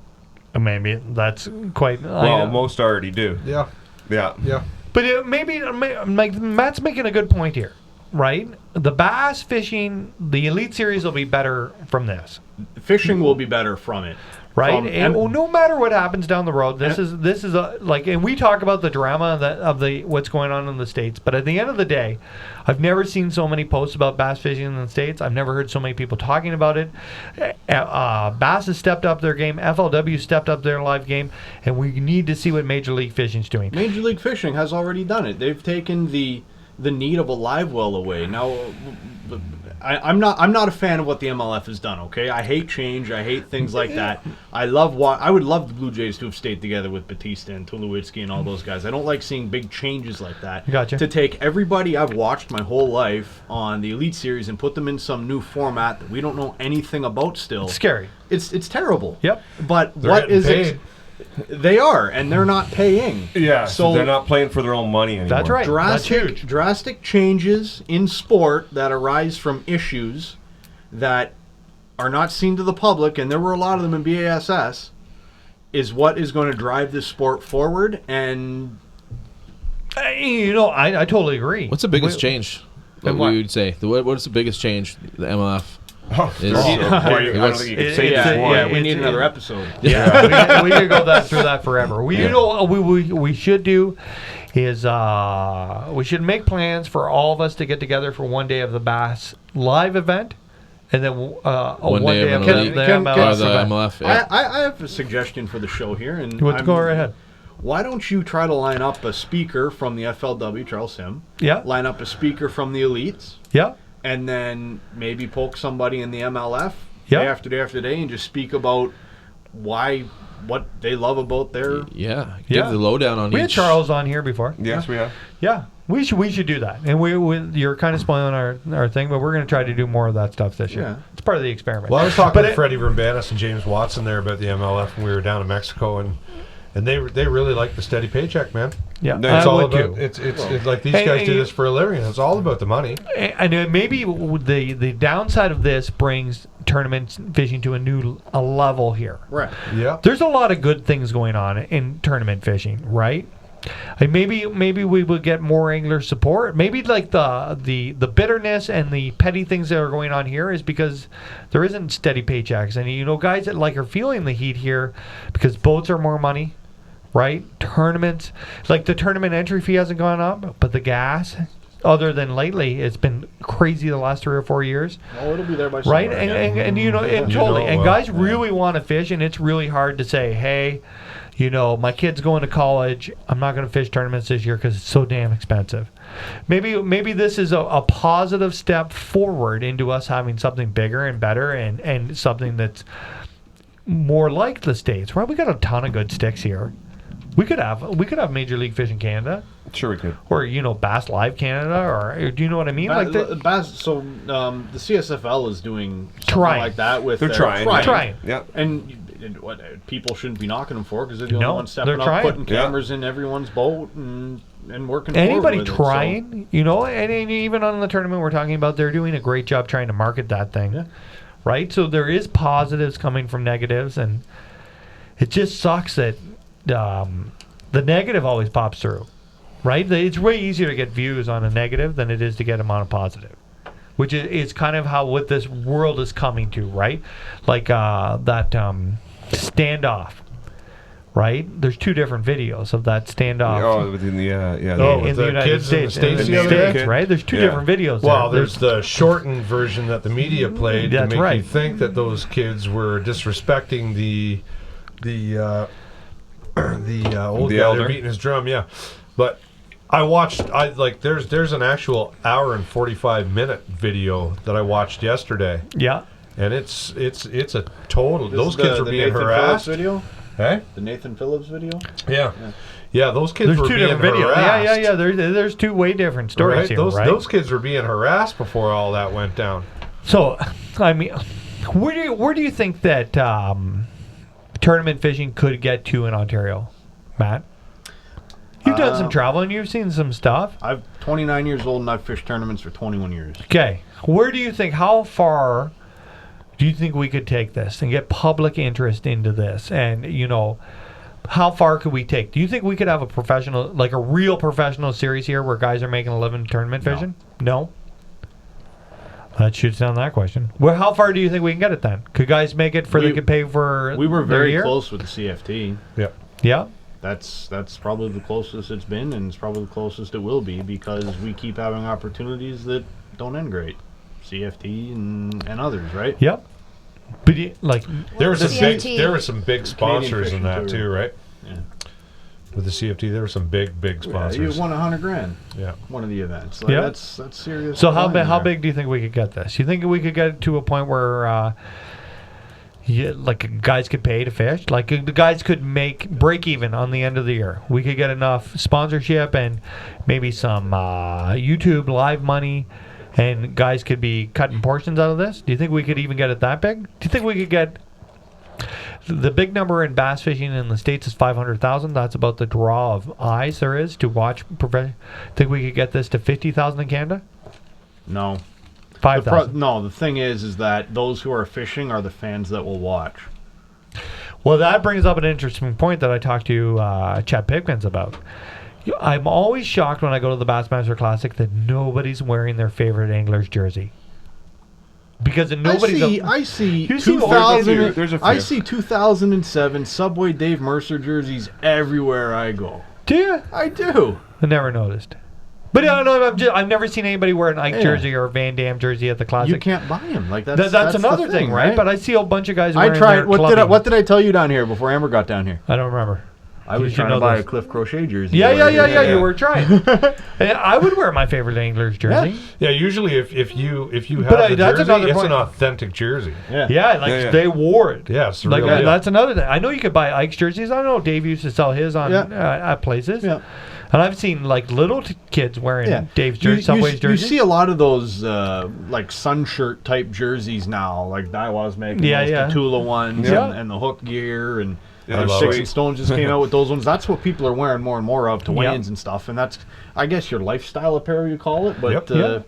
Maybe that's quite. Well, most already do. Yeah. Yeah. But maybe Matt's making a good point here, right? The bass fishing, the Elite Series will be better from this. Fishing will be better from it. Right, no matter what happens down the road, this is and we talk about the drama of what's going on in the States, but at the end of the day, I've never seen so many posts about bass fishing in the States. I've never heard so many people talking about it. Bass has stepped up their game. FLW stepped up their live game, and we need to see what Major League Fishing's doing. Major League Fishing has already done it. They've taken the need of a live well away. Now, I'm not a fan of what the MLF has done. Okay, I hate change. I hate things like that. I would love the Blue Jays to have stayed together with Batista and Tulowitzki and all those guys. I don't like seeing big changes like that. Gotcha. To take everybody I've watched my whole life on the Elite Series and put them in some new format that we don't know anything about still. It's scary. It's terrible. Yep. But They're what is getting it? paid. They are, and they're not paying. Yeah, so they're not playing for their own money anymore. That's right. Drastic changes in sport that arise from issues that are not seen to the public, and there were a lot of them in BASS, is what is going to drive this sport forward. And I totally agree. What's the biggest change that we would say? What's the biggest change the MLF? I don't think you could say just one. We need another episode. Yeah, we could go through that forever. We should do is we should make plans for all of us to get together for one day of the Bass live event, and then one day of the MLF. Yeah. I have a suggestion for the show here, and go right ahead. Why don't you try to line up a speaker from the FLW, Charles Sim? Yeah. Line up a speaker from the Elites. Yeah. And then maybe poke somebody in the MLF day after day after day and just speak about what they love about their... Give the lowdown on We had Charles on here before. Yes, we have. Yeah, we should do that. And you're kind of spoiling our thing, but we're going to try to do more of that stuff this year. Yeah. It's part of the experiment. Well, I was talking to Freddie Verbanis and James Watson there about the MLF when we were down in Mexico, and they really like the steady paycheck, man. Yeah, it's all about it's like these guys do this for a living. It's all about the money. And maybe the downside of this brings tournament fishing to a level here. Right. Yeah. There's a lot of good things going on in tournament fishing, right? And maybe we will get more angler support. Maybe like the bitterness and the petty things that are going on here is because there isn't steady paychecks, and guys that are feeling the heat here because boats are more money. Right? Tournaments, like the tournament entry fee hasn't gone up, but the gas, other than lately, it's been crazy the last 3 or 4 years. Oh, it'll be there by summer. Right? And totally. And guys really want to fish, and it's really hard to say, hey, my kid's going to college. I'm not going to fish tournaments this year because it's so damn expensive. maybe this is a positive step forward into us having something bigger and better and something that's more like the States. Right? We got a ton of good sticks here. We could have Major League Fishing Canada. Sure, we could. Or Bass Live Canada, or do you know what I mean? Bass. So the CSFL is doing something like that with. They're trying. Yeah. And what people shouldn't be knocking them for because they're the only ones stepping up, putting cameras in everyone's boat and working. Anybody with trying, it, so. and even on the tournament we're talking about, they're doing a great job trying to market that thing. Yeah. Right? So there is positives coming from negatives, and it just sucks that the negative always pops through. Right? It's way easier to get views on a negative than it is to get them on a positive, which is kind of what this world is coming to, right? Like that standoff, right? There's 2 different videos of that standoff. Oh, within the with the United kids States, in the States, right? There's 2 different videos. Well, there's the shortened version that the media played to make you think that those kids were disrespecting the old guy elder beating his drum, but I watched. There's an actual hour and 45-minute video that I watched yesterday. Yeah, and it's a total. Those kids were being harassed. Video? Hey, the Nathan Phillips video. Yeah. Those kids were being harassed. Yeah. There's 2 way different stories here, right? Those kids were being harassed before all that went down. So, I mean, where do you think that tournament fishing could get to in Ontario, Matt? You've done some travel and you've seen some stuff. I'm 29 years old and I've fished tournaments for 21 years. Okay. How far do you think we could take this and get public interest into this? And, how far could we take? Do you think we could have a real professional series here where guys are making a living tournament fishing? No? That shoots down that question. Well, how far do you think we can get it then? Could guys make it they could pay for We were their very year? close with the CFT. Yeah. That's probably the closest it's been, and it's probably the closest it will be because we keep having opportunities that don't end great. CFT and others, right? Yep. But there were some big sponsors in that too, right? Yeah. With the CFT, there were some big sponsors. You won $100,000. Yeah. One of the events. That's serious. So how big do you think we could get this? You think we could get it to a point where guys could pay to fish? Like the guys could break even on the end of the year. We could get enough sponsorship and maybe some YouTube live money, and guys could be cutting portions out of this. Do you think we could even get it that big? Do you think we could get the big number in bass fishing in the States is 500,000? That's about the draw of eyes there is to watch. Think we could get this to 50,000 in Canada? No. 5,000. No, the thing is that those who are fishing are the fans that will watch. Well, that brings up an interesting point that I talked to Chad Pipkins about. I'm always shocked when I go to the Bassmaster Classic that nobody's wearing their favorite angler's jersey. Because nobody's... I see 2007 Subway Dave Mercer jerseys everywhere I go. Do you? I do. I never noticed. But I've never seen anybody wear an Ike jersey or a Van Dam jersey at the Classic. You can't buy them. That's another thing, right? But I see a bunch of guys wearing their what did I tell you down here before Amber got down here? I don't remember. I was trying to buy a Cliff Crochet jersey. Yeah. You were trying. I would wear my favorite angler's jersey. Yeah, usually if you have the jersey, it's an authentic jersey. They wore it. Yeah, that's another thing. I know you could buy Ike's jerseys. I know Dave used to sell his on at places. Yeah. And I've seen little kids wearing Dave's jersey, Subway's jersey. You see a lot of those sun shirt type jerseys now, like Daiwa's making those Tula ones and the hook gear and Sticks and Stones just came out with those ones. That's what people are wearing more and more of to weigh-ins and stuff, and that's, I guess, your lifestyle apparel you call it. But the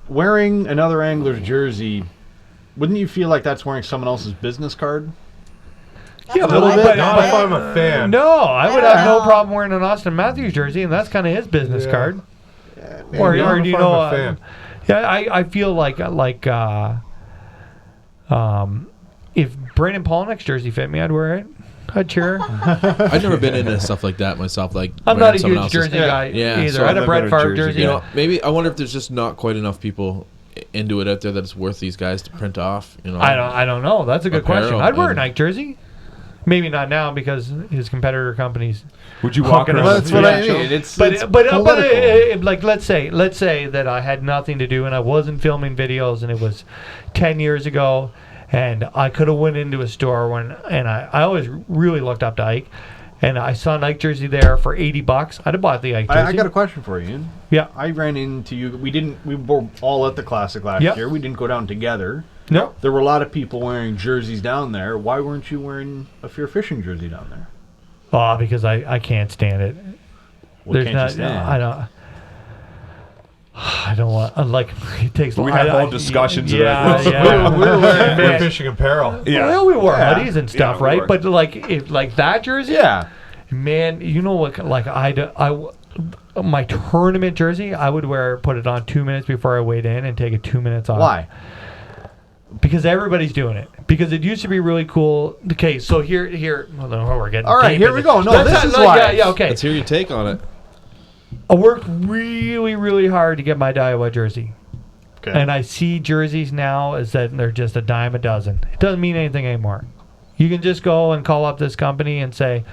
wearing another angler's jersey, wouldn't you feel like that's wearing someone else's business card? Yeah, a little bit. Not if I'm a fan. No, I would have no problem wearing an Austin Matthews jersey, and that's kind of his business card. Or do you know? I feel like if Brandon Polnick's jersey fit me, I'd wear it. I'd cheer. I've never been into stuff like that myself. Like I'm not a huge jersey guy either. So I had a Brett Favre jersey. Maybe I wonder if there's just not quite enough people into it out there that it's worth these guys to print off. I don't know. That's a good question. I'd wear a Nike jersey. Maybe not now because his competitor companies. Would you walk around? That's what I mean. But like let's say that I had nothing to do and I wasn't filming videos and it was 10 years ago and I could have went into a store and I always really looked up to Ike and I saw an Ike jersey there for $80. I'd have bought the Ike jersey. I got a question for you, Ian. Yeah. I ran into you. We were all at the Classic last year. We didn't go down together. No. There were a lot of people wearing jerseys down there. Why weren't you wearing a Fear Fishing jersey down there? Oh, because I can't stand it. What can't you stand? I don't want. Like it takes. We had whole discussions. Yeah. We're wearing Fear Fishing apparel. Yeah. Well, we wore hoodies and stuff, right? But like that jersey. Yeah. Man, you know what? Like my tournament jersey, I would put it on 2 minutes before I weighed in and take it 2 minutes off. Why? Because everybody's doing it. Because it used to be really cool. Okay, so here. I don't know how we're getting. All right, here we go. No, this is why. Yeah, okay. Let's hear your take on it. I worked really, really hard to get my Daiwa jersey. Okay. And I see jerseys now as that they're just a dime a dozen. It doesn't mean anything anymore. You can just go and call up this company and say,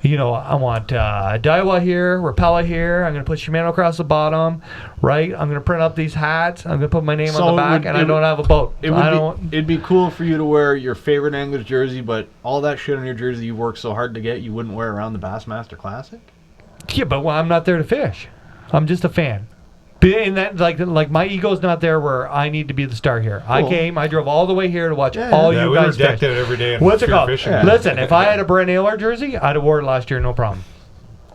I want Daiwa here, Rapella here. I'm going to put Shimano across the bottom, right? I'm going to print up these hats. I'm going to put my name on the back, and I don't have a boat. It'd be cool for you to wear your favorite angler's jersey, but all that shit on your jersey you worked so hard to get, you wouldn't wear around the Bassmaster Classic? Yeah, but I'm not there to fish. I'm just a fan. And that, like my ego's not there where I need to be the star here. Cool. I drove all the way here to watch all you guys fish. We were every day. What's it called? Listen, if I had a Brent Naylor jersey, I'd have worn it last year, no problem.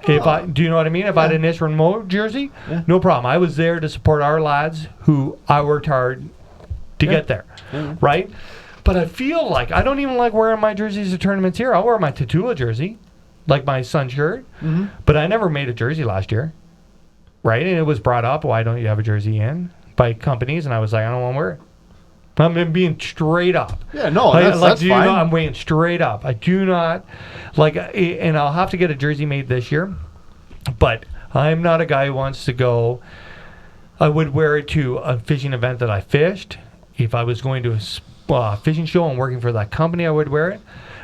Do you know what I mean? If I had an Ishran Mo jersey, no problem. I was there to support our lads who I worked hard to get there, right? But I feel like I don't even like wearing my jerseys to tournaments here. I'll wear my Tatula jersey, like my sun shirt, but I never made a jersey last year. Right, and it was brought up, why don't you have a jersey in by companies? And I was like, I don't want to wear it. I'm being straight up. Yeah, no, that's fine. I'm weighing straight up. I do not, and I'll have to get a jersey made this year, but I'm not a guy who wants to go. I would wear it to a fishing event that I fished. If I was going to a fishing show and working for that company, I would wear it.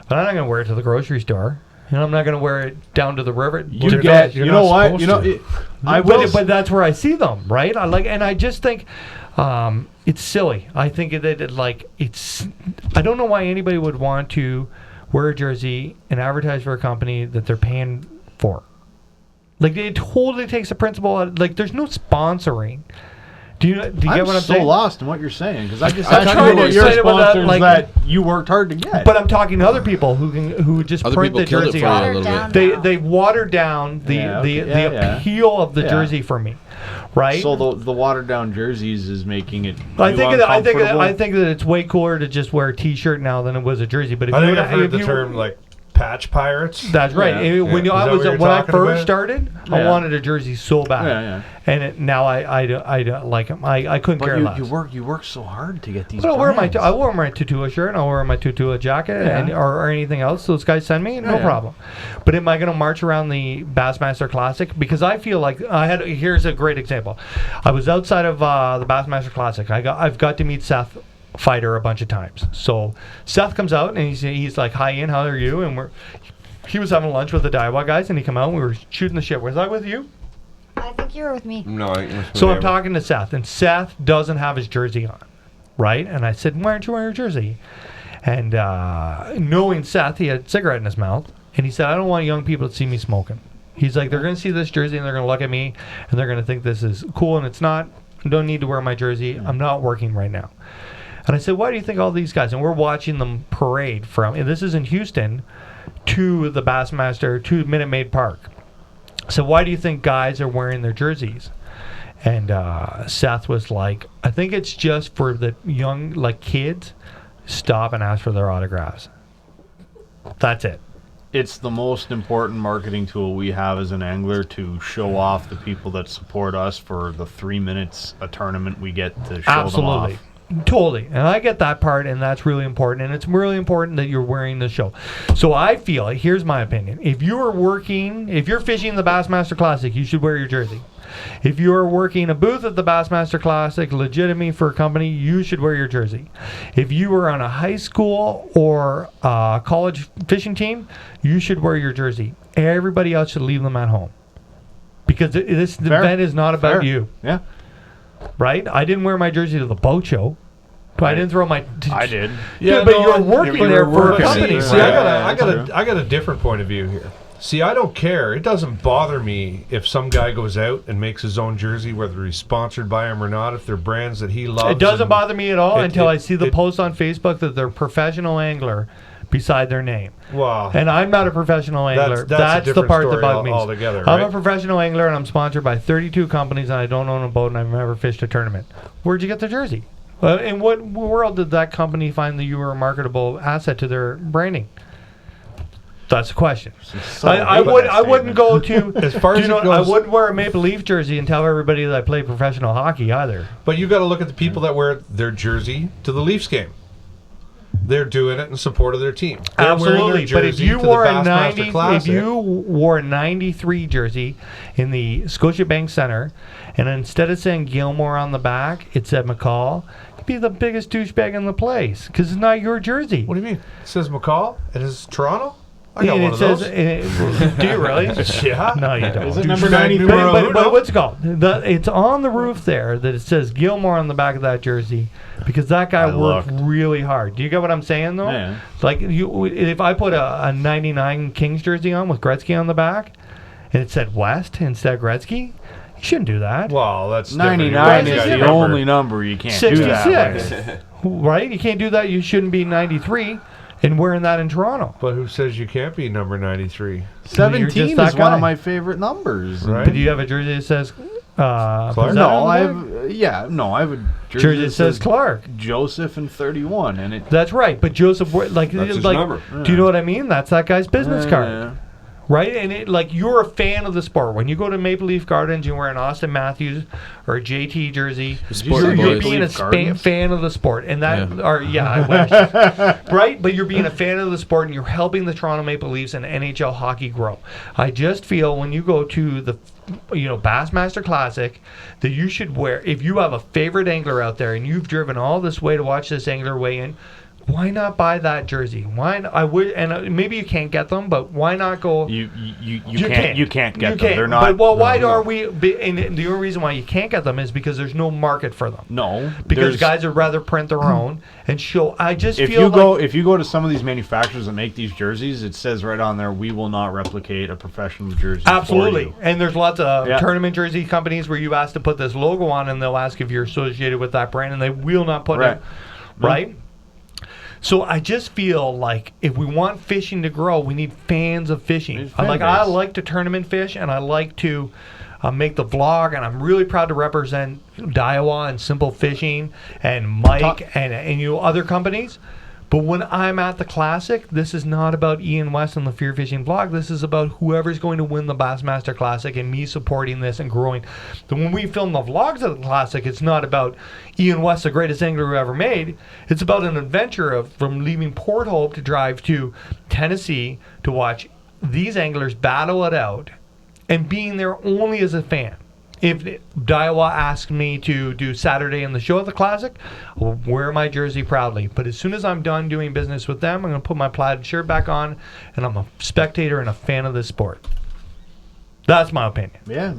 But I'm not going to wear it to the grocery store. And I'm not going to wear it down to the river. But that's where I see them, right? I just think it's silly. I think that I don't know why anybody would want to wear a jersey and advertise for a company that they're paying for. It totally takes the principle out. There's no sponsoring. Do you get what I'm saying? I'm so lost in what you're saying because I just asked you about your sponsors that you worked hard to get. But I'm talking to other people who just print the jersey on. They watered down the appeal of the jersey for me, right? So the watered down jerseys is making it. I think that it's way cooler to just wear a T-shirt now than it was a jersey. But if I think I've heard the term patch pirates. That's right. When I first started, I wanted a jersey so bad. And now I don't like them. I couldn't care less. You work so hard to get these. But I wear my Tatula shirt and I'll wear my Tatula jacket or anything else those guys send me. No problem. But am I going to march around the Bassmaster Classic? Because I feel like here's a great example. I was outside of the Bassmaster Classic. I've got to meet Seth Fighter a bunch of times. So Seth comes out and he's like, "Hi Ian, how are you?" And he was having lunch with the Daiwa guys and he come out and we were shooting the shit. Was I with you? I think you were with me. No, so I'm talking to Seth and Seth doesn't have his jersey on, right? And I said, "Why aren't you wearing your jersey?" And knowing Seth, he had a cigarette in his mouth and he said, "I don't want young people to see me smoking." He's like, "They're going to see this jersey and they're going to look at me and they're going to think this is cool and it's not. I don't need to wear my jersey. I'm not working right now." And I said, "Why do you think all these guys?" And we're watching them parade and this is in Houston, to the Bassmaster, to Minute Maid Park. So why do you think guys are wearing their jerseys? And Seth was like, "I think it's just for the young, kids, stop and ask for their autographs." That's it. It's the most important marketing tool we have as an angler to show off the people that support us for the 3 minutes a tournament we get to show them off. Totally. And I get that part, and that's really important. And it's really important that you're wearing the show. So I feel, here's my opinion. If you're fishing the Bassmaster Classic, you should wear your jersey. If you're working a booth at the Bassmaster Classic, legitimate for a company, you should wear your jersey. If you were on a high school or college fishing team, you should wear your jersey. Everybody else should leave them at home. Because this event is not about you. Yeah. Right? I didn't wear my jersey to the boat show. I didn't throw my... I did. Yeah, but you're working there for a company. See, I got a different point of view here. See, I don't care. It doesn't bother me if some guy goes out and makes his own jersey, whether he's sponsored by him or not, if they're brands that he loves. It doesn't bother me at all until I see the post on Facebook that they're professional angler beside their name. Wow. And I'm not a professional angler. That's the part that bugs me. Altogether, right? I'm a professional angler, and I'm sponsored by 32 companies, and I don't own a boat, and I've never fished a tournament. Where'd you get the jersey? In what world did that company find that you were a marketable asset to their branding? That's the question. I wouldn't go to as far as I wouldn't wear a Maple Leaf jersey and tell everybody that I play professional hockey either. But you got to look at the people that wear their jersey to the Leafs game. They're doing it in support of their team. They're absolutely. But if you wore a 93 jersey in the Scotiabank Center, and instead of saying Gilmore on the back, it said McCall, you'd be the biggest douchebag in the place because it's not your jersey. What do you mean? It says McCall. It is Toronto. I got one of those. Do you really? Yeah. No, you don't. Is it number 93? But what's it called? It's on the roof there that it says Gilmore on the back of that jersey because that guy worked really hard. Do you get what I'm saying, though? Yeah. Like, if I put a 99 Kings jersey on with Gretzky on the back and it said West instead of Gretzky, you shouldn't do that. Well, that's 99 is the only number you can't 66. do that. Right? You can't do that. You shouldn't be 93. And wearing that in Toronto. But who says you can't be number 93? 17 is one of my favorite numbers. Right. But do you have a jersey that says Clark? No, I have a jersey that says Clark. Joseph and 31, and it. That's right, but Joseph, that's his number. Do you know what I mean? That's that guy's business card. Yeah. Right? And you're a fan of the sport. When you go to Maple Leaf Gardens, you wear an Austin Matthews or a JT jersey. You're being a fan of the sport. And that, I wish. Right? But you're being a fan of the sport and you're helping the Toronto Maple Leafs and NHL hockey grow. I just feel when you go to the Bassmaster Classic that you should wear, if you have a favorite angler out there and you've driven all this way to watch this angler weigh in, why not buy that jersey? Why? Maybe you can't get them, but why not go? You can't get them. They're not. Why are we? And the only reason why you can't get them is because there's no market for them. No, because guys would rather print their own and show. If you go to some of these manufacturers that make these jerseys, it says right on there, we will not replicate a professional jersey. Absolutely, for you. And there's lots of tournament jersey companies where you ask to put this logo on, and they'll ask if you're associated with that brand, and they will not put it. Right. So I just feel like if we want fishing to grow, we need fans of fishing. I like to tournament fish, and I like to make the vlog, and I'm really proud to represent Daiwa and Simple Fishing and Mike and other companies. But when I'm at the Classic, this is not about Ian West and the FearFishing vlog. This is about whoever's going to win the Bassmaster Classic and me supporting this and growing. So when we film the vlogs at the Classic, it's not about Ian West, the greatest angler who ever made. It's about an adventure from leaving Port Hope to drive to Tennessee to watch these anglers battle it out and being there only as a fan. If Daiwa asked me to do Saturday in the show at the Classic, I'll wear my jersey proudly. But as soon as I'm done doing business with them, I'm going to put my plaid shirt back on, and I'm a spectator and a fan of this sport. That's my opinion. Yeah.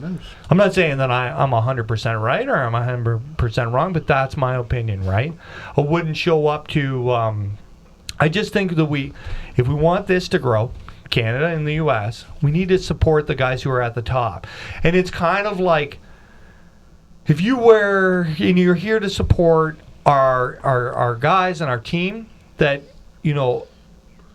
I'm not saying that I'm 100% right or I'm 100% wrong, but that's my opinion, right? I wouldn't show up to... I just think that if we want this to grow... Canada and the U.S., we need to support the guys who are at the top. And it's kind of like if you're here to support our guys and our team, that,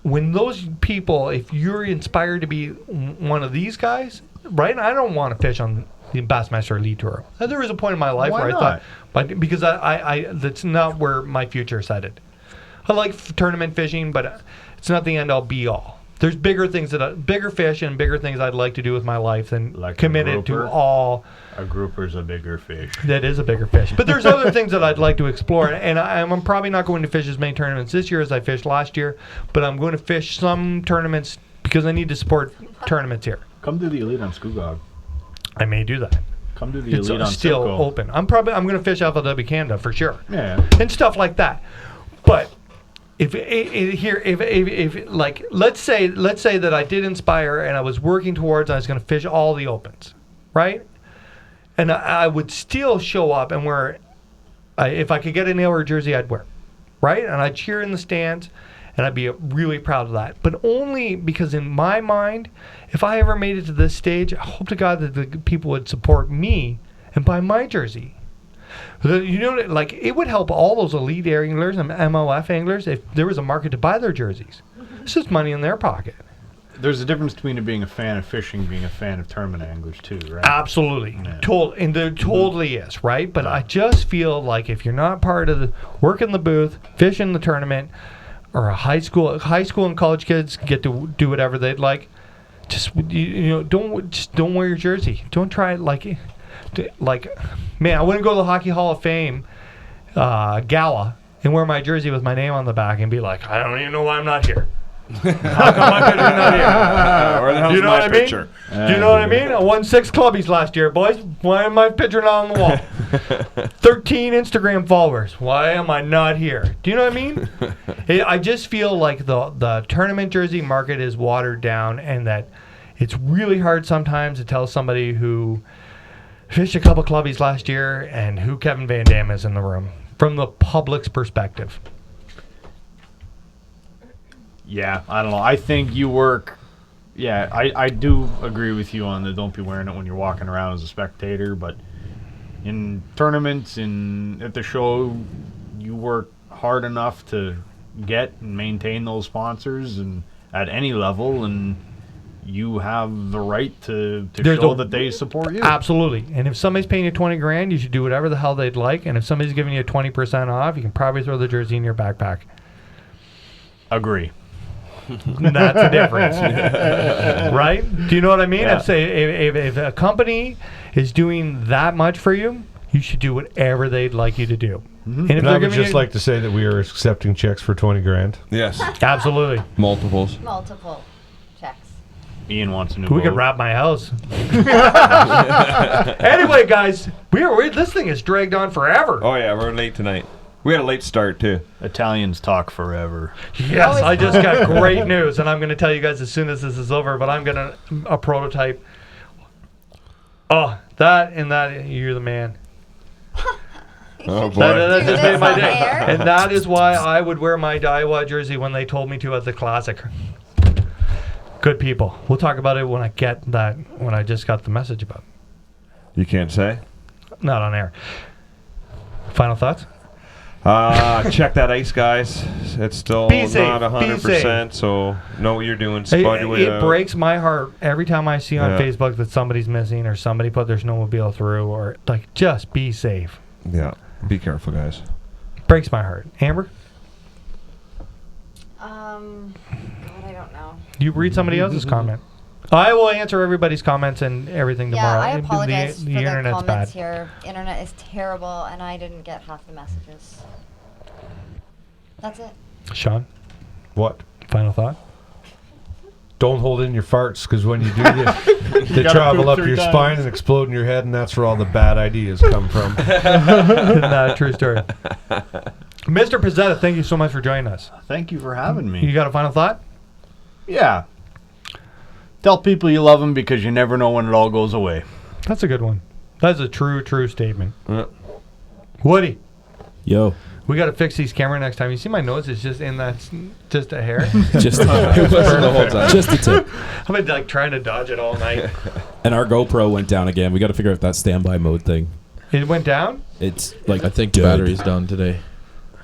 when those people, if you're inspired to be one of these guys, right? I don't want to fish on the Bassmaster Elite Tour. There was a point in my life where I thought, because I that's not where my future is headed. I like tournament fishing, but it's not the end all be all. There's bigger fish and bigger things I'd like to do with my life than Like a committed to grouper? all. A grouper's a bigger fish. That is a bigger fish. But there's other things that I'd like to explore. And I'm probably not going to fish as many tournaments this year as I fished last year. But I'm going to fish some tournaments because I need to support tournaments here. Come do the Elite on Skoogog. I may do that. Come do the It's Elite on still Silco. open. I'm going to fish FLW Canada for sure. Yeah. And stuff like that. But if like let's say that I did Inspire and I was working towards I was going to fish all the opens, right? And I would still show up and wear, if I could get an Aylward jersey, I'd wear, right? And I'd cheer in the stands, and I'd be really proud of that. But only because in my mind, if I ever made it to this stage, I hope to God that the people would support me and buy my jersey. You know, like it would help all those elite anglers and MLF anglers if there was a market to buy their jerseys. It's just money in their pocket. There's a difference between being a fan of fishing and being a fan of tournament anglers too, right? Absolutely. Yeah. And there totally is, right? But I just feel like if you're not part of the work in the booth, fish in the tournament, or a high school and college kids get to do whatever they'd like, just don't wear your jersey. Don't try it like man, I wouldn't go to the Hockey Hall of Fame gala and wear my jersey with my name on the back and be like, I don't even know why I'm not here. How come my picture's not here? Where the hell's Do you know my what I mean? picture? Do you know what I mean? I won 6 clubbies last year, boys. Why am my picture not on the wall? 13 Instagram followers. Why am I not here? Do you know what I mean? I just feel like the tournament jersey market is watered down, and that it's really hard sometimes to tell somebody who fished a couple clubbies last year and who Kevin Van Dam is in the room from the public's perspective. Yeah, I don't know. I think you work. Yeah, I do agree with you on the don't be wearing it when you're walking around as a spectator. But in tournaments and at the show, you work hard enough to get and maintain those sponsors and at any level, and you have the right to show that they support you. Absolutely. And if somebody's paying you $20,000, you should do whatever the hell they'd like. And if somebody's giving you 20% off, you can probably throw the jersey in your backpack. Agree. That's the difference. Right? Do you know what I mean? Yeah. I'd say if a company is doing that much for you, you should do whatever they'd like you to do. Mm-hmm. And I would just like to say that we are accepting checks for $20,000. Yes. Absolutely. Multiples. Multiple checks. Ian wants a new We boat. could wrap my house. Anyway, guys, this thing has dragged on forever. Oh, yeah, we're late tonight. We had a late start, too. Italians talk forever. Yes, I just got great news, and I'm going to tell you guys as soon as this is over, but I'm going to a prototype. Oh, you're the man. Oh, boy. That just made my day. Air? And that is why I would wear my Daiwa jersey when they told me to at the Classic. Good people. We'll talk about it when I just got the message about it. You can't say? Not on air. Final thoughts? Check that ice, guys. It's still Be safe. not 100%, so know what you're doing. It breaks my heart every time I see on Yeah. Facebook that somebody's missing or somebody put their snowmobile through, or just be safe. Yeah. Be careful, guys. Breaks my heart. Amber? God, I don't know. You read somebody else's comment. I will answer everybody's comments and everything tomorrow. Yeah, I apologize for the internet's comments bad. here. Internet is terrible, and I didn't get half the messages. That's it. Sean? What? Final thought? Don't hold in your farts, because when you do this, they travel up your spine and explode in your head, and that's where all the bad ideas come from. Isn't that a true story? Mr. Pezzeta, thank you so much for joining us. Thank you for having me. You got a final thought? Yeah. Tell people you love them because you never know when it all goes away. That's a good one. That's a true statement. Woody. Yo. We got to fix these camera next time. You see my nose is just in that, just a hair. Just it wasn't the whole time. Just a tip. I've been trying to dodge it all night. And our GoPro went down again. We got to figure out that standby mode thing. It went down? It's like I think the battery's done today.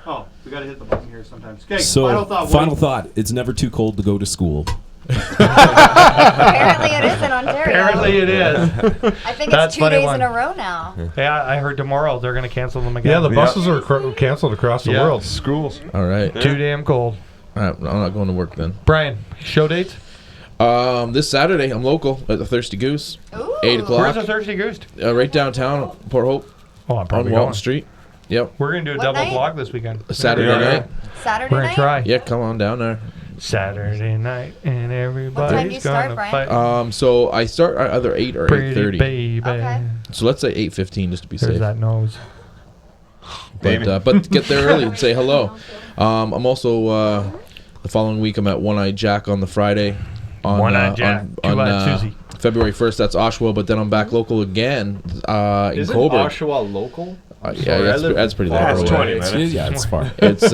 Oh, we got to hit the button here sometimes. Okay, so final thought. It's never too cold to go to school. Apparently it is in Ontario. Apparently it is. I think That's it's 2 days one. in a row now. Yeah, I heard tomorrow they're going to cancel them again. Yeah, the buses are canceled across the world. Schools. All right. Too damn cold. All right, I'm not going to work then. Brian, show dates? This Saturday, I'm local at the Thirsty Goose. Ooh. 8 o'clock. Where's the Thirsty Goose? Right downtown, Port Hope. Oh, I'm on probably Walton going. Street. Yep. We're going to do a What double night? vlog this weekend. Saturday night. Saturday We're night? going to try. Yeah, come on down there. Saturday night and everybody's What time do you start, gonna Brian? fight. So I start at either 8 or Pretty 8:30. baby. Okay. So let's say 8:15 just to be There's safe. that nose. But get there early and say hello. I'm also the following week I'm at One-Eyed Jack on the Friday. On One-Eyed Jack. Two-Eyed Susie. February 1st. That's Oshawa, but then I'm back local again in Isn't Coburg. Oshawa local? Yeah, that's pretty local. That's 20 It's, minutes. yeah, it's far. It's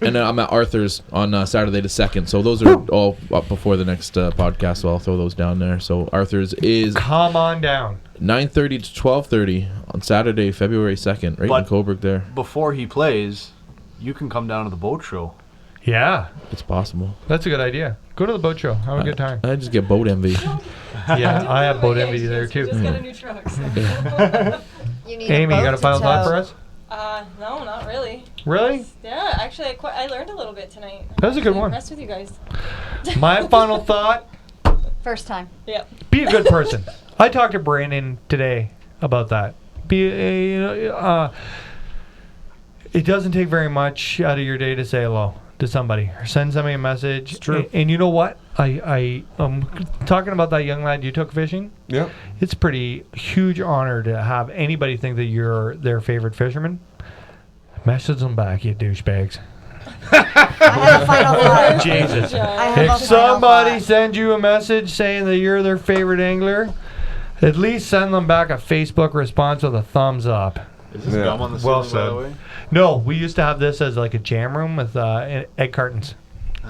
and I'm at Arthur's on Saturday the 2nd. So those are all up before the next podcast. So I'll throw those down there. So Arthur's is Come on down. 9:30 to 12:30 on Saturday, February 2nd, right in But- Coburg. There, Before he plays, you can come down to the boat show. Yeah, it's possible. that's a good idea. Go to the boat show. Have a good time. I just get boat envy. Yeah, I have boat envy there too. Just got a new truck. So. You need Amy, a you boat got a to final thought tow. for us? No, not really. Really? Yeah, actually, I learned a little bit tonight. That was a good I'm one. impressed with you guys. My final thought: First time. Yep. be a good person. I talked to Brandon today about that. It doesn't take very much out of your day to say hello to somebody or send somebody a message. It's true. And you know what? I'm talking about that young lad you took fishing. Yep. It's pretty huge honor to have anybody think that you're their favorite fisherman. Message them back, you douchebags. I have a final thought. Jesus. I have If a final somebody thought. sends you a message saying that you're their favorite angler, at least send them back a Facebook response with a thumbs up. Is this Yeah. gum on the Well ceiling, by the said. way? No, we used to have this as like a jam room with egg cartons.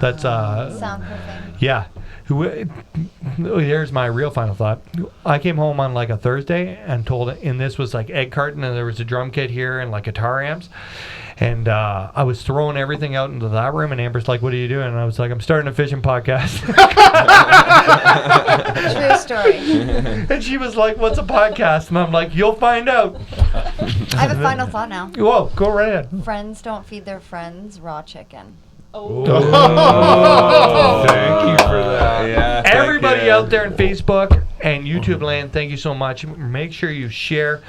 That's Soundproofing. yeah. Here's my real final thought. I came home on like a Thursday and told, and this was like egg carton, and there was a drum kit here and like guitar amps. And I was throwing everything out into that room, and Amber's like, "What are you doing?" And I was like, "I'm starting a fishing podcast." True story. And she was like, "What's a podcast?" And I'm like, "You'll find out." I have a final thought now. Whoa, go right ahead. Friends don't feed their friends raw chicken. Oh. Thank you for that. Yeah. thank Everybody you. out there in Facebook and YouTube land, thank you so much. Make sure you share.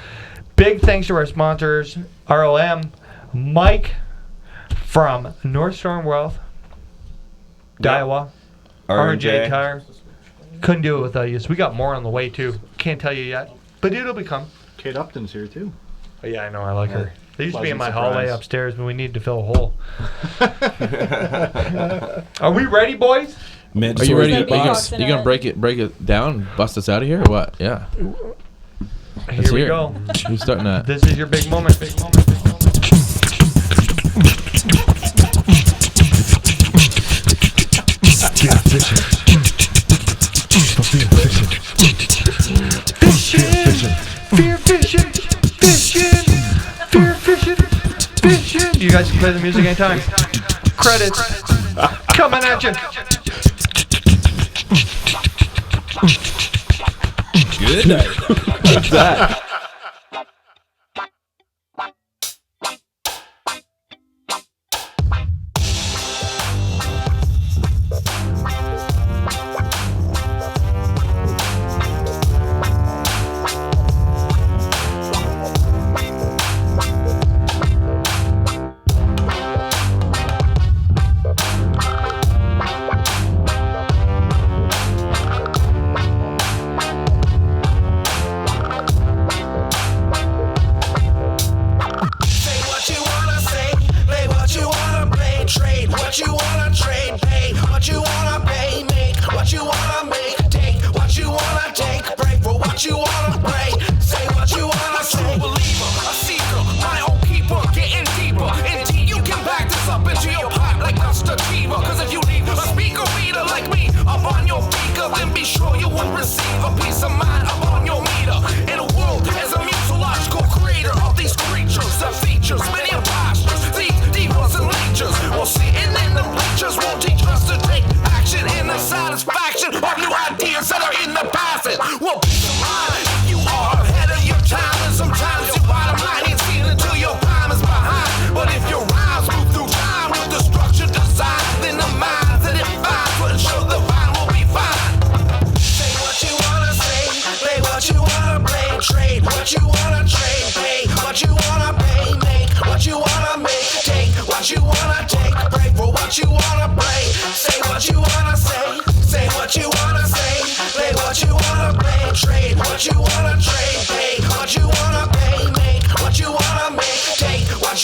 Big thanks to our sponsors, ROM, Mike from North Storm Wealth, Daiwa, R&J Tire. Couldn't do it without you. So we got more on the way too. Can't tell you yet, but it'll become. Kate Upton's here too. Oh, yeah, I know. I like her. They used to be in my Pleasant hallway surprise. upstairs, but we need to fill a hole. Are we ready, boys? Are you ready? Big box in You gonna a- break it down, bust us out of here, or what? Yeah. Here we hear it. go. Who's starting that? This is your big moment. Big moment. Big moment. Fear fishing, fear fishing. You guys can play the music anytime. Credits coming at you. Good night. What's that?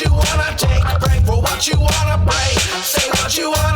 you wanna take, pray for what you wanna pray, say what you wanna